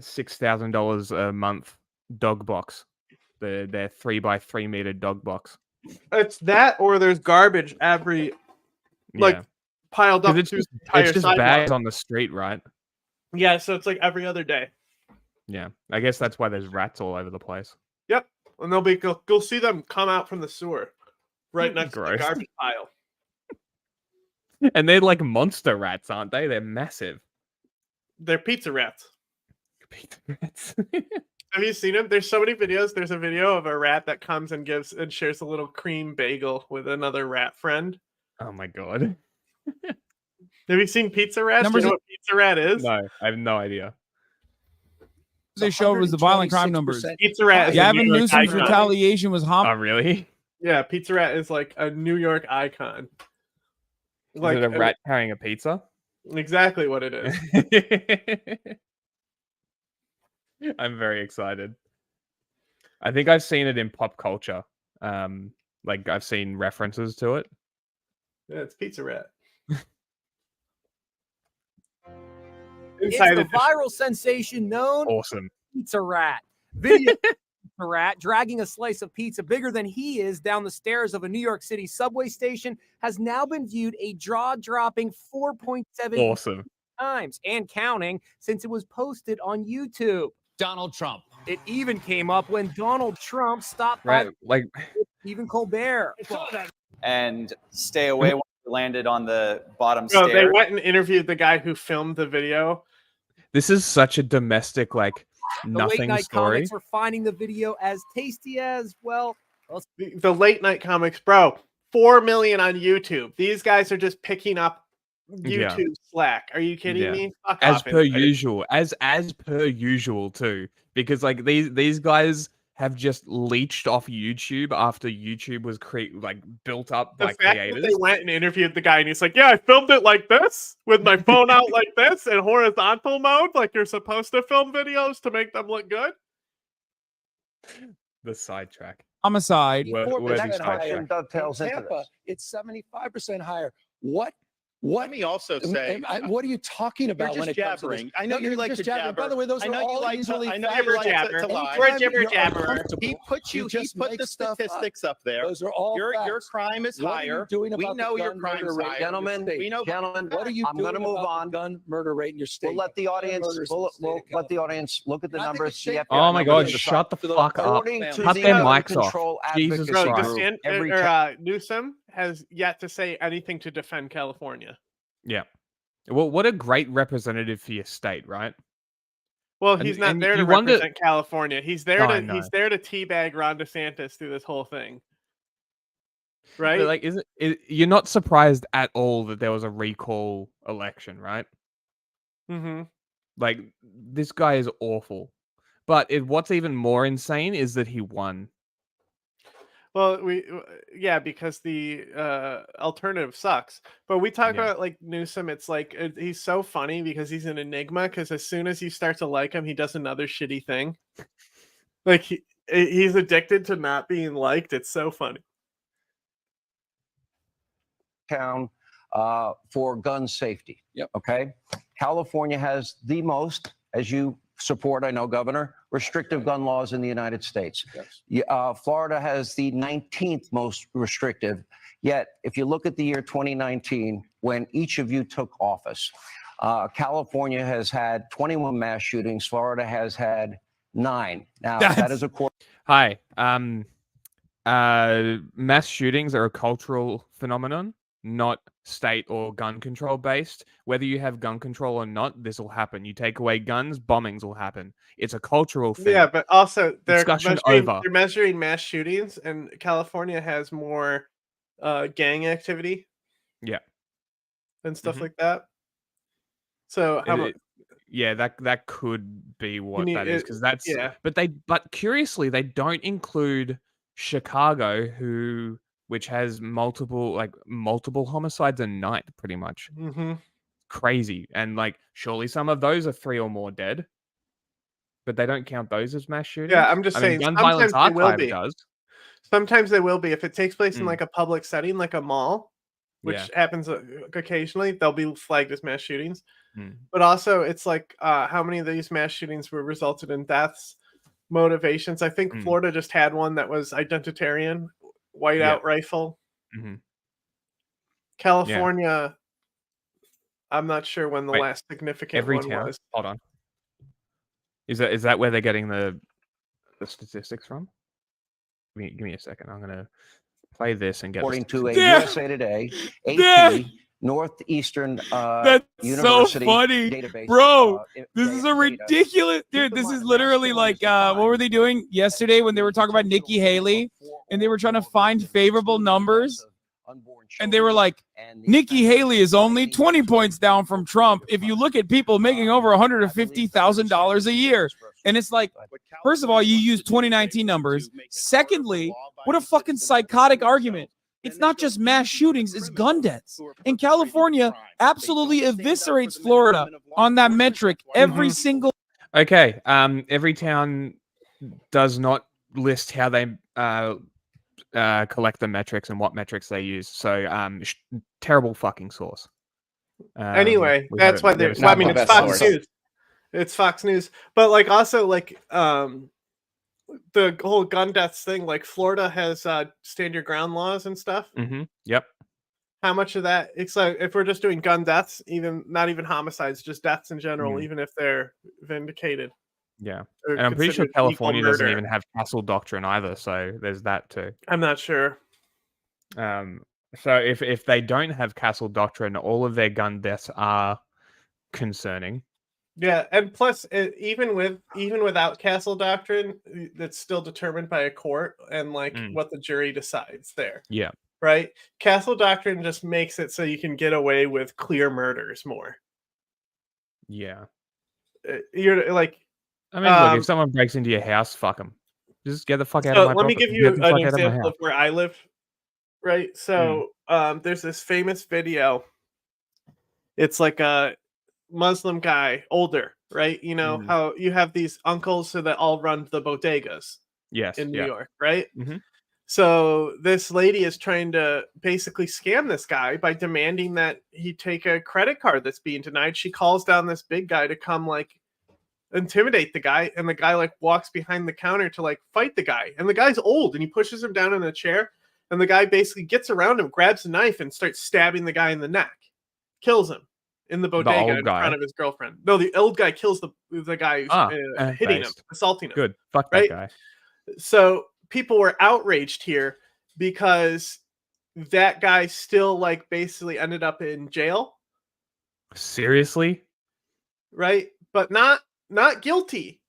$6,000 a month dog box. Their 3x3 meter dog box. It's that, or there's garbage every like Yeah. piled 'Cause up it's to just, the entire it's just sidewalk. bags on the street, right? Yeah, so it's like every other day. Yeah. I guess that's why there's rats all over the place. Yep, and go see them come out from the sewer. right next to the Gross. garbage pile. And they're like monster rats, aren't they? They're massive. They're pizza rats. Pizza rats. Have you seen them? There's so many videos. There's a video of a rat that comes and shares a little cream bagel with another rat friend. Oh my god. Have you seen pizza rats? Do you know what pizza rat is? No, I have no idea. They showed was the violent crime numbers. Pizza rat is Gavin a New York Newsom's icon. retaliation was Oh, really? Yeah, pizza rat is like a New York icon. Like, is it a rat carrying a pizza? Exactly what it is. I'm very excited. I think I've seen it in pop culture. Like I've seen references to it. Yeah, it's pizza rat. It's the viral sensation known Awesome. Pizza Rat. Video of Pizza Rat dragging a slice of pizza bigger than he is down the stairs of a New York City subway station has now been viewed a jaw-dropping 4.7 Awesome. times and counting since it was posted on YouTube. Donald Trump. It even came up when Donald Trump stopped Right, by like Stephen Colbert. And stay away when we landed on the bottom No, stairs. they went and interviewed the guy who filmed the video. this is such a domestic, like The nothing late night story. comics are finding the video as tasty as well. The late night comics, bro. 4 million on YouTube. These guys are just picking up YouTube slack. Are you kidding me? Fuck As off, per anybody. usual, as per usual too, because like these guys have just leached off YouTube after YouTube was built up The by fact that creators. they went and interviewed the guy and he's like, yeah, I filmed it like this with my phone out like this in horizontal mode, like you're supposed to film videos to make them look good. The sidetrack. Homicide. Worthy 4% higher sidetrack. and dovetails into Tampa, this. it's 75% higher. What? Let me also say, What are you talking about you're when just it comes to jabbering. this? I know No, you you're like just to jabbering. jabber. By the way, those I are know you all like to- easily I know found. you like jabber. to lie. We're jibber You're jabber. uncomfortable. He put You just the make stuff up. statistics up there. Those are all Your facts. crime is What are you higher. doing We about the know your gun crime's murder rate higher. in your Gentlemen, state? We know. Gentlemen, What are you I'm doing going to move about on. the gun murder rate in your state? We'll let the audience. Murders in We'll, the state we'll of let the audience look at the And I think numbers. it's The shameful. FBI Oh my numbers god, to the shut the To the fuck up. According to Cut the their gun mics off. control Jesus advocacy Christ. group, every Newsom has yet to say anything to defend California. Yeah. Well, what a great representative for your state, right? Well, he's not and there to you wonder- represent California. He's there No, I to know. he's there to teabag Ron DeSantis through this whole thing. Right? But, like, you're not surprised at all that there was a recall election, right? Mm-hmm. Like, this guy is awful. But what's even more insane is that he won. Well, because the alternative sucks. But we talk about like Newsom. It's like he's so funny because he's an enigma. Because as soon as you start to like him, he does another shitty thing. Like he's addicted to not being liked. It's so funny. town for gun safety. Yep. Okay. California has the most, as you support, I know, Governor, restrictive gun laws in the United States. Yes. Florida has the 19th most restrictive. Yet, if you look at the year 2019, when each of you took office, California has had 21 mass shootings. Florida has had 9. Now, that is according. Hi. Mass shootings are a cultural phenomenon, not state or gun control based. Whether you have gun control or not, this will happen. You take away guns, bombings will happen. It's a cultural thing. Yeah, but also they're over. They're measuring mass shootings, and California has more gang activity. Yeah. And stuff like that. So yeah, that could be what that is, because that's But curiously they don't include Chicago, which has multiple homicides a night, pretty much. Mm-hmm. Crazy. And like surely some of those are 3 or more dead, but they don't count those as mass shootings. Yeah, I'm just saying Gun sometimes Violence they will Archive be. does. Sometimes they will be if it takes place in like a public setting, like a mall, which happens occasionally. They'll be flagged as mass shootings. But also, it's like how many of these mass shootings were resulted in deaths, motivations. I think Florida just had one that was identitarian, whiteout rifle. Mm-hmm. California, I'm not sure when the last significant one was. Hold on. Is that where they're getting the statistics from? Give me a second. I'm gonna Play this and get According to a Yeah. USA Today, Yeah. AP, Northeastern That's University so funny, database. bro. This is a data. ridiculous, dude. This is literally like, what were they doing yesterday when they were talking about Nikki Haley and they were trying to find favorable numbers? And they were like, Nikki Haley is only 20 points down from Trump if you look at people making over $150,000 a year. And it's like, first of all, you use 2019 numbers. Secondly, what a fucking psychotic argument. It's not just mass shootings, it's gun deaths. And California absolutely eviscerates Florida on that metric every single. Okay. Every town does not list how they collect the metrics and what metrics they use. So terrible fucking source. Anyway, that's why they're. Well, I mean, it's Fox News. It's Fox News, but like also like the whole gun deaths thing. Like Florida has stand your ground laws and stuff. Yep. How much of that? It's like if we're just doing gun deaths, even not even homicides, just deaths in general, even if they're vindicated. Yeah, and I'm pretty sure California doesn't even have castle doctrine either. So there's that too. I'm not sure. So if they don't have castle doctrine, all of their gun deaths are concerning. Yeah, and plus, even without castle doctrine, that's still determined by a court and like what the jury decides there. Yeah, right. Castle doctrine just makes it so you can get away with clear murders more. Yeah, you're like. I mean, look, if someone breaks into your house, fuck them. Just get the fuck out of my property. Let me give you an example of where I live. Right, so there's this famous video. It's like a Muslim guy, older, right? You know how you have these uncles that all run the bodegas in New York, right? So this lady is trying to basically scam this guy by demanding that he take a credit card that's being denied. She calls down this big guy to come like intimidate the guy, and the guy like walks behind the counter to like fight the guy, and the guy's old and he pushes him down in a chair, and the guy basically gets around him, grabs a knife and starts stabbing the guy in the neck, kills him in the bodega in front of his girlfriend. No, the old guy kills the guy who's hitting him, assaulting him. Good. Fuck right? that guy. So people were outraged here because that guy still like basically ended up in jail. Seriously? Right? But not guilty.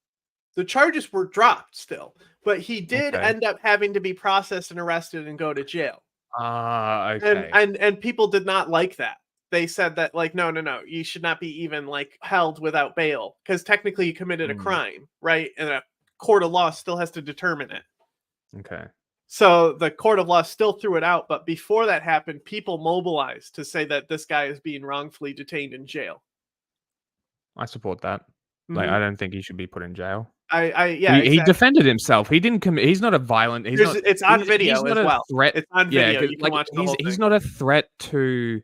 The charges were dropped still, but he did end up having to be processed and arrested and go to jail. Okay. And people did not like that. They said that like, no, you should not be even like held without bail because technically you committed a crime, right? And a court of law still has to determine it. Okay. So the court of law still threw it out, but before that happened, people mobilized to say that this guy is being wrongfully detained in jail. I support that. Like, I don't think he should be put in jail. He defended himself. He didn't commit. He's not a violent. It's on video as well. Threat. It's on video. You can watch the whole he's thing. not a threat to,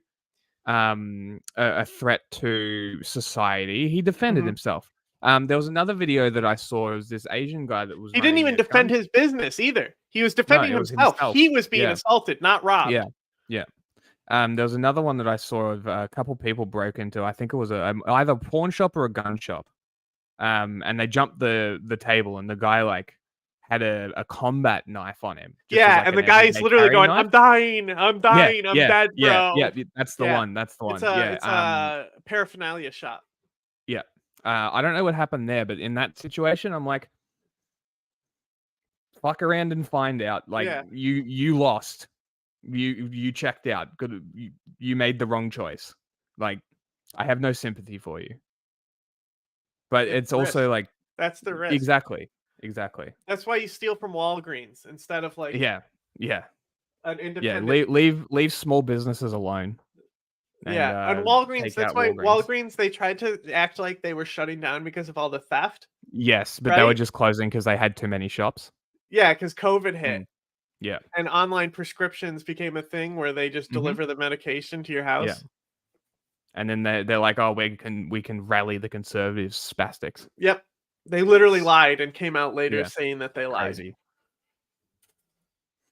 a threat to society. He defended himself. There was another video that I saw. It was this Asian guy that was. He didn't even defend his business either. He was defending himself. He was being assaulted, not robbed. Yeah. There was another one that I saw of a couple people broke into. I think it was either a pawn shop or a gun shop. And they jumped the table, and the guy like had a combat knife on him. And the guy's literally going, knife. I'm dying, I'm dead, bro. Yeah, that's the one. That's the one. It's a paraphernalia shop. Yeah. I don't know what happened there, but in that situation, I'm like, fuck around and find out. Like you lost. You checked out. Good. You made the wrong choice. Like, I have no sympathy for you. But it's also like that's the risk. Exactly. That's why you steal from Walgreens instead of like an independent. Leave small businesses alone. And Walgreens. That's why Walgreens they tried to act like they were shutting down because of all the theft. Yes, but they were just closing because they had too many shops. Yeah, because COVID hit. Yeah, and online prescriptions became a thing where they just deliver the medication to your house. Yeah. And then they're like, oh, we can rally the conservative spastics. Yep. They literally lied and came out later saying that they lied. Crazy.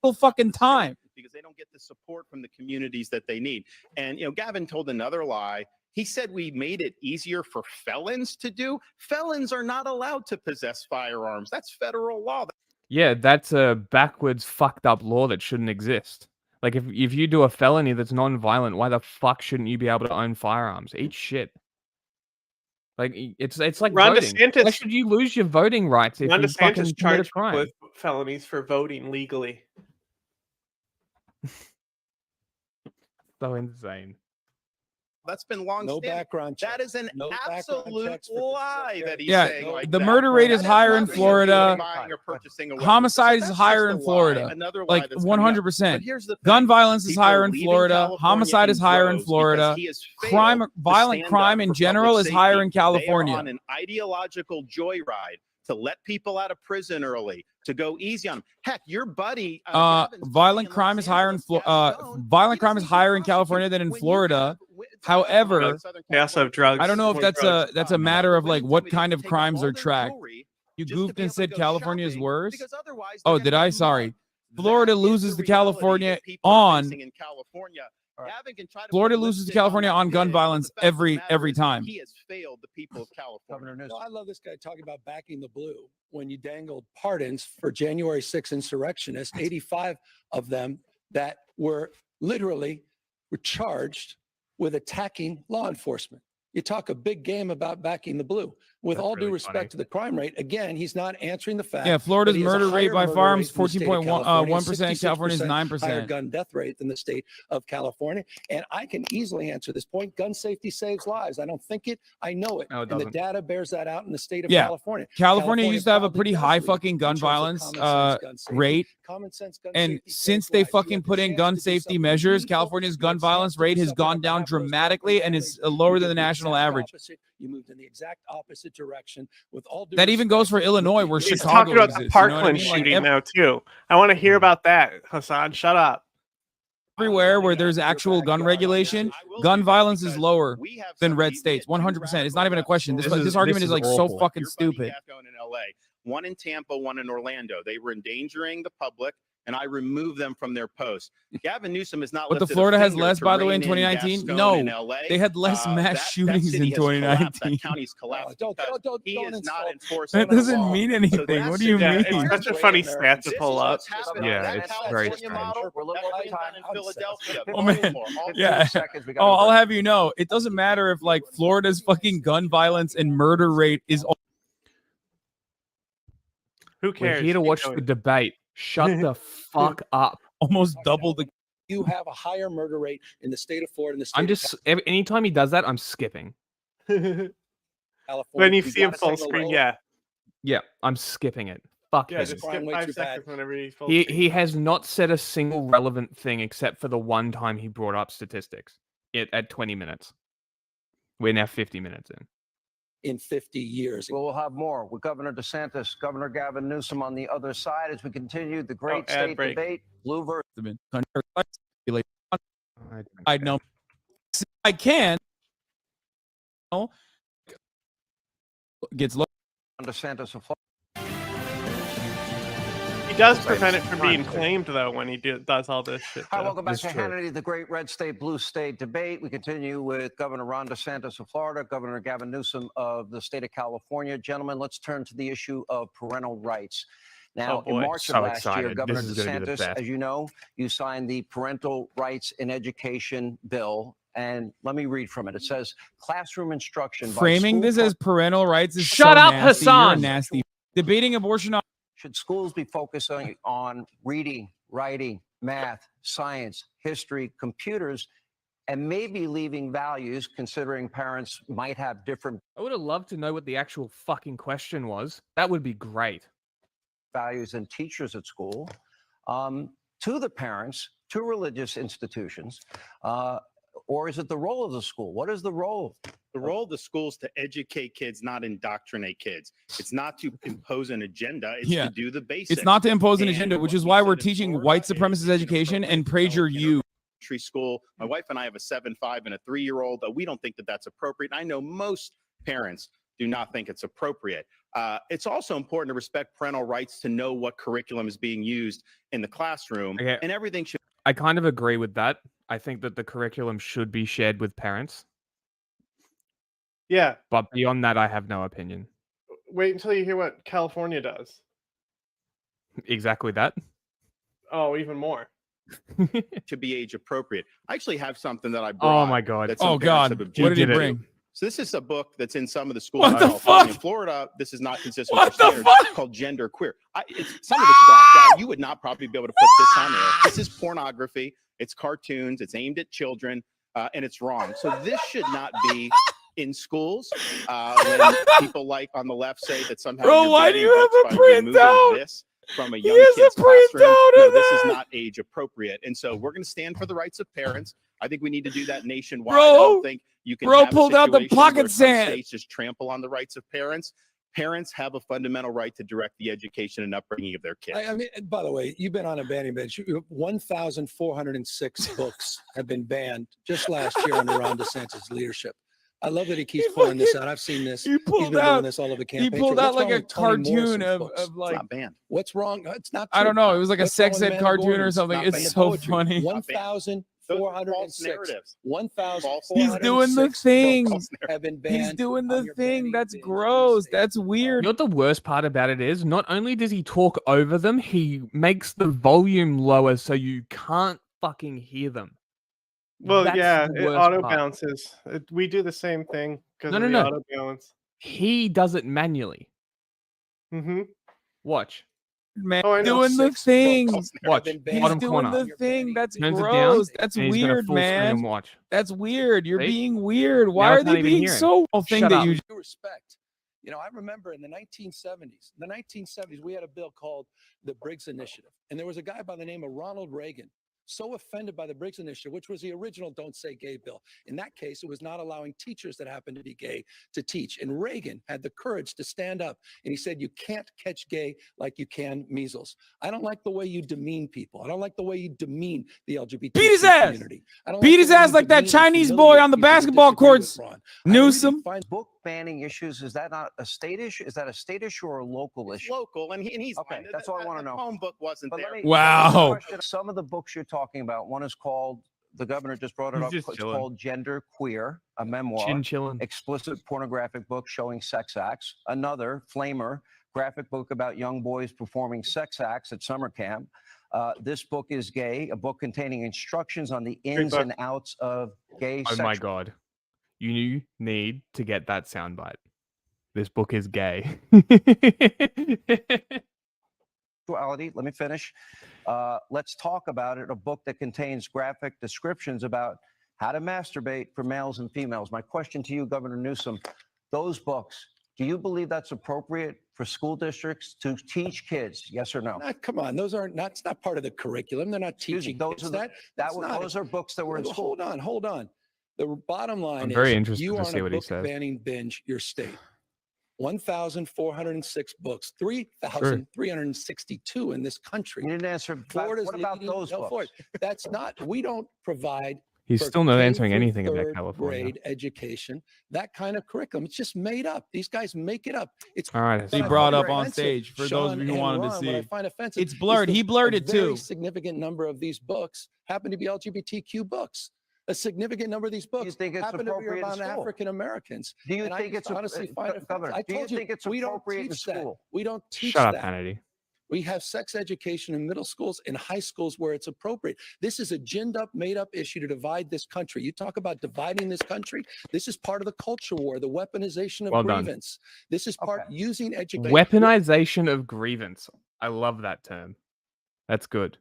Full fucking time. Because they don't get the support from the communities that they need. And, Gavin told another lie. He said we made it easier for felons to do. Felons are not allowed to possess firearms. That's federal law. Yeah, that's a backwards, fucked up law that shouldn't exist. Like, if you do a felony that's non-violent, why the fuck shouldn't you be able to own firearms? Eat shit. Like, it's like Ron voting. Why DeSantis, should you lose your voting rights if Ron you DeSantis fucking commit a charged people crime? with felonies for voting legally. So insane. That's been long No standing. background check. That is an No background absolute checks for lie concealed that he's Yeah, saying. Like the that. murder rate is That has higher in nothing to do Florida. with buying or purchasing a weapon. Homicide So is that's higher just in a lie, Florida. another lie Like that's coming up. 100%. But here's the Gun thing. violence is People higher are in leaving Florida. California Homicide in is higher in droves because Florida. he has failed to Violent stand crime up in for general public is higher safety. in They are California. on an ideological joyride to let people out of prison early, to go easy on them. Heck, your buddy Violent crime is higher in violent crime is higher in California than in Florida. However, They also have drugs. I don't know if more that's drugs. a matter of like what kind of crimes are tracked. You goofed and said California is worse. Oh, did I? Sorry. Florida loses to California on Florida loses to California on gun violence every time. He has failed the people of California. No, I love this guy talking about backing the blue. When you dangled pardons for January 6 insurrectionists, 85 of them that were literally charged with attacking law enforcement. You talk a big game about backing the blue. With all due respect to the crime rate, again, he's not answering the fact. Yeah, Florida's that he has a murder rate higher by murder firearms rate than the state of California, 14.1%. California's 66% higher 9%. gun death rate than the state of California. And I can easily answer this point. Gun safety saves lives. I don't think it. I know it. No, it and the doesn't. data bears that out in the state of Yeah. California. California used to have a probably pretty does high lead fucking in gun terms of violence common sense gun safety. rate. Common sense gun And safety since saves they lives. You fucking have the put in chance gun to do safety something measures, meaningful. California's You gun have violence chance to do rate has something gone on down behalf of those dramatically and veterans is family. lower You than the did national exact average. opposite. You moved in the exact opposite direction. With all due That even goes for respect, Illinois, where He's Chicago talking about the exists. You know what I Parkland mean? Like shooting now too. I want to hear about that, Hasan. Shut up. everywhere where there's actual gun regulation, gun violence is lower than red states. 100%. It's not even a question. This argument is like so awful. fucking Your buddy stupid. Gaffione in LA, one in Tampa, one in Orlando. They were endangering the public, and I removed them from their posts. Gavin Newsom is not. But the lifted a Florida has finger less, to by the way, in rein 2019. Gascon No, in LA. they had less mass that shootings city in has collapsed. 2019. That county's collapsed. Don't he is insult. not enforcing That the doesn't law. mean So anything. that's What do you Yeah, mean? it's such a funny stat to This pull is up. what's happening. Yeah, That it's very California strange. model, We're a little that's out being of done time. in Philadelphia. Oh, man. Baltimore, Yeah. Oh, I'll have you know, it doesn't matter if like Florida's fucking gun violence and murder rate is Who We're cares? here to Keep watch going. the debate. Shut the fuck up. almost double the. you have a higher murder rate in the state of Florida and the state I'm of just anytime he does that, I'm skipping. California. When you see him gotta full say screen, hello. yeah. Yeah, I'm skipping it. Fuck Yeah, him. just crime skip way 5 too seconds bad. whenever he full He screen. he has not said a single relevant thing except for the one time he brought up statistics. At 20 minutes. We're now 50 minutes in. 50 years. We'll have more with Governor DeSantis, Governor Gavin Newsom on the other side as we continue the great ad state break. debate. Blue versus I know. I can. Gets low. DeSantis of Florida. He does prevent it from being claimed, though, when he does all this shit. Hi, though. welcome back That's to true. Hannity, the great red state, blue state debate. We continue with Governor Ron DeSantis of Florida, Governor Gavin Newsom of the state of California. Gentlemen, let's turn to the issue of parental rights. Now, Oh, in boy. March So of last year, excited. Governor This is gonna be the DeSantis, best. as you know, you signed the Parental Rights in Education bill. And let me read from it. It says, classroom instruction. by Framing school this as parental rights is Shut so up, nasty. You're Hasan. nasty. Debating abortion on Should schools be focusing on reading, writing, math, science, history, computers, and maybe leaving values, considering parents might have different I would have loved to know what the actual fucking question was. That would be great. values than teachers at school, to the parents, to religious institutions? Or is it the role of the school? What is the role? The role of the schools to educate kids, not indoctrinate kids. It's not to impose an agenda. It's Yeah. to do the basics. It's not to impose an And agenda, which what is we why said we're in teaching Florida white is supremacist education and prager you. Elementary school. My wife and I have a 7-5 and a 3-year-old. We don't think that that's appropriate. And I know most parents do not think it's appropriate. It's also important to respect parental rights to know what curriculum is being used in the classroom, Okay. and everything should. I kind of agree with that. I think that the curriculum should be shared with parents. Yeah. But beyond that, I have no opinion. Wait until you hear what California does. Exactly that. Oh, even more. To be age appropriate. I actually have something that I brought. Oh my God. that some Oh parents God. have What objected did he did it. bring? to. So this is a book that's in some of the schools What in the California. fuck? In Florida, this is not consistent What with their the standards, fuck? called Gender Queer. Some of it's blacked out. You would not probably be able to put this on there. This is pornography. It's cartoons. It's aimed at children, and it's wrong. So this should not be in schools. When people like on the left say that somehow Bro, you're why do banning you have books a by removing printout? this from a He young has a kid's classroom. printout No, of this is that. not age appropriate. And so we're going to stand for the rights of parents. I think we need to do that nationwide. Bro, I don't think you can bro have a pulled out the situation pocket where some sand. states just trample on the rights of parents. Parents have a fundamental right to direct the education and upbringing of their kids. I mean, by the way, you've been on a banning bench. 1,406 books have been banned just last year under Ron DeSantis' leadership. I love that he keeps pulling this out. I've seen this. He He's pulled been out. doing this all over the He campaign. pulled out What's like wrong a with Toni cartoon Morrison's of books? It's like. not banned. What's wrong? It's not. I don't know. It was like a What's wrong sex with ed Men of cartoon or Gordon's? something. Not It's banned. so Poetry. funny. 1,406. narratives. 1,406. He's doing the thing. False Have been banned. He's doing on the your thing. banning That's binge. gross. That's weird. You know what the worst part about it is? Not only does he talk over them, he makes the volume lower so you can't fucking hear them. Well, That's yeah, the it worst auto part. bounces. We do the same thing because No, of no, the no. auto balance. He does it manually. Mm-hmm. Watch. Man, Oh, I know. doing the 6 thing. books have Watch. been banned He's Bottom doing corner. the thing. That's Turns it down, gross. That's and he's gonna weird, full screen and man. watch. That's weird. You're See? being weird. Why Now I are can't they even being hear him. so thing Shut that up. you Due respect. You know, I remember in the 1970s, we had a bill called the Briggs Initiative. And there was a guy by the name of Ronald Reagan, so offended by the Briggs Initiative, which was the original Don't Say Gay bill. In that case, it was not allowing teachers that happened to be gay to teach. And Reagan had the courage to stand up and he said, you can't catch gay like you can measles. I don't like the way you demean people. I don't like the way you demean the LGBT Beat his ass. community. I don't beat like his the way ass you like that demean and Chinese boy humiliate on the people that basketball disagree with courts? Ron. I really Newsom. find Book banning issues, is that not a state issue? Is that a state issue or a local It's issue? local, and he's Okay, fine. that's all I wanna The know. home book wasn't But there. let me Wow. question some of the books you're talking about. One is called, the governor just brought it He's up, just it's chilling. called Gender Queer, a memoir. Chin chilling. Explicit pornographic book showing sex acts. Another, Flamer, graphic book about young boys performing sex acts at summer camp. This book is Gay, a book containing instructions on the ins book. and outs of gay Oh my god. You need to get that soundbite. This book is gay. sexuality. Let me finish. Let's talk about it. A book that contains graphic descriptions about how to masturbate for males and females. My question to you, Governor Newsom, those books, do you believe that's appropriate for school districts to teach kids? Yes or no? Come on, those aren't. That's not part of the curriculum. They're not Excuse me, teaching those kids are the- that. That that's was, not those are books that were in school. Hold on. The bottom line I'm is very interested you to are see on a what he book says. banning binge your state. 1,406 books, 3,362 in this country. You didn't answer. Florida's What about leading- those no, books? Florida. That's not. We don't provide. He's for still not K answering through anything about third California. Grade education, that kind of curriculum. It's just made up. These guys make it up. It's All right. what He I brought find up on offensive, stage for those Sean of you who and wanted to Ron, what I see. find offensive It's is blurred. that He blurred a it very too. significant number of these books happen to be LGBTQ books. A significant number of these books think it's happen to be appropriate in about school? African Americans. Do you And I think just it's honestly find it Governor? offensive. I Do you told you think it's we don't appropriate in teach that. school? We don't teach Shut up, that. Hannity. We have sex education in middle schools and high schools where it's appropriate. This is a ginned up, made up issue to divide this country. You talk about dividing this country. This is part of the culture war, the weaponization of Well done. grievance. This is part using education. Weaponization of grievance. I love that term. That's good.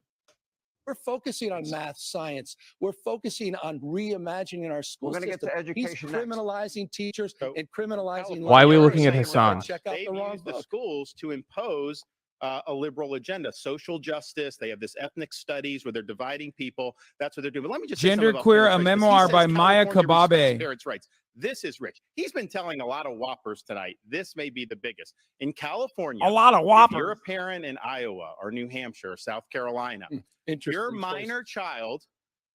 We're focusing on math, science. We're focusing on reimagining our school We're gonna system. get to education He's next. criminalizing teachers and criminalizing. Why are we lawyers. looking at Saying, Hasan? Check out They've the wrong used the book. schools to impose a liberal agenda, social justice. They have this ethnic studies where they're dividing people. That's what they're doing. But let me just say something Gender about Queer, parents' a rights, 'cause he memoir says by Maya California respects Kababe. Parents' rights. This is rich. He's been telling a lot of whoppers tonight. This may be the biggest in California. A lot of If whoppers. you're a parent in Iowa or New Hampshire or South Carolina, your Interesting choice. minor child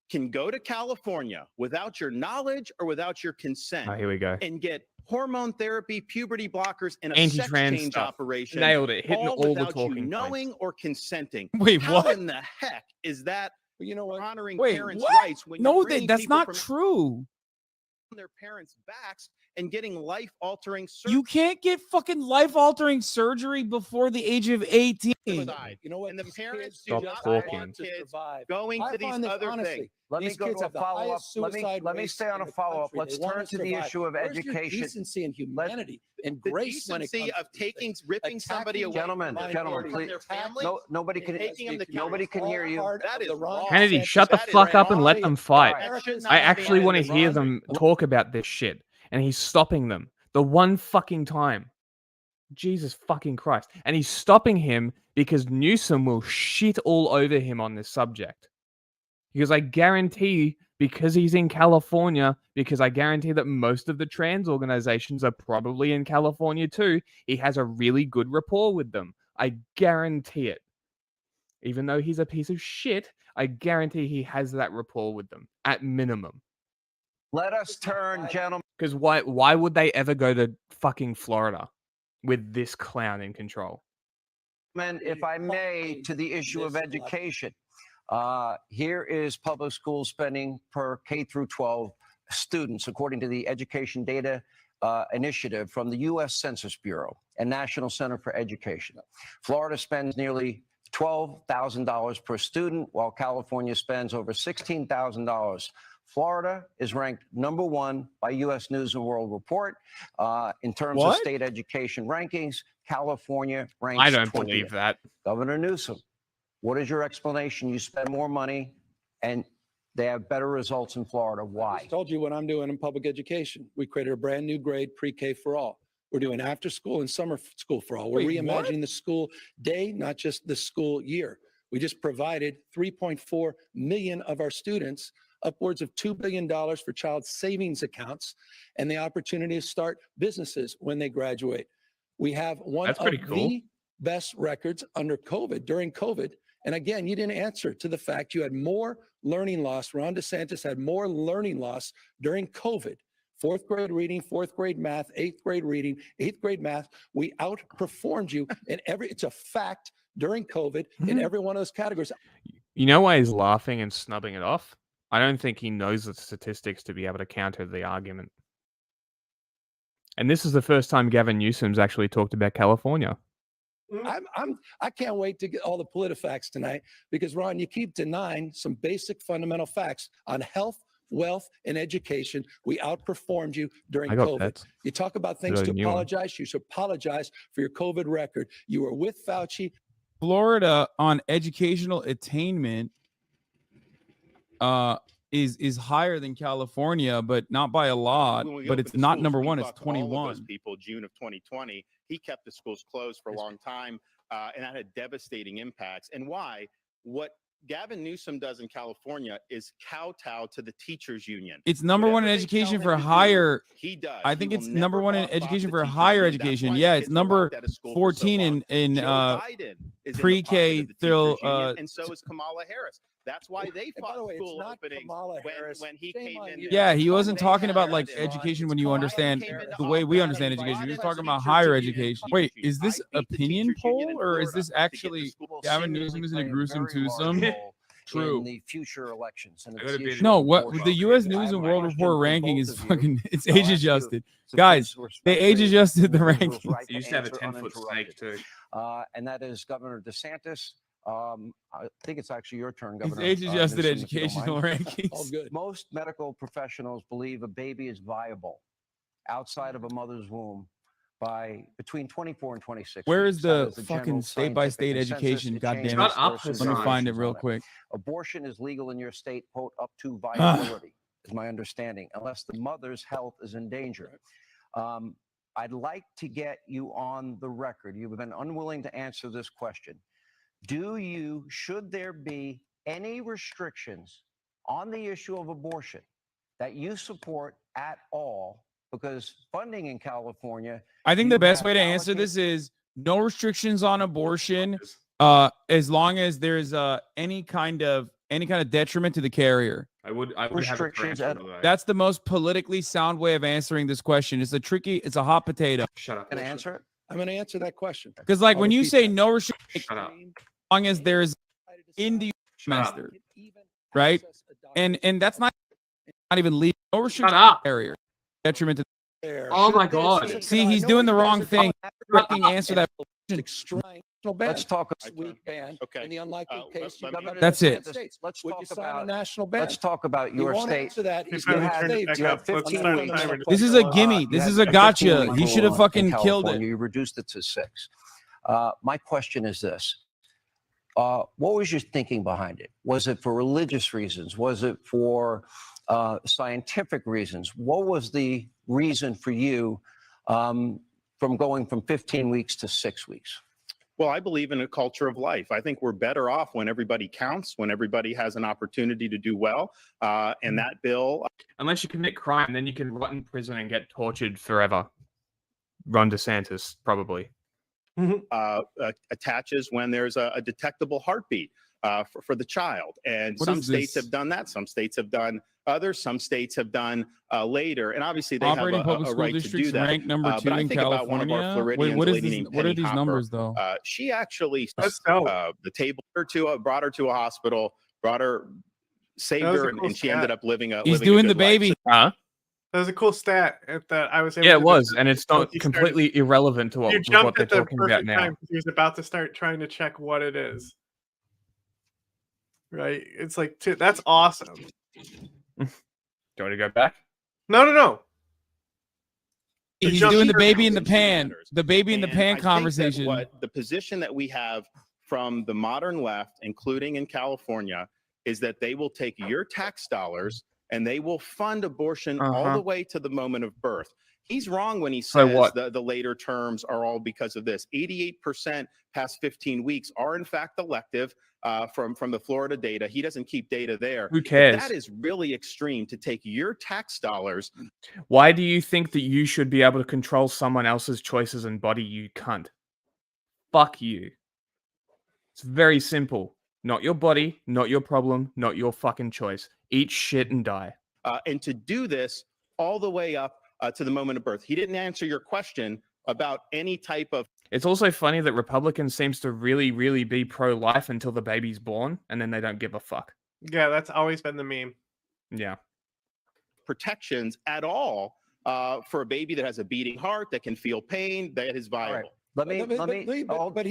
can go to California without your knowledge or without your consent Oh, here we go. and get hormone therapy, puberty blockers, and a sex Anti-trans change stuff. operation. Nailed it. Hitting all the without talking you points. knowing or consenting. Wait, How what? in the heck is that But you know what? honoring Wait, parents' what? rights when No, you're bringing that's people not from- true. their parents' backs and getting life-altering surgery. You can't get fucking life-altering surgery before the age of 18. You know what? And the These parents kids do Stop not talking. want to kids survive. going I to these find this, other honestly, things. Let me these go kids to a have the follow-up. highest Let me suicide stay rates on a in the follow-up. country. Let's They wanna turn to the survive. issue of Where's your education. decency and humanity and The grace when it decency comes of to these taking, things. ripping somebody away Gentlemen, from gentlemen, from please. their family, No, nobody can. taking them to Nobody can hear you. That is wrong. Kennedy, DeSantis shut the That is fuck up and wrong. let them fight. All That should not I be actually in want to this hear country. them talk about this shit, and he's stopping them the one fucking time. Jesus fucking Christ. And he's stopping him because Newsom will shit all over him on this subject. Because I guarantee, because he's in California, because I guarantee that most of the trans organizations are probably in California too, he has a really good rapport with them. I guarantee it. Even though he's a piece of shit, I guarantee he has that rapport with them, at minimum. Let us turn, gentlemen. Because why would they ever go to fucking Florida with this clown in control? If I may, to the issue of education. Here is public school spending per K through 12 students, according to the Education Data Initiative from the U.S. Census Bureau and National Center for Education. Florida spends nearly $12,000 per student, while California spends over $16,000. Florida is ranked #1 by U.S. News and World Report in terms of state education rankings. California ranks 20th. I don't believe that. Governor Newsom, what is your explanation? You spend more money and they have better results in Florida. Why? I told you what I'm doing in public education. We created a brand new grade, pre-K for all. We're doing after school and summer school for all. We're reimagining the school day, not just the school year. We just provided 3.4 million of our students upwards of $2 billion for child savings accounts and the opportunity to start businesses when they graduate. We have one of the best records under COVID, during COVID. And again, you didn't answer to the fact you had more learning loss. Ron DeSantis had more learning loss during COVID. 4th grade reading, 4th grade math, 8th grade reading, 8th grade math. We outperformed you in it's a fact during COVID in every one of those categories. You know why he's laughing and snubbing it off? I don't think he knows the statistics to be able to counter the argument. And this is the first time Gavin Newsom's actually talked about California. I can't wait to get all the PolitiFacts tonight because, Ron, you keep denying some basic fundamental facts on health, wealth, and education. We outperformed you during COVID. You talk about things to apologize. You should apologize for your COVID record. You were with Fauci. Florida on educational attainment is higher than California, but not by a lot. But it's not #1. It's 21. People, June of 2020, he kept the schools closed for a long time, and that had devastating impacts. And why? What Gavin Newsom does in California is kowtow to the teachers union. It's #1 in education for higher. He does. I think it's #1 in education for higher education. Yeah, it's number 14 in pre-K through. And so is Kamala Harris. That's why they fought school openings when he came in. Yeah, he wasn't talking about like education when you understand the way we understand education. He was talking about higher education. Wait, is this opinion poll or is this actually Gavin Newsom is in a gruesome twosome? True. In the future elections. No, what the U.S. News and World Report ranking is fucking. It's age adjusted, guys. They age adjusted the ranking. You used to have a 10-foot snake too. And that is Governor DeSantis. I think it's actually your turn, Governor. It's age-adjusted educational rankings. Oh, good. Most medical professionals believe a baby is viable outside of a mother's womb by between 24 and 26. Where is the fucking state-by-state education? God damn it! Shut up, Let me find it real quick. Abortion is legal in your state, quote, up to viability, is my understanding, unless the mother's health is in danger. I'd like to get you on the record. You've been unwilling to answer this question. Should there be any restrictions on the issue of abortion that you support at all? Because funding in California, I think the best way to answer this is no restrictions on abortion, as long as there's any kind of detriment to the carrier. I would restrictions have That's the most politically sound way of answering this question. It's a hot potato. Shut up. Can I answer it? I'm going to answer that question. Because like when you say no restrictions, Shut up. as long as there's in the semester, right? And that's not even legal. No restrictions on the carrier. detriment to. Oh my God. See, he's doing the wrong thing. Fucking answer that. Let's talk this week ban. Okay. In the unlikely case, you governor That's of the it. United States. Let's Would talk you sign about a national ban? Let's talk about He your won't state. answer that. He He's finally gonna turned it have back up. 15 Let's start the weeks. timer. This is a gimme. This is a gotcha. He should have fucking killed it. You reduced it to 6. My question is this. What was your thinking behind it? Was it for religious reasons? Was it for scientific reasons? What was the reason for you from going from 15 weeks to 6 weeks? Well, I believe in a culture of life. I think we're better off when everybody counts, when everybody has an opportunity to do well. And that bill, Unless you commit crime, then you can rot in prison and get tortured forever. Ron DeSantis, probably. attaches when there's a detectable heartbeat for the child. And What some is states this? have done that. Some states have done others. Some states have done later. And obviously they Operating have public a school right to do districts that. ranked number 2 But I in think about one of our California. Wait, Floridians, what a is lady this? named What are Penny these Hopper. numbers though? She actually That's dope. the table brought her to a hospital, saved That was her, a and, cool and she ended stat. up living a He's living a doing the good life. baby. Huh? That was a cool stat that I was able Yeah, to it was, detect and it's until not he started- completely irrelevant to You what jumped they're at the talking about perfect now. time because he was about to start trying to check what it is. Right? It's like, that's awesome. Do you want to go back? No. He's jump doing the here baby in the counts pan. matters. The baby in the And I pan think that conversation. what the position that we have from the modern left, including in California, is that they will take your tax dollars and they will fund abortion all the way to the moment of birth. He's wrong when he So says what? the later terms are all because of this. 88% past 15 weeks are in fact elective from the Florida data. He doesn't keep data there. Who But cares? that is really extreme to take your tax dollars. Why do you think that you should be able to control someone else's choices and body, you cunt? Fuck you. It's very simple. Not your body, not your problem, not your fucking choice. Eat shit and die. And to do this all the way up to the moment of birth. He didn't answer your question about any type of. It's also funny that Republicans seems to really, really be pro-life until the baby's born, and then they don't give a fuck. Yeah, that's always been the meme. Yeah. Protections at all for a baby that has a beating heart, that can feel pain, that is viable. right. Let me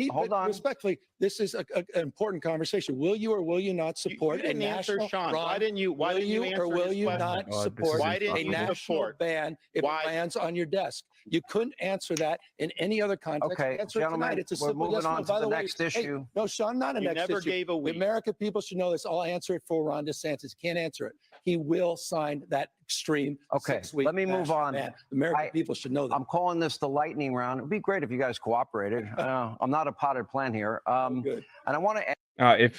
hold on. Respectfully, this is an important conversation. Will you or will you not support you didn't a answer, national? Sean. Why Ron, didn't you? Why will didn't you you answer or will his you question? not God, this support is Why didn't a you national support? ban if Why- it lands on your desk? You couldn't answer that in any other context. Okay, Answer it gentlemen, tonight. It's a we're simple moving yes or no. on By to the way, next hey, issue. no, Sean, not a You next never issue. gave a The week. American people should know this. I'll answer it for Ron DeSantis. He can't answer it. He will sign that extreme. Okay, 6-week let me move national on. ban. American people should know that. I'm calling this the lightning round. It'd be great if you guys cooperated. I'm not a potted plant here. Good. And I want to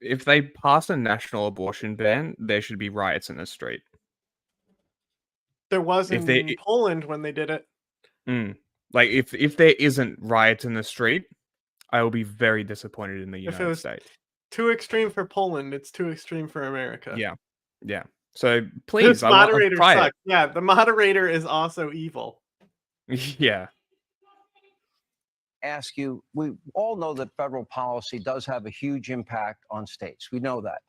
If they pass a national abortion ban, there should be riots in the street. There was If in they- Poland when they did it. Like if there isn't riots in the street, I will be very disappointed in the If it United was States. too extreme for Poland, it's too extreme for America. Yeah. So please, This I want to moderator try sucks. Yeah, the moderator is also evil. it. Yeah. ask you, we all know that federal policy does have a huge impact on states. We know that.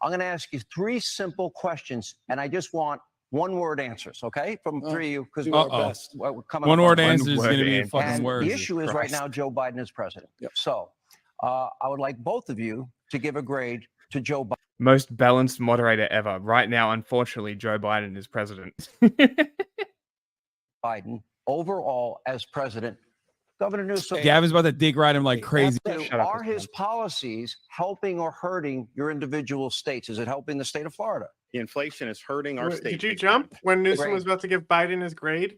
I'm going to ask you 3 simple questions, and I just want one-word answers, okay? From 3 of you, because Do our best. we're coming One-word up on- answer is going to be a answer. fucking And word. the issue is right Christ. now Joe Biden is president. Yep. So I would like both of you to give a grade to Joe Biden. Most balanced moderator ever. Right now, unfortunately, Joe Biden is president. Overall as president. Governor Newsom, Gavin's about to dig right him like crazy. Shut up, are his Hasan. policies helping or hurting your individual states? Is it helping the state of Florida? The inflation is hurting our Wait, state. Did you big jump time. when Newsom Grade. was about to give Biden his grade?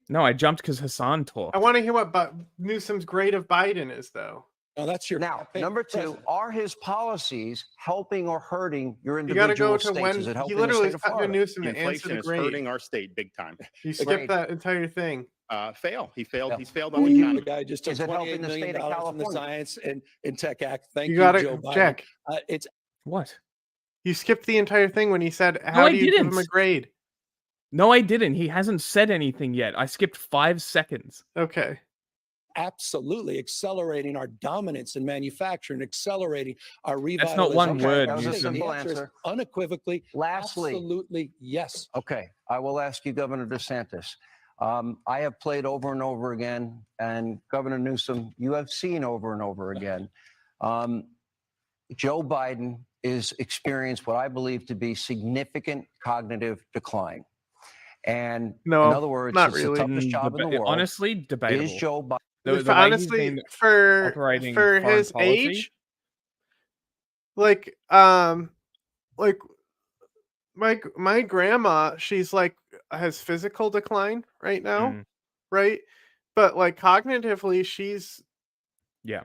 No, I jumped because Hasan talked. I want to hear what Newsom's grade of Biden is, though. No, that's your Now, campaign number 2, president. are his policies helping or hurting your You got to individual go to states? when Is it he helping the literally state of cut to Florida? Newsom The to answer inflation the is grade. hurting our state big time. You skipped Grade. that entire thing. Fail. He failed. Yeah. He's failed on Would the you- The economy. guy just took Is it helping $28 the million state of from the California? Science and Tech Act. Thank You you, got Joe to Biden. check. It's What? You skipped the entire thing when he said, "How I do you give him a didn't. grade?" No, I didn't. He hasn't said anything yet. I skipped 5 seconds. Okay. absolutely accelerating our dominance in manufacturing, accelerating our revitalization. That's not one word. That was a The simple answer is answer. unequivocally, Lastly, absolutely yes. okay, I will ask you, Governor DeSantis. I have played over and over again, and Governor Newsom, you have seen over and over again. Joe Biden is experienced what I believe to be significant cognitive decline. And No, in other words, not it's really. the toughest job in the world. Honestly, debatable. Is Joe Biden? The way he's Honestly, been for operating for foreign his policy, age, like my grandma, she's like has physical decline right now, right? But like cognitively, she's yeah.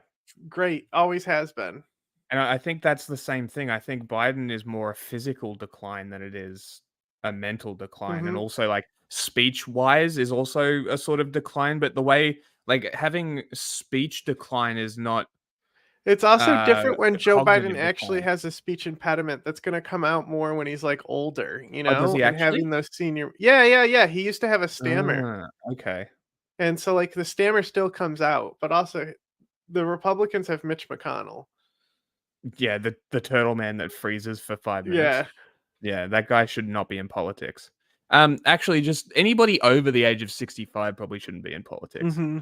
great, always has been. And I think that's the same thing. I think Biden is more a physical decline than it is a mental decline. And Mhm. also, like, speech wise is also a sort of decline. But the way, like, having speech decline is not It's also different when a Joe Biden cognitive actually decline. has a speech impediment that's going to come out more when he's like older, you Oh, does know, he and actually? having those senior. Yeah. He used to have a stammer, Okay. and so like the stammer still comes out, but also the Republicans have Mitch McConnell. Yeah, the turtle man that freezes for 5 minutes. Yeah. Yeah, that guy should not be in politics. Actually, just anybody over the age of 65 probably shouldn't be in politics. Hmm.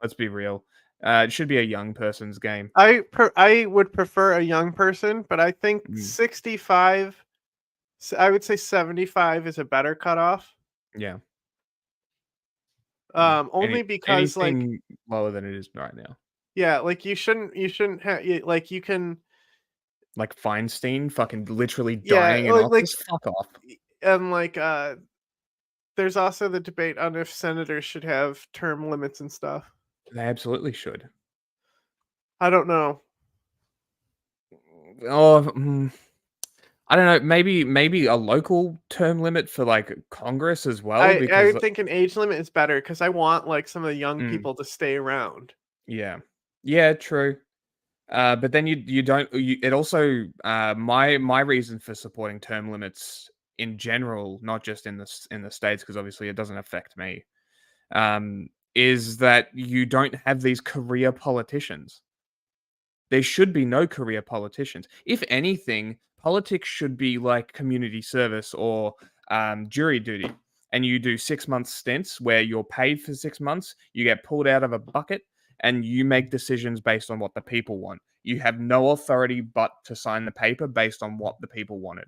Let's be real. It should be a young person's game. I would prefer a young person, but I think 65. I would say 75 is a better cutoff. Yeah. Only because like anything lower than it is right now. yeah, like you shouldn't have like you can. Like Feinstein fucking literally Yeah, dying in office. Fuck off. and like there's also the debate on if senators should have term limits and stuff. They absolutely should. I don't know. Oh, I don't know. Maybe a local term limit for like Congress as well. I Because think an age limit is better because I want like some of the young Mm. people to stay around. yeah, true. But then you don't. It also my reason for supporting term limits in general, not just in the States, because obviously it doesn't affect me. Is that you don't have these career politicians. There should be no career politicians. If anything, politics should be like community service or jury duty. And you do 6 month stints where you're paid for 6 months, you get pulled out of a bucket, and you make decisions based on what the people want. You have no authority but to sign the paper based on what the people wanted.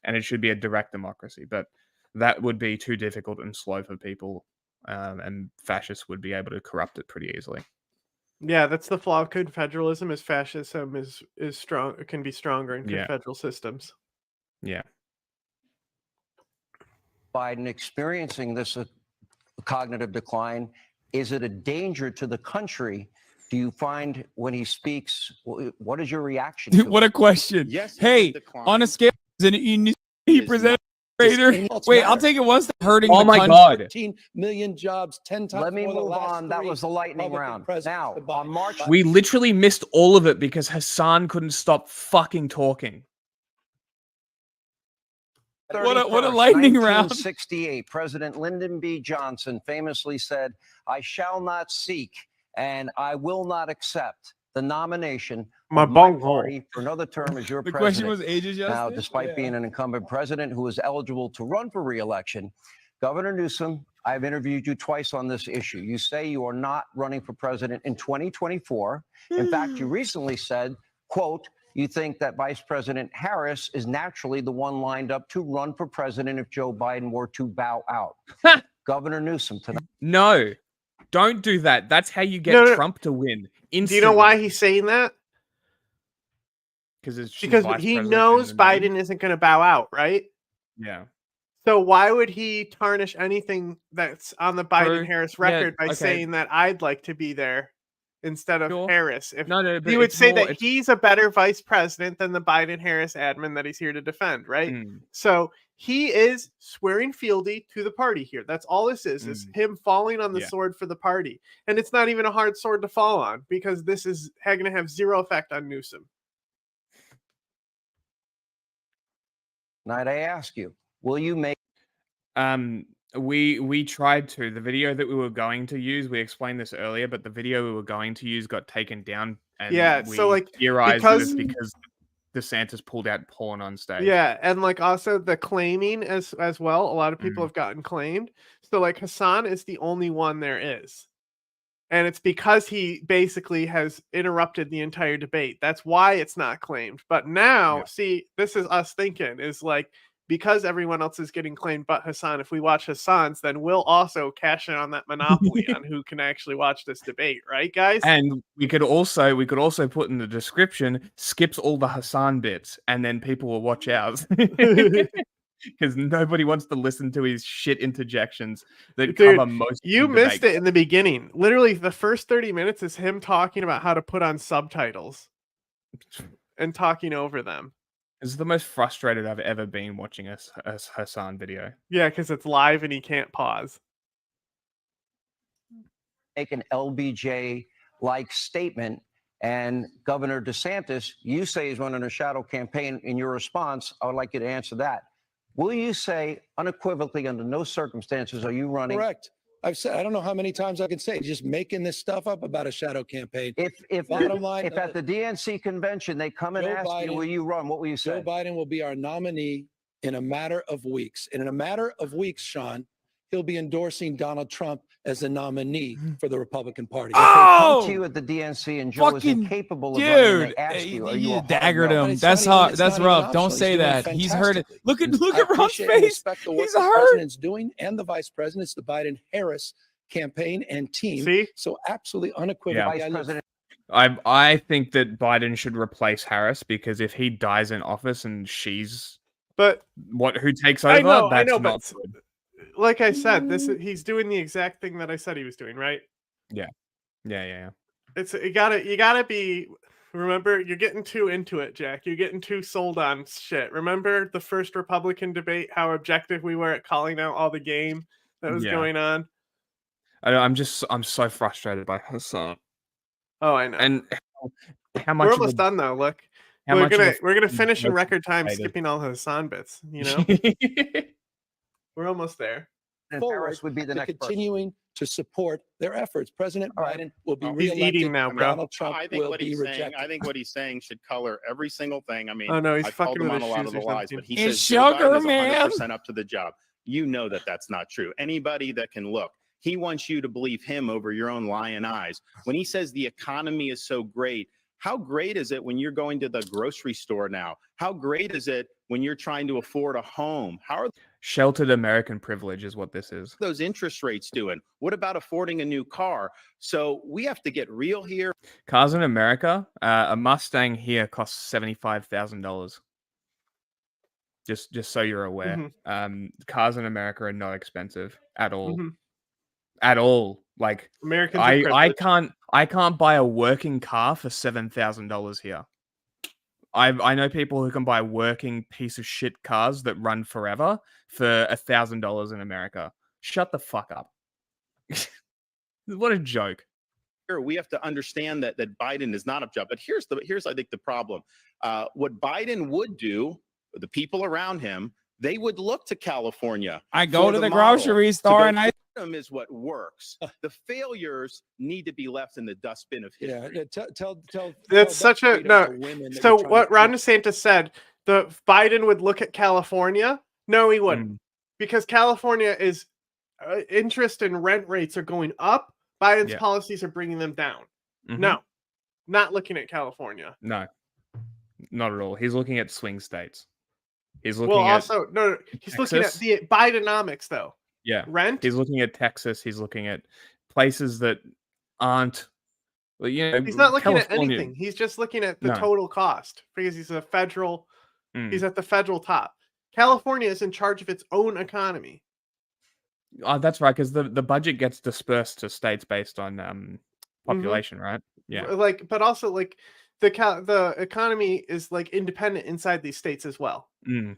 And it should be a direct democracy. But that would be too difficult and slow for people. And fascists would be able to corrupt it pretty easily. Yeah, that's the flaw of confederalism. Is fascism is strong. It can be stronger in Yeah. confederal systems. Yeah. Biden experiencing this cognitive decline, is it a danger to the country? Do you find when he speaks, what is your reaction to What a question. Yes, he's Hey, in decline. on a scale, he Is presented Just Raider. any else Wait, I'll matter. take it one step hurting Oh the my country. God. 13 million jobs, 10 times Let me more than the move last on. That three was the lightning Republican round. presidents Now, combined. on March We literally missed all of it because Hasan couldn't stop fucking talking. What a 31st, lightning round. 1968, President Lyndon B. Johnson famously said, "I shall not seek and I will not accept the nomination My of my bunghole. party for another term as your The president." question was ages Now, justice. despite being an incumbent president who is eligible to run for re-election, Governor Newsom, I've interviewed you twice on this issue. You say you are not running for president in 2024. In fact, you recently said, quote, you think that Vice President Harris is naturally the one lined up to run for president if Joe Biden were to bow out. Governor Newsom tonight. No, don't do that. That's how you get No. Trump to win. Do you know why he's saying that? Because he knows Biden isn't going to bow out, right? Yeah. So why would he tarnish anything that's on the Biden-Harris record by okay. saying that I'd like to be there instead of Sure. Harris? If No, but he would it's say more- that he's a better vice president than the Biden-Harris admin that he's here to defend, right? Mm. So he is swearing fealty to the party here. That's all this is him falling on the sword for the party. And it's not even a hard sword to fall on because this is going to have zero effect on Newsom. Tonight I ask you, will you make We tried to. The video that we were going to use, we explained this earlier, but the video we were going to use got taken down, and Yeah, we so, like, theorized that it's because because DeSantis pulled out porn on stage. yeah, and, like, also the claiming as well, a lot of people have gotten claimed. So, like, Hasan is the only one there is. And it's because he basically has interrupted the entire debate. That's why it's not claimed. But now, Yeah. see, this is us thinking is like, because everyone else is getting claimed but Hasan, if we watch Hasan's, then we'll also cash in on that monopoly on who can actually watch this debate, right, guys? And we could also put in the description, skips all the Hasan bits, and then people will watch ours. Because nobody wants to listen to his shit interjections that cover Dude, most of you the missed debate. it in the beginning. Literally, the first 30 minutes is him talking about how to put on subtitles and talking over them. It's the most frustrated I've ever been watching a Hasan video. Yeah, because it's live and he can't pause. Make an LBJ-like statement. And Governor DeSantis, you say he's running a shadow campaign. In your response, I would like you to answer that. Will you say unequivocally, under no circumstances are you running? Correct. I've said, I don't know how many times I can say, just making this stuff up about a shadow campaign. If Bottom line, if at the DNC convention they come and Joe ask you, Biden- will you run? What will you Joe say? Biden will be our nominee in a matter of weeks. And in a matter of weeks, Sean, he'll be endorsing Donald Trump as the nominee for the Republican Party. If they come to you at the DNC and Joe is Fucking incapable of running, and dude, they ask you, are you a hard daggered no? him. it's That's not even- hard. it's That's not even rough. Don't optional. say He's doing that. He's heard it. fantastically. Look I at Ron's appreciate and face. respect the work He's the hurt. president's doing and the vice president's, the Biden-Harris campaign and team. See? So absolutely unequivocally, Vice President. I think that Biden should replace Harris, because if he dies in office and she's But who takes over, I know, that's but not good. like I said, he's doing the exact thing that I said he was doing, right? Yeah. It's you gotta be. Remember, you're getting too into it, Jack. You're getting too sold on shit. Remember the first Republican debate? How objective we were at calling out all the game that was Yeah. going on. I'm so frustrated by Hasan. Oh, I know. And how much We're of almost a- done though. Look, how we're much of gonna a we're gonna fucking finish in joke record time, is it? skipping all the Hasan bits. You know, we're almost there. forward Harris would be the to next person. continuing to support their efforts. President All right. Biden will be He's reelected. eating now, bro. Donald Trump I think will what be he's saying. rejected. I think what he's saying should color every single thing. I mean, Oh no, he's I called fucking him with on his a lot shoes of or the lies, something. but he It's says Joe sugar, Biden is man. 100% up to the job. You know that that's not true. Anybody that can look, he wants you to believe him over your own lying eyes. When he says the economy is so great, how great is it when you're going to the grocery store now? How great is it when you're trying to afford a home? How are Sheltered American privilege is what this is. those interest rates doing? What about affording a new car? So we have to get real here. Cars in America, a Mustang here costs $75,000. Just so you're aware. Cars in America are not expensive at all. At all. Like Americans are I privileged. can't buy a working car for $7,000 here. I know people who can buy working piece of shit cars that run forever for $1,000 in America. Shut the fuck up. What a joke. We have to understand that Biden is not a job. But here's I think the problem. What Biden would do, the people around him, they would look to California. I go for to the model. grocery So store the and I system is what works. The failures need to be left in the dustbin of history. Yeah, tell That's such a freedom no. to women that So you're trying what to Ron keep. DeSantis said, the Biden would look at California. No, he wouldn't, because California is interest and rent rates are going up. Biden's Yeah. policies are bringing them down. Mhm. No, not looking at California. No, not at all. He's looking at swing states. He's looking Well, at also no, he's looking at Texas. the Bidenomics though. Yeah. Rent. He's looking at Texas. He's looking at places that aren't. Well, you know, He's not looking at California- anything. He's just looking at the No. total cost because he's a federal. Mm. He's at the federal top. California is in charge of its own economy. Oh, that's right, because the budget gets dispersed to states based on population, right? Yeah. Like, but also like the economy is like independent inside these states as well.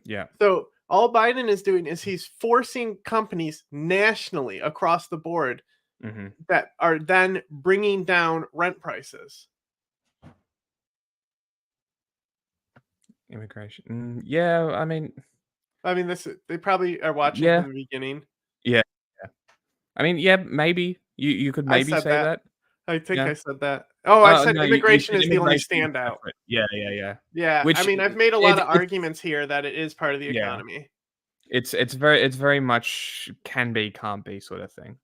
Yeah. So all Biden is doing is he's forcing companies nationally across the board that are then bringing down rent prices. Immigration. Yeah, I mean, This they probably are watching Yeah. from the beginning. Yeah. I mean, yeah, maybe you could maybe said say that. I think Yeah. I said that. Oh, I said No, you immigration said is the only immigration is standout. separate. Yeah. Yeah, I Which mean, I've made a lot of it's arguments here that it is part of the yeah. economy. It's very much can be, can't be sort of thing.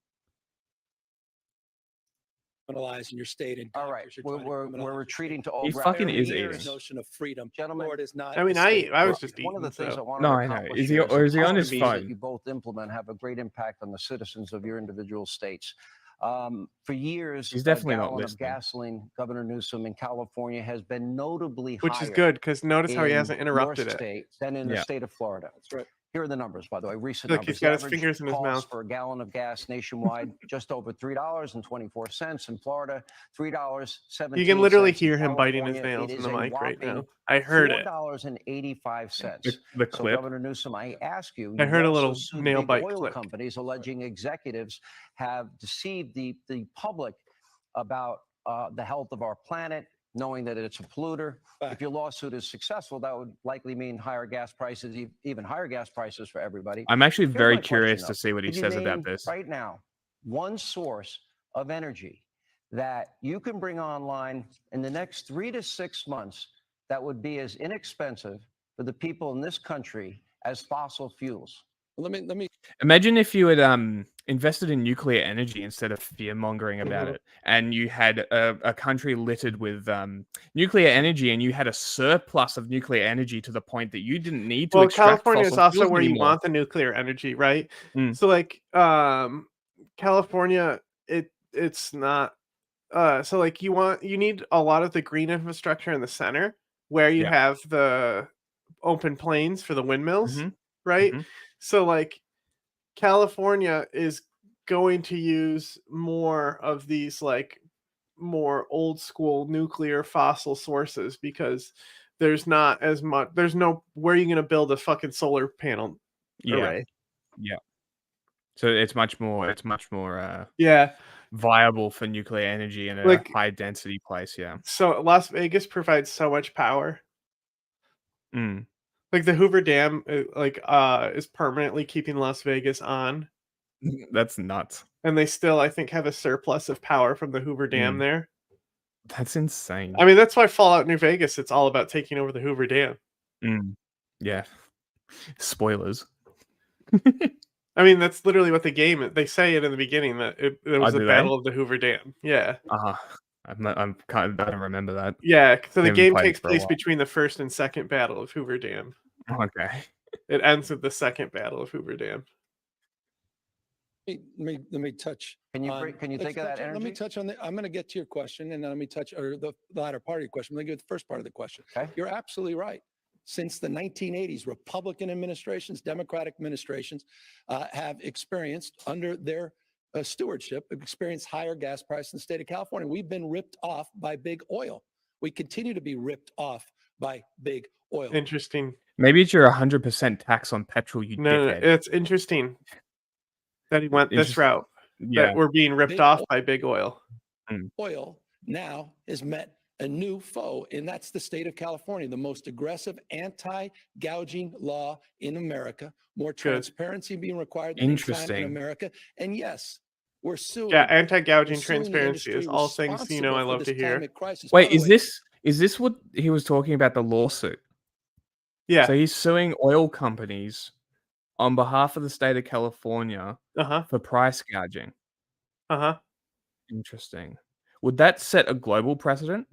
Criminalize in your state and All right, we're retreating to old He fucking is years. eating. notion of freedom. Gentlemen, Florida is not. I mean, a state I of was just freedom. one of the eating, things so. I want No, to I know. accomplish Is he here or is he on his accomplish that phone? you both implement have a great impact on the citizens of your individual states. For years, He's a definitely not gallon of listening. gasoline, Governor Newsom in California, has been notably Which is higher good because notice how he in hasn't interrupted your it. state than in the Yeah. state of Florida. That's right. Here are the numbers, by the way, recent Look, numbers. he's got The his average fingers in his cost mouth. for a gallon of gas nationwide, just over $3.24. In Florida, $3.17. You can literally In hear him biting his California, nails it in is the a mic right whopping now. I heard it. $4.85. The So, clip. Governor Newsom, I ask you, I you've heard a also little sued nail big bite oil click. companies alleging executives have deceived the public about the health of our planet, knowing that it's a polluter. If your lawsuit is successful, that would likely mean higher gas prices, even higher gas prices for everybody. I'm actually Here's very my question, curious though. to see what he Could you says about name this. right now one source of energy that you can bring online in the next 3 to 6 months that would be as inexpensive for the people in this country as fossil fuels? Let me. Imagine if you had invested in nuclear energy instead of fear mongering about it, and you had a country littered with nuclear energy, and you had a surplus of nuclear energy to the point that you didn't need to Well, extract California is fossil also fuels where you anymore. want the nuclear energy, right? Mm. So like California, it's not so like you need a lot of the green infrastructure in the center where you Yeah. have the open plains for the windmills, Mhm. right? Mhm. So like California is going to use more of these like more old school nuclear fossil sources because there's not as much there's no where are you going to build a fucking solar panel Yeah. array? Yeah. So it's much more Yeah. viable for nuclear energy in a Like high density place. Yeah. so Las Vegas provides so much power. Mm. Like the Hoover Dam is permanently keeping Las Vegas on. That's nuts. And they still I think have a surplus of power from the Hoover Dam Mm. there. That's insane. I mean, that's why Fallout New Vegas, it's all about taking over the Hoover Dam. Mm. Yeah. Spoilers. I mean, that's literally what the game. They say it in the beginning that it was the do Battle they? of the Hoover Dam. Yeah, I'm kind of I don't remember that. yeah. So the Haven't game played it takes for a place while. between the first and second Battle of Hoover Dam. Okay. It ends with the second Battle of Hoover Dam. Let me touch. Can you on- can you let's think of that touch on- Let me energy? touch on the. I'm going to get to your question, and then let me touch or the latter part of your question. Let me get to the first part of the question. Okay. You're absolutely right. Since the 1980s, Republican administrations, Democratic administrations have experienced under their stewardship, experienced higher gas prices in the state of California. We've been ripped off by big oil. We continue to be ripped off by big oil. Interesting. Maybe it's your 100% tax on petrol, you No, dickhead. it's interesting that he went this route. Yeah. That we're being ripped Big off oil. by big oil. Oil now has met a new foe, and that's the state of California, the most aggressive anti-gouging law in America, more transparency being required than any time in Interesting. America. And yes, we're suing. Yeah, anti-gouging we're suing the transparency is industry all things I responsible love for to this hear. climate crisis. Wait, By the way, is this what he was talking about, the lawsuit? Yeah. So he's suing oil companies on behalf of the state of California for price gouging. Interesting. Would that set a global precedent?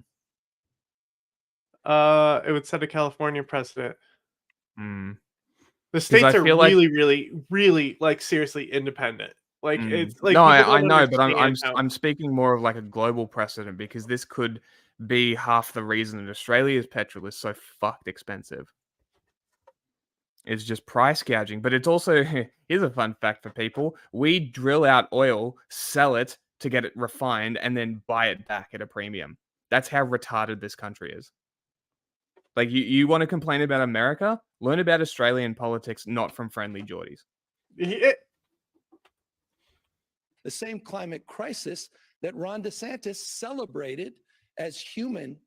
It would set a California precedent. Hmm. The states I are feel like- really, really, really like seriously independent. Like it's like no, people I don't know, but understand how- I'm speaking more of like a global precedent because this could be half the reason that Australia's petrol is so fucked expensive. It's just price gouging, but it's also here's a fun fact for people: we drill out oil, sell it to get it refined, and then buy it back at a premium. That's how retarded this country is. Like you want to complain about America? Learn about Australian politics, not from friendly Geordies. the same climate crisis that Ron DeSantis celebrated as human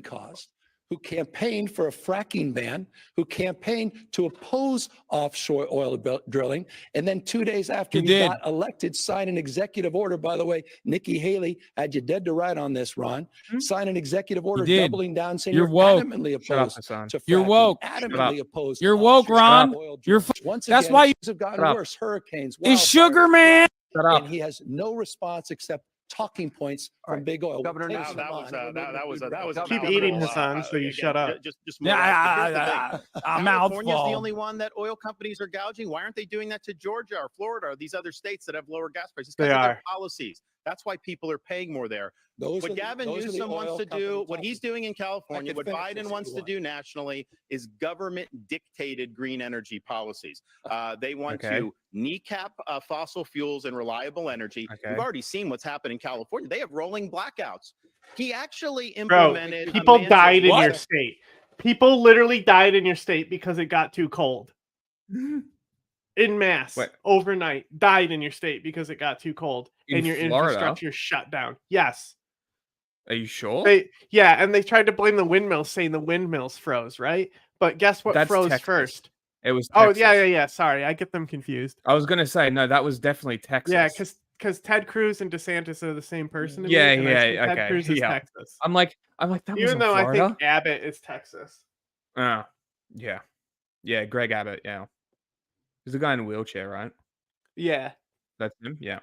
caused who campaigned for a fracking ban, who campaigned to oppose offshore oil drilling, and then 2 days after he got elected, signed an executive order. By the way, Nikki Haley had you dead to right on this, Ron. Signed an executive order doubling down, saying You're woke. adamantly Shut up, opposed Hasan. to fracking. You're woke. Adamantly opposed. You're woke, Ron. You're Once that's again, why things have gotten worse. Hurricanes, Is wildfires, Sugar Man. Shut up. and he has no response except talking points from big oil. Governor We'll Newsom. take That was him that on. was Keep eating, Hasan, so you shut up. Just Yeah, a California's the mouthful. only one that oil companies are gouging. Why aren't they doing that to Georgia or Florida or these other states that have lower gas prices? They Because of are. their policies. That's why people are paying more there. What Gavin those are the Newsom wants oil to do, companies what he's doing in California, could what finish this Biden if wants you to want. do nationally is government dictated green energy policies. They want to kneecap fossil fuels and reliable energy. We've already seen what's happened in California. They have rolling blackouts. He actually implemented. People died in your state. People literally died in your state because it got too cold. In mass, overnight, died in your state because it got too cold In and your Florida? infrastructure shut down. Yes. Are you sure? And they tried to blame the windmills, saying the windmills froze, right? But guess what That's froze Texas. first? It was Oh, Texas. yeah. Sorry, I get them confused. I was gonna say no, that was definitely Texas. Yeah, because Ted Cruz and DeSantis are the same person to me. Yeah, and I say Ted okay, Cruz is yeah. Texas. I'm like that was Even in though Florida? I think Abbott is Texas. Yeah, Greg Abbott. Yeah, he's the guy in a wheelchair, right? Yeah. That's him. Yeah.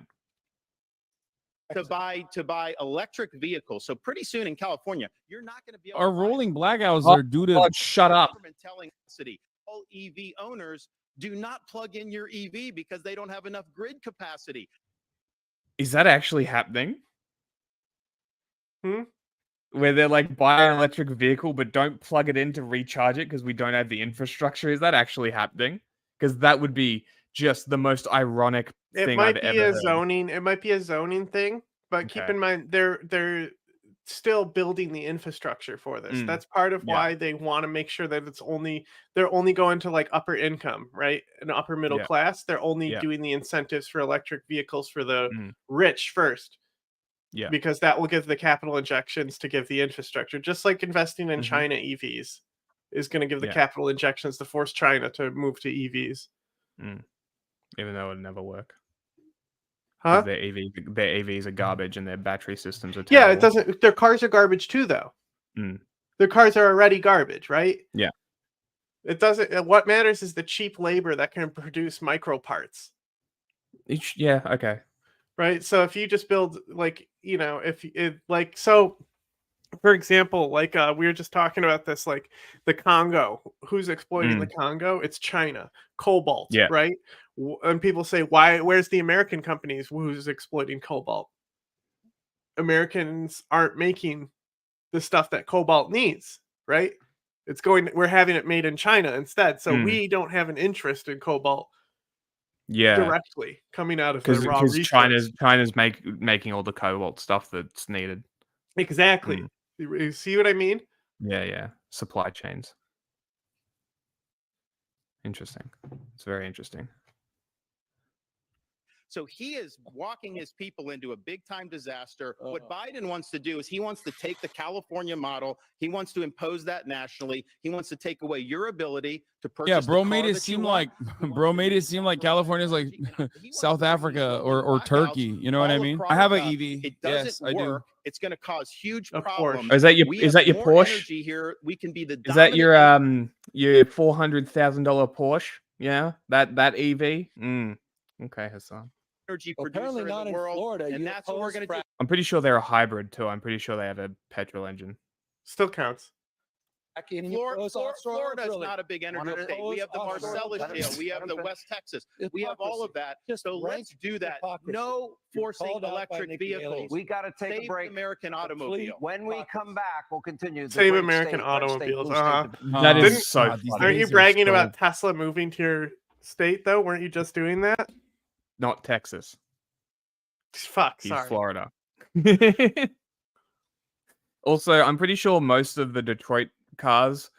To buy electric vehicles. So pretty soon in California, you're not going to be able Our to rolling blackouts are due to shut up. government telling city all EV owners do not plug in your EV because they don't have enough grid capacity. Is that actually happening? Hmm? Where they're like, buy an electric vehicle, but don't plug it in to recharge it because we don't have the infrastructure. Is that actually happening? Because that would be just the most ironic thing I've ever heard. It might be a zoning thing, but keep in mind they're still building the infrastructure for this. That's part of why they want to make sure that they're only going to like upper income, right? And upper middle class. They're only doing the incentives for electric vehicles for the rich first. Yeah. Because that will give the capital injections to give the infrastructure. Just like investing in China EVs is going to give the capital injections to force China to move to EVs. Even though it would never work. Huh? Their EVs are garbage and their battery systems are Yeah, terrible. it doesn't. Their cars are garbage too, though. Their cars are already garbage, right? Yeah. It doesn't. What matters is the cheap labor that can produce micro parts. Yeah. Okay. Right. So if you just build for example, like we were just talking about this, like the Congo. Who's exploiting the Congo? It's China. Cobalt, right? And people say, why? Where's the American companies who's exploiting cobalt? Americans aren't making the stuff that cobalt needs, right? We're having it made in China instead. So we don't have an interest in cobalt directly coming out of the raw resource. China's making all the cobalt stuff that's needed. Exactly. You see what I mean? Yeah. Supply chains. Interesting. It's very interesting. So he is walking his people into a big time disaster. What Biden wants to do is he wants to take the California model. He wants to impose that nationally. He wants to take away your ability to purchase. Yeah, bro made it seem like California's like South Africa or Turkey. You know what I mean? I have an EV. It doesn't work. It's going to cause huge problems. Is that your Porsche? Here, we can be the. Is that your $400,000 Porsche? Yeah, that EV. Okay, Hasan. Energy apparently producer not in the world, Florida. and that's what we're going to do. I'm pretty sure they're a hybrid too. I'm pretty sure they have a petrol engine. Still counts. Florida is not a big energy state. We have the Marcellus Shale. We have the West Texas. We have all of that. So let's do that. No forcing electric vehicles. We got to take a break. American automobile. When we come back, we'll continue. Save American automobiles. That is so. Aren't you bragging about Tesla moving to your state though? Weren't you just doing that? Not Texas. Fuck. He's Sorry. Florida. Also, I'm pretty sure most of the Detroit cars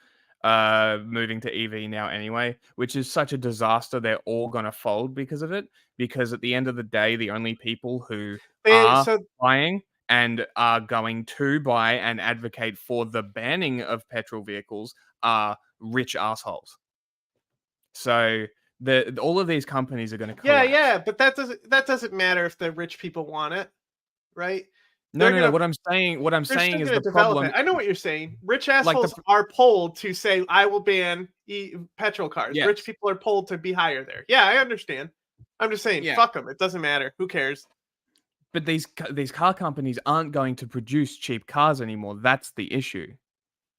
are moving to EV now anyway, which is such a disaster. They're all going to fold because of it. Because at the end of the day, the only people who are buying and are going to buy and advocate for the banning of petrol vehicles are rich assholes. So all of these companies are going to collapse. Yeah, but that doesn't matter if the rich people want it, right? No. What I'm saying is the problem. I know what you're saying. Rich assholes are polled to say, "I will ban petrol cars." Yes. Rich people are polled to be higher there. Yeah, I understand. I'm just saying, fuck them. It doesn't matter. Who cares? But these car companies aren't going to produce cheap cars anymore. That's the issue.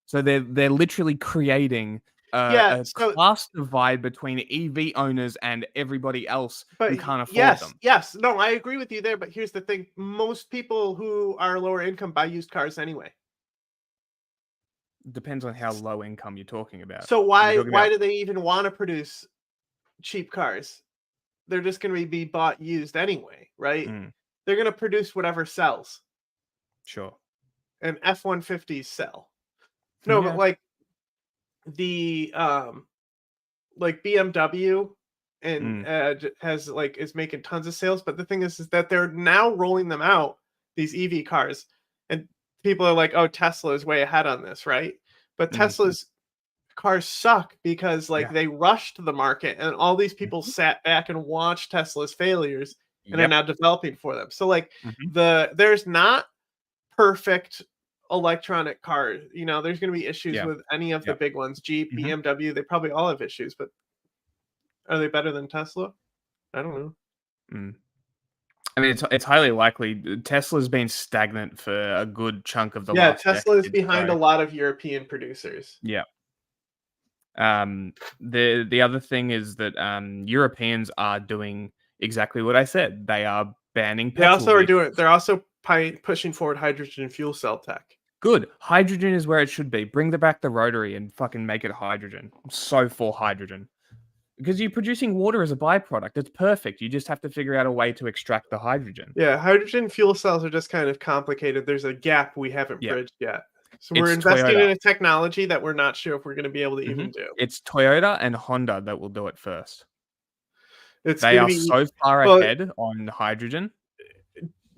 So they're literally creating a class divide between EV owners and everybody else who can't afford them. Yes. No, I agree with you there. But here's the thing: most people who are lower income buy used cars anyway. Depends on how low income you're talking about. So why do they even want to produce cheap cars? They're just going to be bought used anyway, right? They're going to produce whatever sells. Sure. And F-150s sell. No, but like the like BMW and is making tons of sales, but the thing is that they're now rolling them out, these EV cars, and people are like, oh, Tesla is way ahead on this, right? But Tesla's cars suck because they rushed the market, and all these people sat back and watched Tesla's failures and are now developing for them. So there's not perfect electronic cars. You know, there's going to be issues with any of the big ones. Jeep, BMW, they probably all have issues, but are they better than Tesla? I don't know. I mean, it's highly likely. Tesla's been stagnant for a good chunk of the last Tesla is decade, behind a lot of European producers. Yeah. The other thing is that Europeans are doing exactly what I said. They are banning petrol. They're also pushing forward hydrogen fuel cell tech. Good. Hydrogen is where it should be. Bring back the rotary and fucking make it hydrogen. I'm so for hydrogen. Because you're producing water as a byproduct. It's perfect. You just have to figure out a way to extract the hydrogen. Yeah, hydrogen fuel cells are just kind of complicated. There's a gap we haven't bridged yet. So we're investing in a technology that we're not sure if we're going to be able to even do. It's Toyota and Honda that will do it first. They are so far ahead on hydrogen.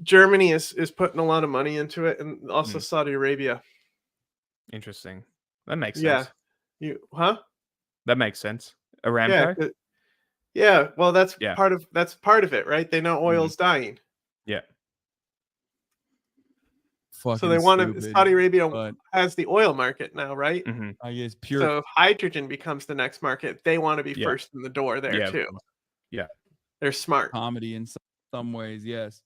Germany is putting a lot of money into it, and also Saudi Arabia. Interesting. That makes sense. That makes sense. Aramco? Yeah. Well, that's part of it, right? They know oil's dying. Yeah. So they want to. Saudi Arabia has the oil market now, right? I guess pure. So if hydrogen becomes the next market, they want to be first in the door there too. Yeah, they're smart. Comedy in some ways, yes.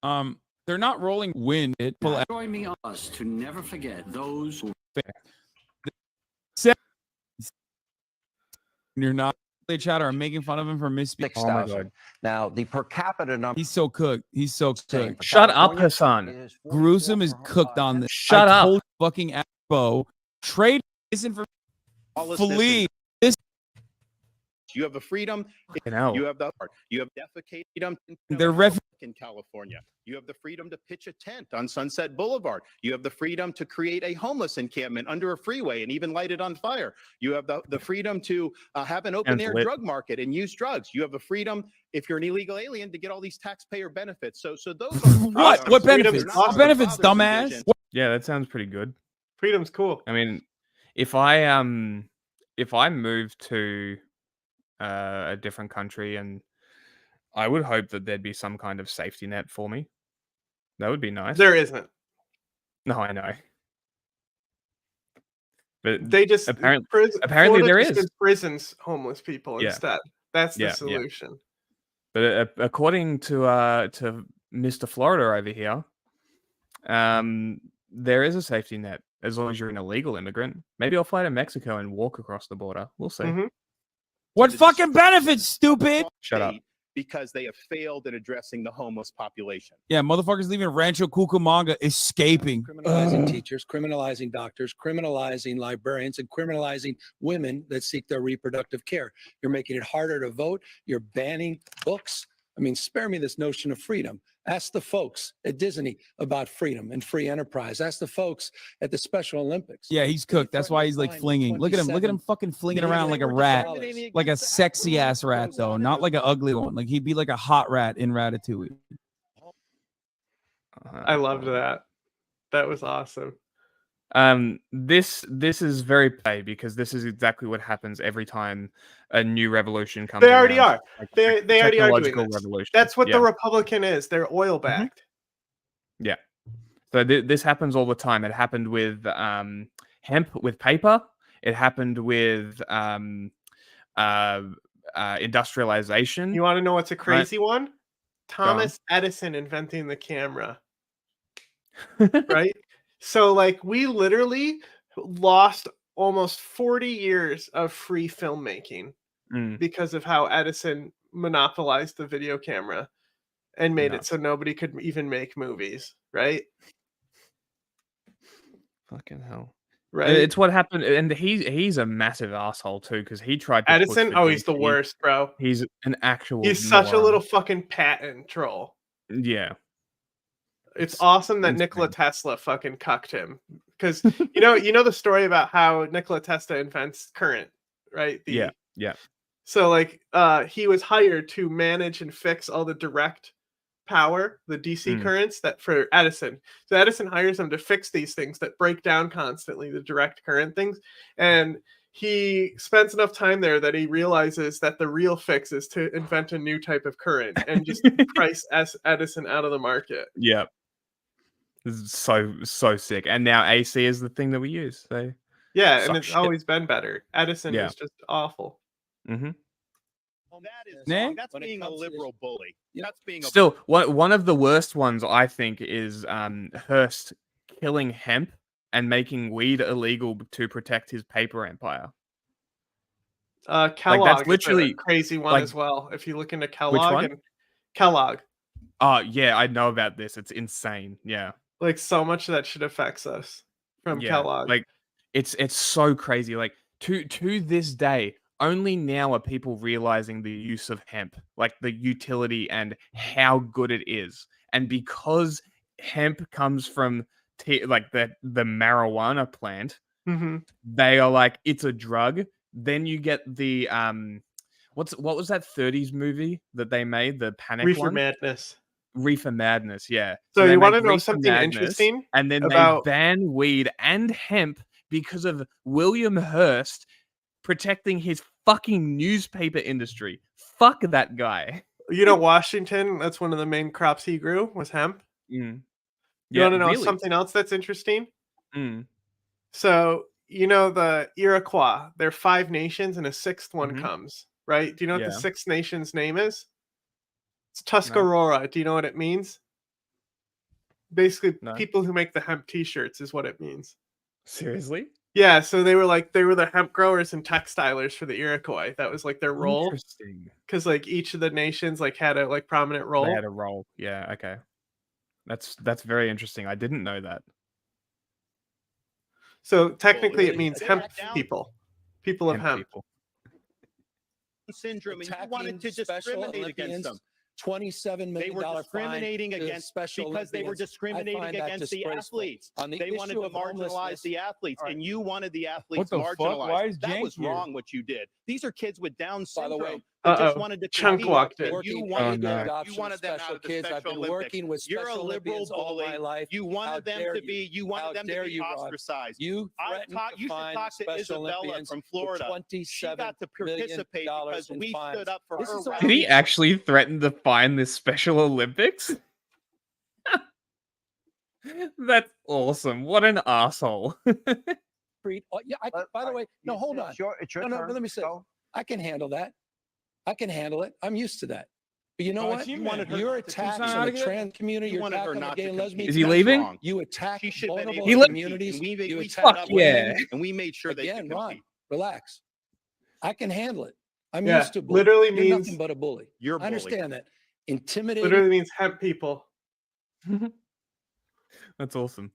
They're not rolling wind. Join me us to never forget those who. You're not. They chatter are making fun of him for misspeaking. Oh my God. Now the per capita number. He's so cooked. Shut up, Hasan. Gruesome is cooked on this. Shut up. Told fucking Expo. Trade misinformation. Flee. You have the freedom. You have the freedom in California. You have the freedom to pitch a tent on Sunset Boulevard. You have the freedom to create a homeless encampment under a freeway and even light it on fire. You have the freedom to have an open air drug market and use drugs. You have the freedom, if you're an illegal alien, to get all these taxpayer benefits. So those are what benefits? What benefits, dumbass? Yeah, that sounds pretty good. Freedom's cool. I mean, if I moved to a different country, and I would hope that there'd be some kind of safety net for me. That would be nice. There isn't. No, I know. But they just apparently there is prisons homeless people instead. That's the solution. But according to Mr. Florida over here, there is a safety net as long as you're an illegal immigrant. Maybe I'll fly to Mexico and walk across the border. We'll see. What fucking benefits, stupid? Shut up. Because they have failed in addressing the homeless population. Yeah, motherfuckers leaving Rancho Cucamonga, escaping. Criminalizing teachers, criminalizing doctors, criminalizing librarians, and criminalizing women that seek their reproductive care. You're making it harder to vote. You're banning books. I mean, spare me this notion of freedom. Ask the folks at Disney about freedom and free enterprise. Ask the folks at the Special Olympics. Yeah, he's cooked. That's why he's like flinging. Look at him fucking flinging around like a rat. Like a sexy ass rat, though. Not like an ugly one. Like he'd be like a hot rat in Ratatouille. I loved that. That was awesome. This is very play because this is exactly what happens every time a new revolution comes They already around. are. They already are doing Technological this. revolution. That's what the Yeah. Republican is. They're oil backed. Yeah. So this happens all the time. It happened with hemp with paper. It happened with industrialization. You want to know what's a Right. crazy one? Thomas Edison inventing the camera. Right? So like we literally lost almost 40 years of free filmmaking because of how Edison monopolized the video camera and made it so nobody could even make movies, right? Fucking hell. Right? It's what happened, and he's a massive asshole too because he tried to push Edison? for Oh, he's the DP. worst, bro. He's an actual. He's such a moron. little fucking patent troll. Yeah. It's awesome that insane. Nikola Tesla fucking cucked him because you know the story about how Nikola Tesla invents current, right? Yeah. So like he was hired to manage and fix all the direct power, the DC currents that for Edison. So Edison hires him to fix these things that break down constantly, the direct current things. And he spends enough time there that he realizes that the real fix is to invent a new type of current and just price Edison out of the market. Yeah. This is so sick. And now AC is the thing that we use. So yeah, and it's always been better. Edison is just awful. Mm-hmm. That's being a liberal bully. That's being Still, one of the worst ones I think is Hearst killing hemp and making weed illegal to protect his paper empire. Kellogg that's literally is a crazy one as well. If you look into Kellogg one? and Kellogg. Oh yeah, I know about this. It's insane. Yeah. Like so much of that shit affects us from Kellogg. Like it's so crazy. Like to this day, only now are people realizing the use of hemp, like the utility and how good it is. And because hemp comes from like the marijuana plant, they are like it's a drug. Then you get the what was that 30s movie that they made, the Panic Reefer Madness. Reefer Madness, yeah. So you want to know Reefer something Madness, interesting? And then about... they ban weed and hemp because of William Hearst protecting his fucking newspaper industry. Fuck that guy. You know, Washington, that's one of the main crops he grew was hemp. You want to know something else that's interesting? So, you know, the Iroquois, they're 5 nations and a 6th one comes, right? Do you know what the 6th nation's name is? It's Tuscarora. No. Do you know what it means? Basically, people who make the hemp t-shirts is what it means. Seriously? Yeah, so they were the hemp growers and textilers for the Iroquois. That was like their role. Interesting. Because like each of the nations like had a like prominent role. They had a role. Yeah, okay. That's very interesting. I didn't know that. So technically it means hemp people. People of hemp. People. Syndrome, and you wanted to discriminate against them. $27 million. They were discriminating against because they were discriminating against the athletes. They wanted to marginalize the athletes, and you wanted the athletes marginalized. That was wrong what you did. These are kids with Down syndrome. By the way, just wanted to Chunk walked in. You wanted them out of the Special Olympics. You're a liberal bully. You wanted them to be. You wanted them to be ostracized. You should talk to Isabella from Florida. She got to participate because we stood up for her. Did he actually threaten to fine this Special Olympics? That's awesome. What an asshole. By the way, no, hold on. It's your no, turn. let me say, I can handle that. I can handle it. I'm used to that. But you know what? Your attacks on the trans community, your attack on the gay and lesbian. Is he leaving? You attack vulnerable he communities. You attack women, and we made sure they could Ron, relax. I can handle it. I'm Yeah, used to bullying. literally You're means nothing but a bully. You're a I understand that. Intimidating. literally means hemp people. That's awesome.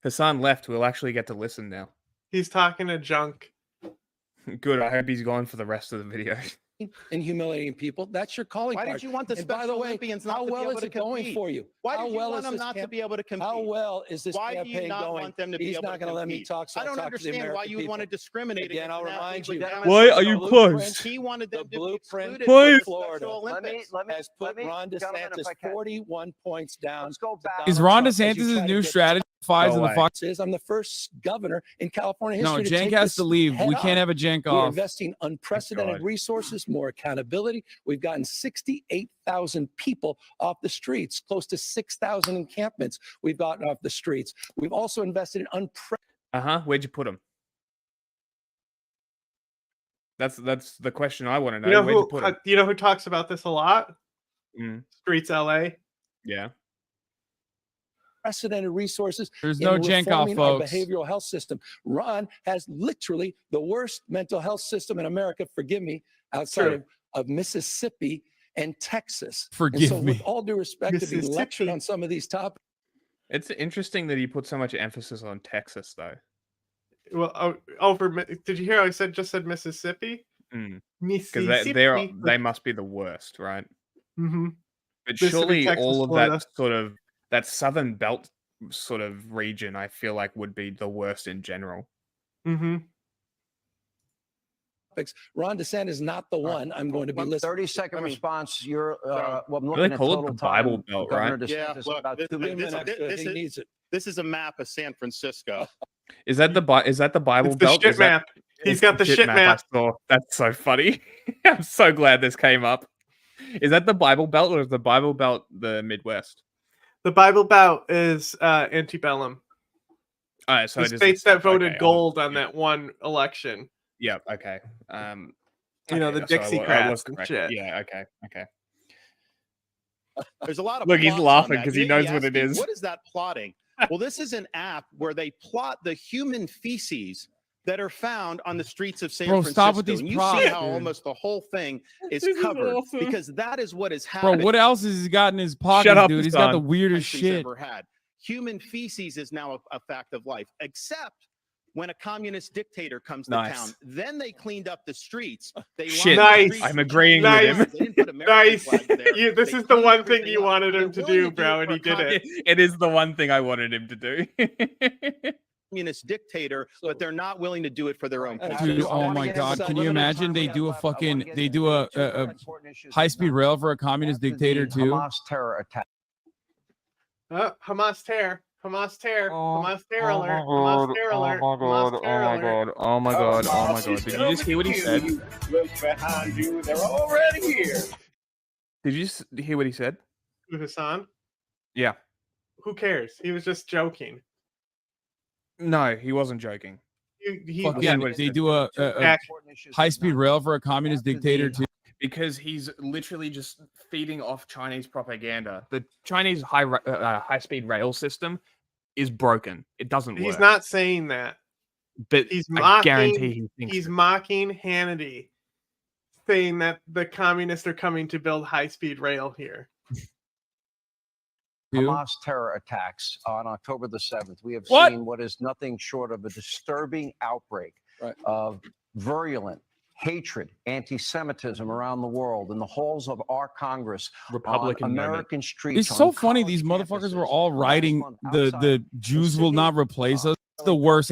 Hasan left. We'll actually get to listen now. He's talking to junk. Good. I hope he's gone for the rest of the video. and humiliating people. That's your calling Why card. did you want the And by Special the way, Olympians not how to be well able is to it going compete? for you? Why How did you well want is them this not to camp- be able to compete? How well is this Why do campaign you not going? want them to be He's able not to going to let me compete? talk, so I I'll don't talk to the understand why American you would want to people. discriminate Again, against I'll an athlete remind you. with down Why are syndrome. you Blueprint- close? He wanted them The to be blueprint excluded Why- from the Florida Special Olympics. has put Ron gentlemen, if DeSantis I can. 41 points down. Let's go to back. Donald Is Ron Trump as you DeSantis' try to new get- strategy? Fies Go in the away. fuck. I'm the first governor in California No, history to Jank take has this to leave. head We can't on. have a Jank We're off. investing unprecedented God. resources, more accountability. We've gotten 68,000 people off the streets, close to 6,000 encampments we've gotten off the streets. We've also invested in unprecedented. Where'd you put him? That's the question I want to know. You know Where'd you put him? you know who talks about this a lot? Mm, Streets LA. yeah. Unprecedented resources. There's in no Jank off, reforming our folks. behavioral health system. Ron has literally the worst mental health system in America. Forgive me, outside of Mississippi and Texas. Forgive and so me. With all due respect, to be lectured Mississippi. on some of these topics. It's interesting that he put so much emphasis on Texas, though. Well, did you hear? I just said Mississippi. Because Mississippi. they must be the worst, right? Mm-hmm. But Mississippi, surely Texas, all of Florida. that sort of that southern belt sort of region, I feel like would be the worst in general. Mm-hmm. Ron DeSantis is not the one I'm going to be listening. 30-second response. You're So- well, I'm They looking at call it total the Bible time. Belt, Governor right? Yeah, DeSantis look, about this- 2 this- minutes. this- this he is- needs it. This is a map of San Francisco. Is that the Bible It's the Belt? shit Is that- map. He's it's got the shit map. I saw. That's so funny. I'm so glad this came up. Is that the Bible Belt or is the Bible Belt the Midwest? The Bible Belt is antebellum. All right, so The it is states that voted okay, gold on yeah. that one election. Yeah. Okay. You know, the so I Dixiecrats was and correct. shit. Yeah. Okay. There's a lot of Look, he's plots on laughing that. 'cause he You may be knows what it asking, is. What is that plotting? Well, this is an app where they plot the human feces that are found on the streets of San Bro, Francisco. stop with these and you props, see how dude. almost the whole thing is This is covered awesome. because that is what is Bro, happening. what else has he got in his pockets, Shut up, dude? He's got the Hasan. weirdest countries shit. ever had. Human feces is now a fact of life, except when a communist dictator comes to Nice. town. Then they cleaned up the streets. They Shit. lined the Nice. streets I'm with agreeing Chinese with him. flags. They didn't put American Nice. flags there. This They is the cleaned one thing everything you up. wanted They're him to willing do, it bro, for and he a did it. It is the one thing I wanted him to do. communist dictator, but they're not willing to do it for their own Dude, country. Dude, I oh wanna my get God! into Can you limited imagine time they we have do a left. I wanna fucking get they into do a two very important issues high speed that rail for a communist after the dictator too? Hamas terror attack. Hamas tear. Hamas tear. Hamas tear Oh alert. my Hamas God, tear oh alert. my Hamas God, tear oh my alert. God, oh my God, oh my God. Did you just hear what he said? Look behind you. They're already here. Did you hear what he said? Who, Hasan? Yeah. Who cares? He was just joking. No, he wasn't joking. He Yeah, Fucking, what he they said. do a Act- high speed rail for a communist dictator too. Because he's literally just feeding off Chinese propaganda. The Chinese high speed rail system is broken. It doesn't work. He's not saying that. But He's I mocking. guarantee he thinks He's it. mocking Hannity, saying that the communists are coming to build high-speed rail here. Hamas terror attacks on October the 7th. We have What? seen what is nothing short of a disturbing outbreak Right. of virulent hatred, anti-Semitism around the world in the halls of our Congress, Republican on moment. American streets. It's so on funny. college These motherfuckers were campuses, all last writing month the outside Jews will Sydney, not replace us. It's the worst.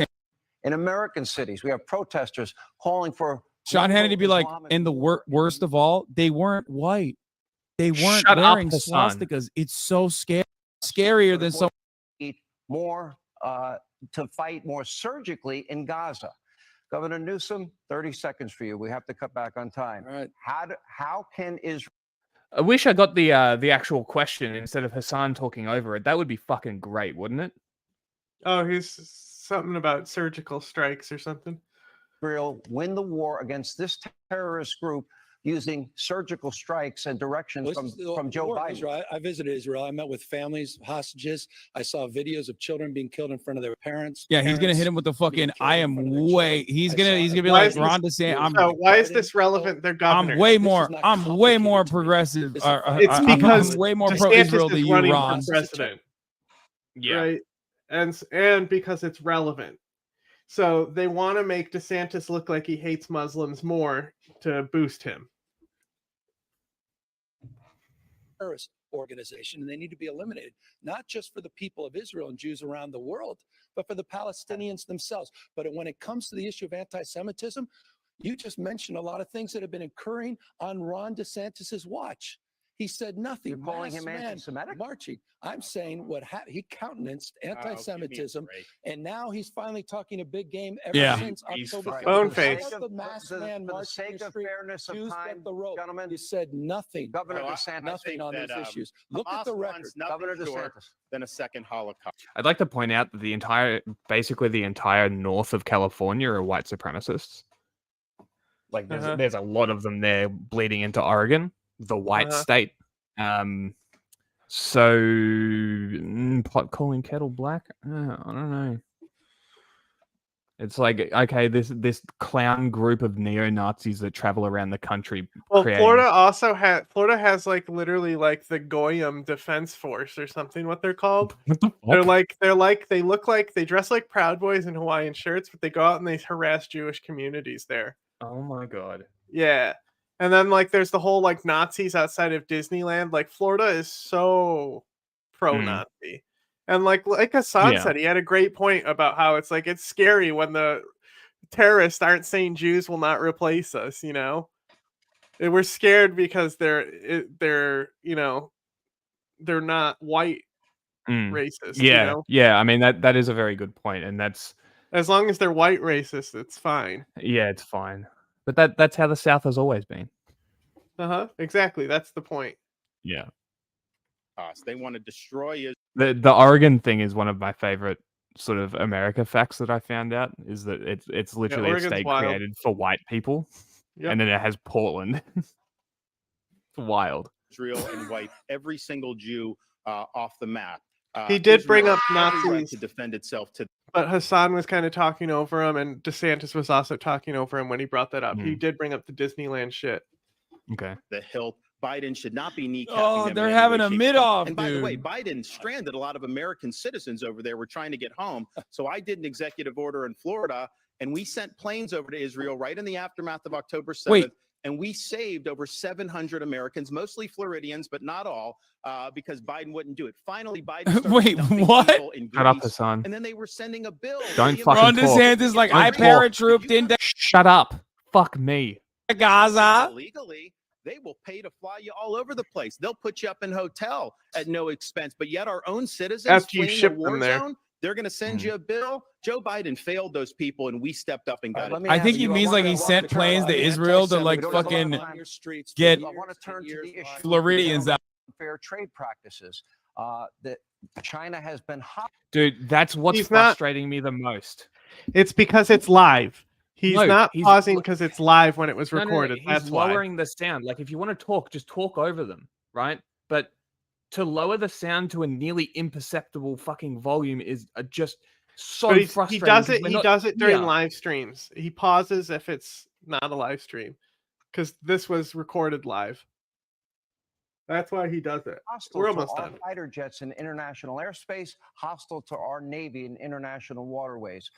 in American cities, we have protesters calling for Sean global Hannity be like, Islamic and the war. worst of all, they weren't white. They weren't Shut up, wearing Hasan. swastikas. It's so scary. Scarier than so. more to fight more surgically in Gaza. Governor Newsom, 30 seconds for you. We have to cut back on time. All right. How can Israel? I wish I got the actual question instead of Hasan talking over it. That would be fucking great, wouldn't it? Oh, he's something about surgical strikes or something. Win the war against this terrorist group using surgical strikes and directions from Joe Biden? Israel. I visited Israel. I met with families, hostages. I saw videos of children being killed in front of their parents. Yeah, he's gonna hit him with the fucking. I am way. He's gonna be Why like is this- Ron DeSantis. So why is this relevant? They're governor. I'm way This more. is not I'm way more complicated to me. progressive. This is fine. It's because I'm way more DeSantis pro-Israel than is you, running Ron. for president, Yeah. right? And because it's relevant. So they want to make DeSantis look like he hates Muslims more to boost him. terrorist organization, and they need to be eliminated, not just for the people of Israel and Jews around the world, but for the Palestinians themselves. But when it comes to the issue of anti-Semitism, you just mentioned a lot of things that have been occurring on Ron DeSantis's watch. He said nothing. You're calling him anti-Semitic? Marching. I'm saying he countenanced anti-Semitism, and now he's finally talking a big game ever since October 5th. Boneface. For the sake of fairness of time, gentlemen, you said nothing. Governor DeSantis, nothing on these issues. Look at the record. Governor DeSantis. Than a second Holocaust. I'd like to point out that basically the entire north of California are white supremacists. Like there's a lot of them there bleeding into Oregon, the white state. So pot calling kettle black? I don't know. It's like, okay, this clown group of neo-Nazis that travel around the country. Well, Florida has like literally like the Goyim Defense Force or something. What they're called? What the fuck? They look like they dress like Proud Boys in Hawaiian shirts, but they go out and they harass Jewish communities there. Oh my god. Yeah. And then like there's the whole like Nazis outside of Disneyland. Like Florida is so pro-Nazi. And like Hasan said, he had a great point about how it's like it's scary when the terrorists aren't saying Jews will not replace us, you know? And we're scared because they're not white racist. Yeah. You know? Yeah, I mean that is a very good point, and that's as long as they're white racist, it's fine. Yeah, it's fine. But that's how the South has always been. Exactly. That's the point. Yeah. They want to destroy you. The Oregon thing is one of my favorite sort of America facts that I found out, is that it's literally a state created for white people, and then it has Portland. It's wild. Israel and wipe every single Jew off the map. He did Israel bring up has every right Nazis to defend itself. But Hasan was kind of talking over him, and DeSantis was also talking over him when he brought that up. He did bring up the Disneyland shit. Okay. The hilt. Biden should not be kneecapping. Oh, them they're in any having way, a shape, mid-off, and by the way, dude. Biden stranded a lot of American citizens over there. We're trying to get home. So I did an executive order in Florida, and we sent planes over to Israel right in the aftermath of October 7th. Wait. And we saved over 700 Americans, mostly Floridians, but not all, because Biden wouldn't do it. Finally, Biden started Wait, dumping what? people in Shut up, Greece, Hassan. and then they were sending a bill. Don't to the fucking Ron talk. DeSantis like, Don't I talk. paratrooped into Shut up. Fuck me. Gaza. Illegally, they will pay to fly you all over the place. They'll put you up in hotel at no expense. But yet our own citizens After you fleeing ship a war them there. zone, they're going to send you a bill. Joe Biden failed those people, and we stepped up and got it. I think he means like he sent planes to Israel to like fucking get I want to turn to the issue Floridians out. fair trade practices. That China has been hot. Dude, that's what's He's not- frustrating me the most. It's because it's live. He's No, not he's- pausing because it's live when it was No, recorded. he's That's why. lowering the sound. Like, if you want to talk, just talk over them, right? But to lower the sound to a nearly imperceptible fucking volume is just so But he frustrating. does it. because we're He not- does it during Yeah. live streams. He pauses if it's not a live stream, because this was recorded live. That's why he does it. Hostile We're to almost our done. fighter jets in international airspace, hostile to our Navy in international waterways.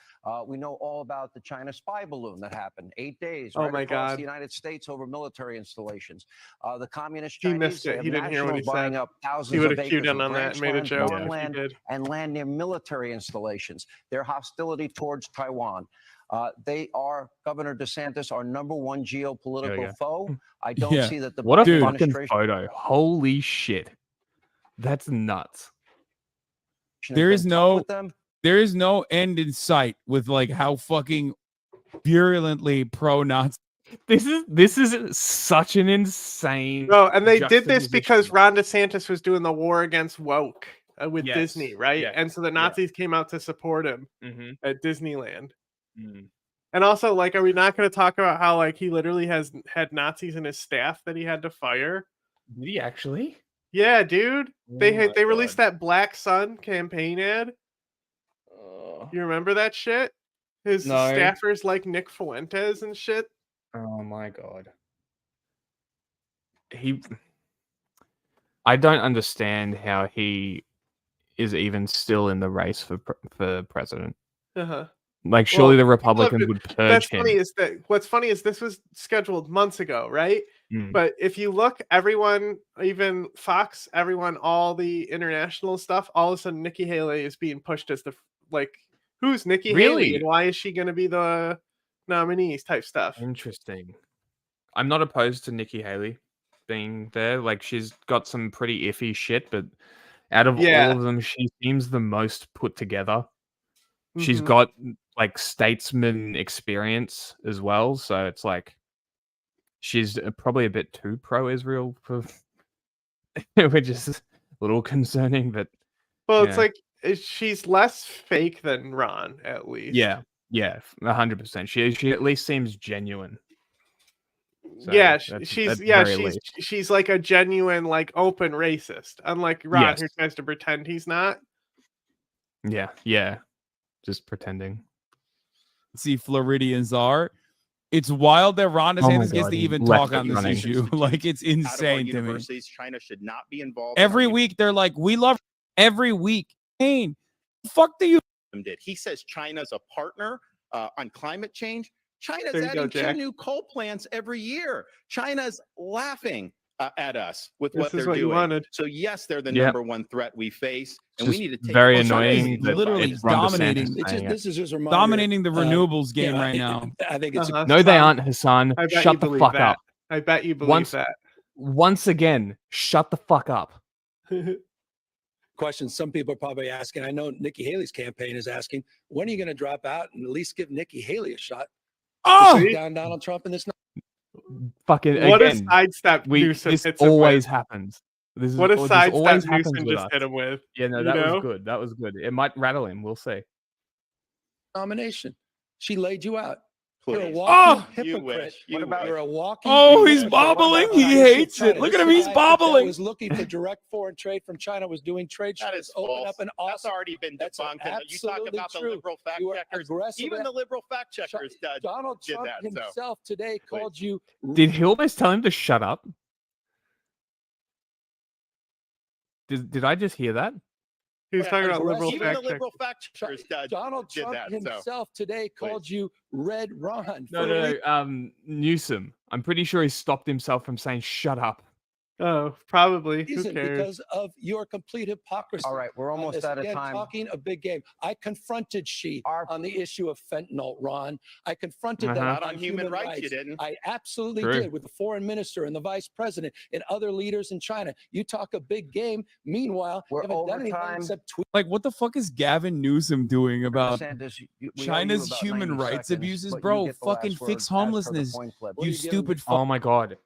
We know all about the China spy balloon that happened 8 days Oh right my across God. the United States over military installations. The communist He Chinese missed it. they have He didn't hear what he nationals buying said. up thousands He would of have cued acres in of on that and made a ranchland, joke if he farmland, did. and land near military installations. Their hostility towards Taiwan. They are, Governor DeSantis, our number one geopolitical Yeah. foe. I don't Yeah. see that the What a Biden fucking administration photo. Holy shit. That's nuts. has There been is tough no with them. there is no end in sight with like how fucking virulently pro-Nazi. This is such an insane. No, and they did this because juxtaposition. Ron DeSantis was doing the war against woke with Yes, Disney, right? yes, And so the yeah. Nazis came out to support him Mhm. at Disneyland. Mm. And also, like, are we not going to talk about how like he literally has had Nazis in his staff that he had to fire? Did he actually? Yeah, dude. They Oh my released that Black Sun campaign ad. You remember that shit? His No. staffers like Nick Fuentes and shit. Oh my god. I don't understand how he is even still in the race for president. Uh-huh. Like, surely Well, the people have Republicans been- would purge That's him. funny is that what's funny is this was scheduled months ago, right? Mm. But if you look, everyone, even Fox, everyone, all the international stuff, all of a sudden Nikki Haley is being pushed as the like, who's Nikki Haley and Really? why is she going to be the nominee type stuff? Interesting. I'm not opposed to Nikki Haley being there. Like, she's got some pretty iffy shit, but out of Yeah. all of them, she seems the most put together. She's Mhm. got like statesman experience as well, so it's like she's probably a bit too pro-Israel for which is a little concerning, but Well, you it's know. like she's less fake than Ron, at least. Yeah, 100%. She at least seems genuine. So Yeah, that's she's at the very least. she's like a genuine, like, open racist, unlike Ron, who Yes. tries to pretend he's not. Yeah, just pretending. See, Floridians are. It's wild that Ron Oh my DeSantis gets God, to he even left talk it on this running. issue. Like, it's Out of our insane to me. universities, China should not be involved. in Every our week they're like, we love every week. Hey, fuck do you? did. He says China's a partner on climate change. China's There you go, adding 2 Jack. new coal plants every year. China's laughing at us with This what is they're what you doing. wanted. So yes, they're the Yep. number one threat we face, and Just we need to take very it annoying seriously. that Literally it's Ron DeSantis dominating. saying it. This is just a reminder. Dominating the renewables game you know, right now. I think it's Uh-huh. No, they Hassan, aren't, Hassan. I bet you Shut the believe fuck that. up. I bet you believe Once that. once again, shut the fuck up. question some people are probably asking. I know Nikki Haley's campaign is asking, when are you going to drop out and at least give Nikki Haley a shot? Oh, to take down Donald Trump in this. Fucking What a again, sidestep Newsom this hits him always with. happens. This is What a this sidestep always happens Newsom with just us. hit him with. Yeah, no, you that know? was good. That was good. It might rattle him. We'll see. Nomination. She laid you out. You're a Please. walking Oh! You hypocrite. wish. You What about wish. you're a walking Oh, he's hypocrite. bobbling. What He about hates China? it. Look This at him. is He's a guy that bobbling. was looking for direct foreign trade from China, was doing trade That shows, is open false. up an That's awesome. already been That's debunked. And you talk absolutely about the true. liberal fact You are checkers. aggressive. Even the liberal fact checkers Donald did Trump that. So himself today called you. Did he almost tell him to shut up? Did I just hear that? He was talking about liberal even fact the liberal checkers. fact checkers Donald did Trump that. himself today called you Red Ron. No. Newsom. I'm pretty sure he stopped himself from saying "shut up." Oh, probably. Who Reason, cares? because of your complete hypocrisy. All right, we're on almost this. out of Again, time. Talking a big game. I confronted on the issue of fentanyl, Ron. I confronted that Not on human rights, you didn't. I absolutely True. did with the foreign minister and the vice president and other leaders in China. You talk a big game. Meanwhile, We're you haven't done anything overtime. except tweet. Like, what the fuck is Gavin Newsom doing about DeSantis, we owe you China's about human 90 rights seconds, abuses? but you Bro, get the fucking last word fix as per the homelessness. point clip. What are You you giving stupid me? fuck. Oh my god!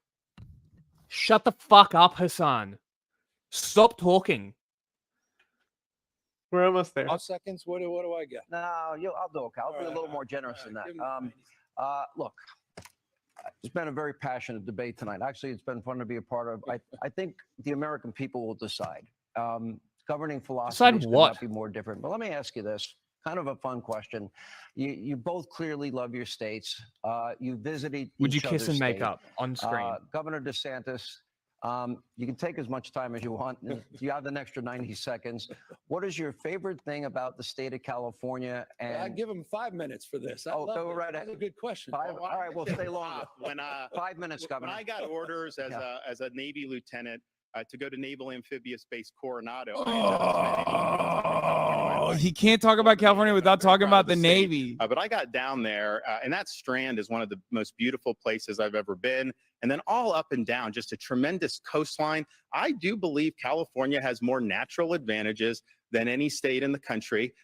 Shut the fuck up, Hassan. Stop talking. We're almost there. 5 seconds. What do I get? No, I'll do okay. I'll be a little more generous than that. Look, it's been a very passionate debate tonight. Actually, it's been fun to be a part of. I think the American people will decide. Governing philosophies could what? not be more different. But let me ask you this, kind of a fun question. You both clearly love your states. You visited Would you each kiss other's and make state. up on screen? Governor DeSantis, you can take as much time as you want. You have an extra 90 seconds. What is your favorite thing about the state of California? And I give him 5 minutes for this. I love go this. right That's ahead. a good question. All right, we'll stay longer. When 5 minutes, Governor. When I got orders as Yeah. as a Navy lieutenant to go to Naval Amphibious Base Coronado. Oh, he can't talk about California without talking about the Navy. But I got down there, and that Strand is one of the most beautiful places I've ever been. And then all up and down, just a tremendous coastline. I do believe California has more natural advantages than any state in the country,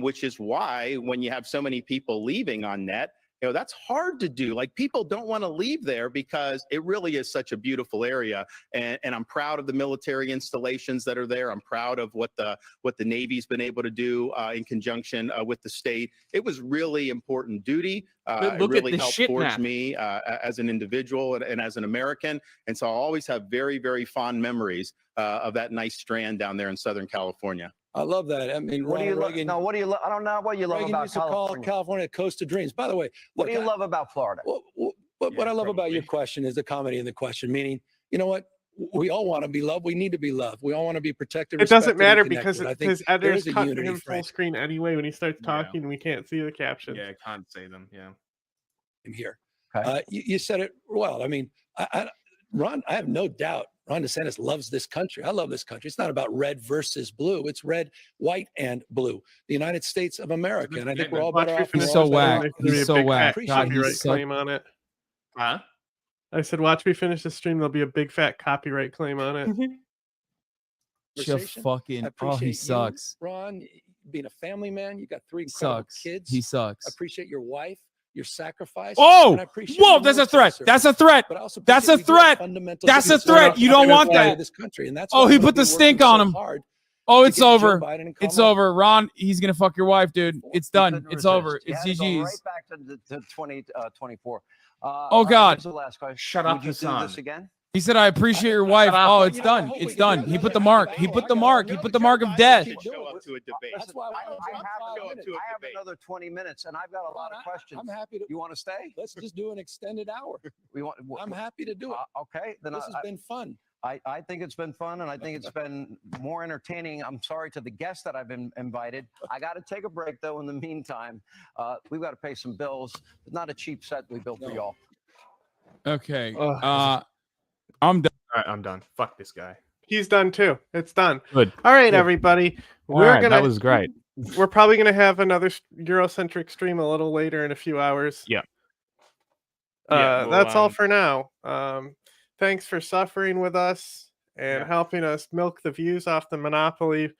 which is why when you have so many people leaving on net, you know, that's hard to do. Like, people don't want to leave there because it really is such a beautiful area. And I'm proud of the military installations that are there. I'm proud of what the Navy's been able to do in conjunction with the state. It was really important duty. It Look at really the helped shit forge map. me as an individual and as an American. And so I'll always have very, very fond memories of that nice strand down there in Southern California. I love that. I mean, What do you Ronald love? Reagan, No, what do you love? I don't know what you love Reagan about used to call California. California Coast of Dreams. By the way, What look, do you love about Florida? what I love about your question is the comedy in the question, meaning, you know what? we all want to be loved. We need to be loved. We all want to be protected. It doesn't respected, matter and because connected. I think his there editor's is a cut unity, him full Frank, screen anyway when he starts talking. And we can't see the captions. Yeah, can't see them. Yeah. here. Okay. You said it well. I mean, Ron, I have no doubt Ron DeSantis loves this country. I love this country. It's not about red versus blue. It's red, white, and blue. The United States of America. And I think we're all better off. He's so whack. There'll be He's a so big whack. fat God, copyright he's so... claim on it. Huh? I said, watch me finish the stream. There'll be a big fat copyright claim on it. Just fucking. Oh, he sucks. You, Ron, being a family man, you got 3 He incredible sucks. kids. He sucks. I appreciate your wife, your sacrifice. Oh, and I appreciate whoa, your that's a military threat. service. That's a threat. But I also That's appreciate a we do have threat. fundamental That's a differences threat. You don't want in that. this country, and that's Oh, why he I'm put gonna the be stink working on so him. hard Oh, to it's get Joe over. Biden and It's Kamala over. Ron, he's gonna fuck your wife, dude. It's done. Couldn't It's resist. over. You It's had to go GG's. right back to 2024. Oh, all right, God. here's the last question. Shut up, Would you do Hasan. this again? He said, "I appreciate your wife." up. Oh, it's You know, I done. hope It's we can do done. He another put the debate. mark. He put the mark. He put the mark of death. Show up to a debate. Listen, That's why I have another 20 minutes, and I've got a lot of questions. I'm happy to. You want to stay? Let's just do an extended hour. I'm happy to do it. Okay, then This has been fun. I think it's been fun, and I think it's been more entertaining. I'm sorry to the guests that I've been invited. I got to take a break, though. In the meantime, we've got to pay some bills. It's not a cheap set we built for y'all. Okay. I'm done. All right, I'm done. Fuck this guy. He's done too. It's done. Good. All right, Good. everybody. That was great. We're probably gonna have another Eurocentric stream a little later in a few hours. Yeah. That's all for now. Thanks for suffering with us and helping us milk the views off the monopoly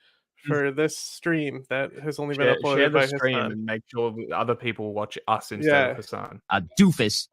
for this stream that has only been uploaded share by the stream Hasan. and make sure other people watch us instead of Hasan. A doofus.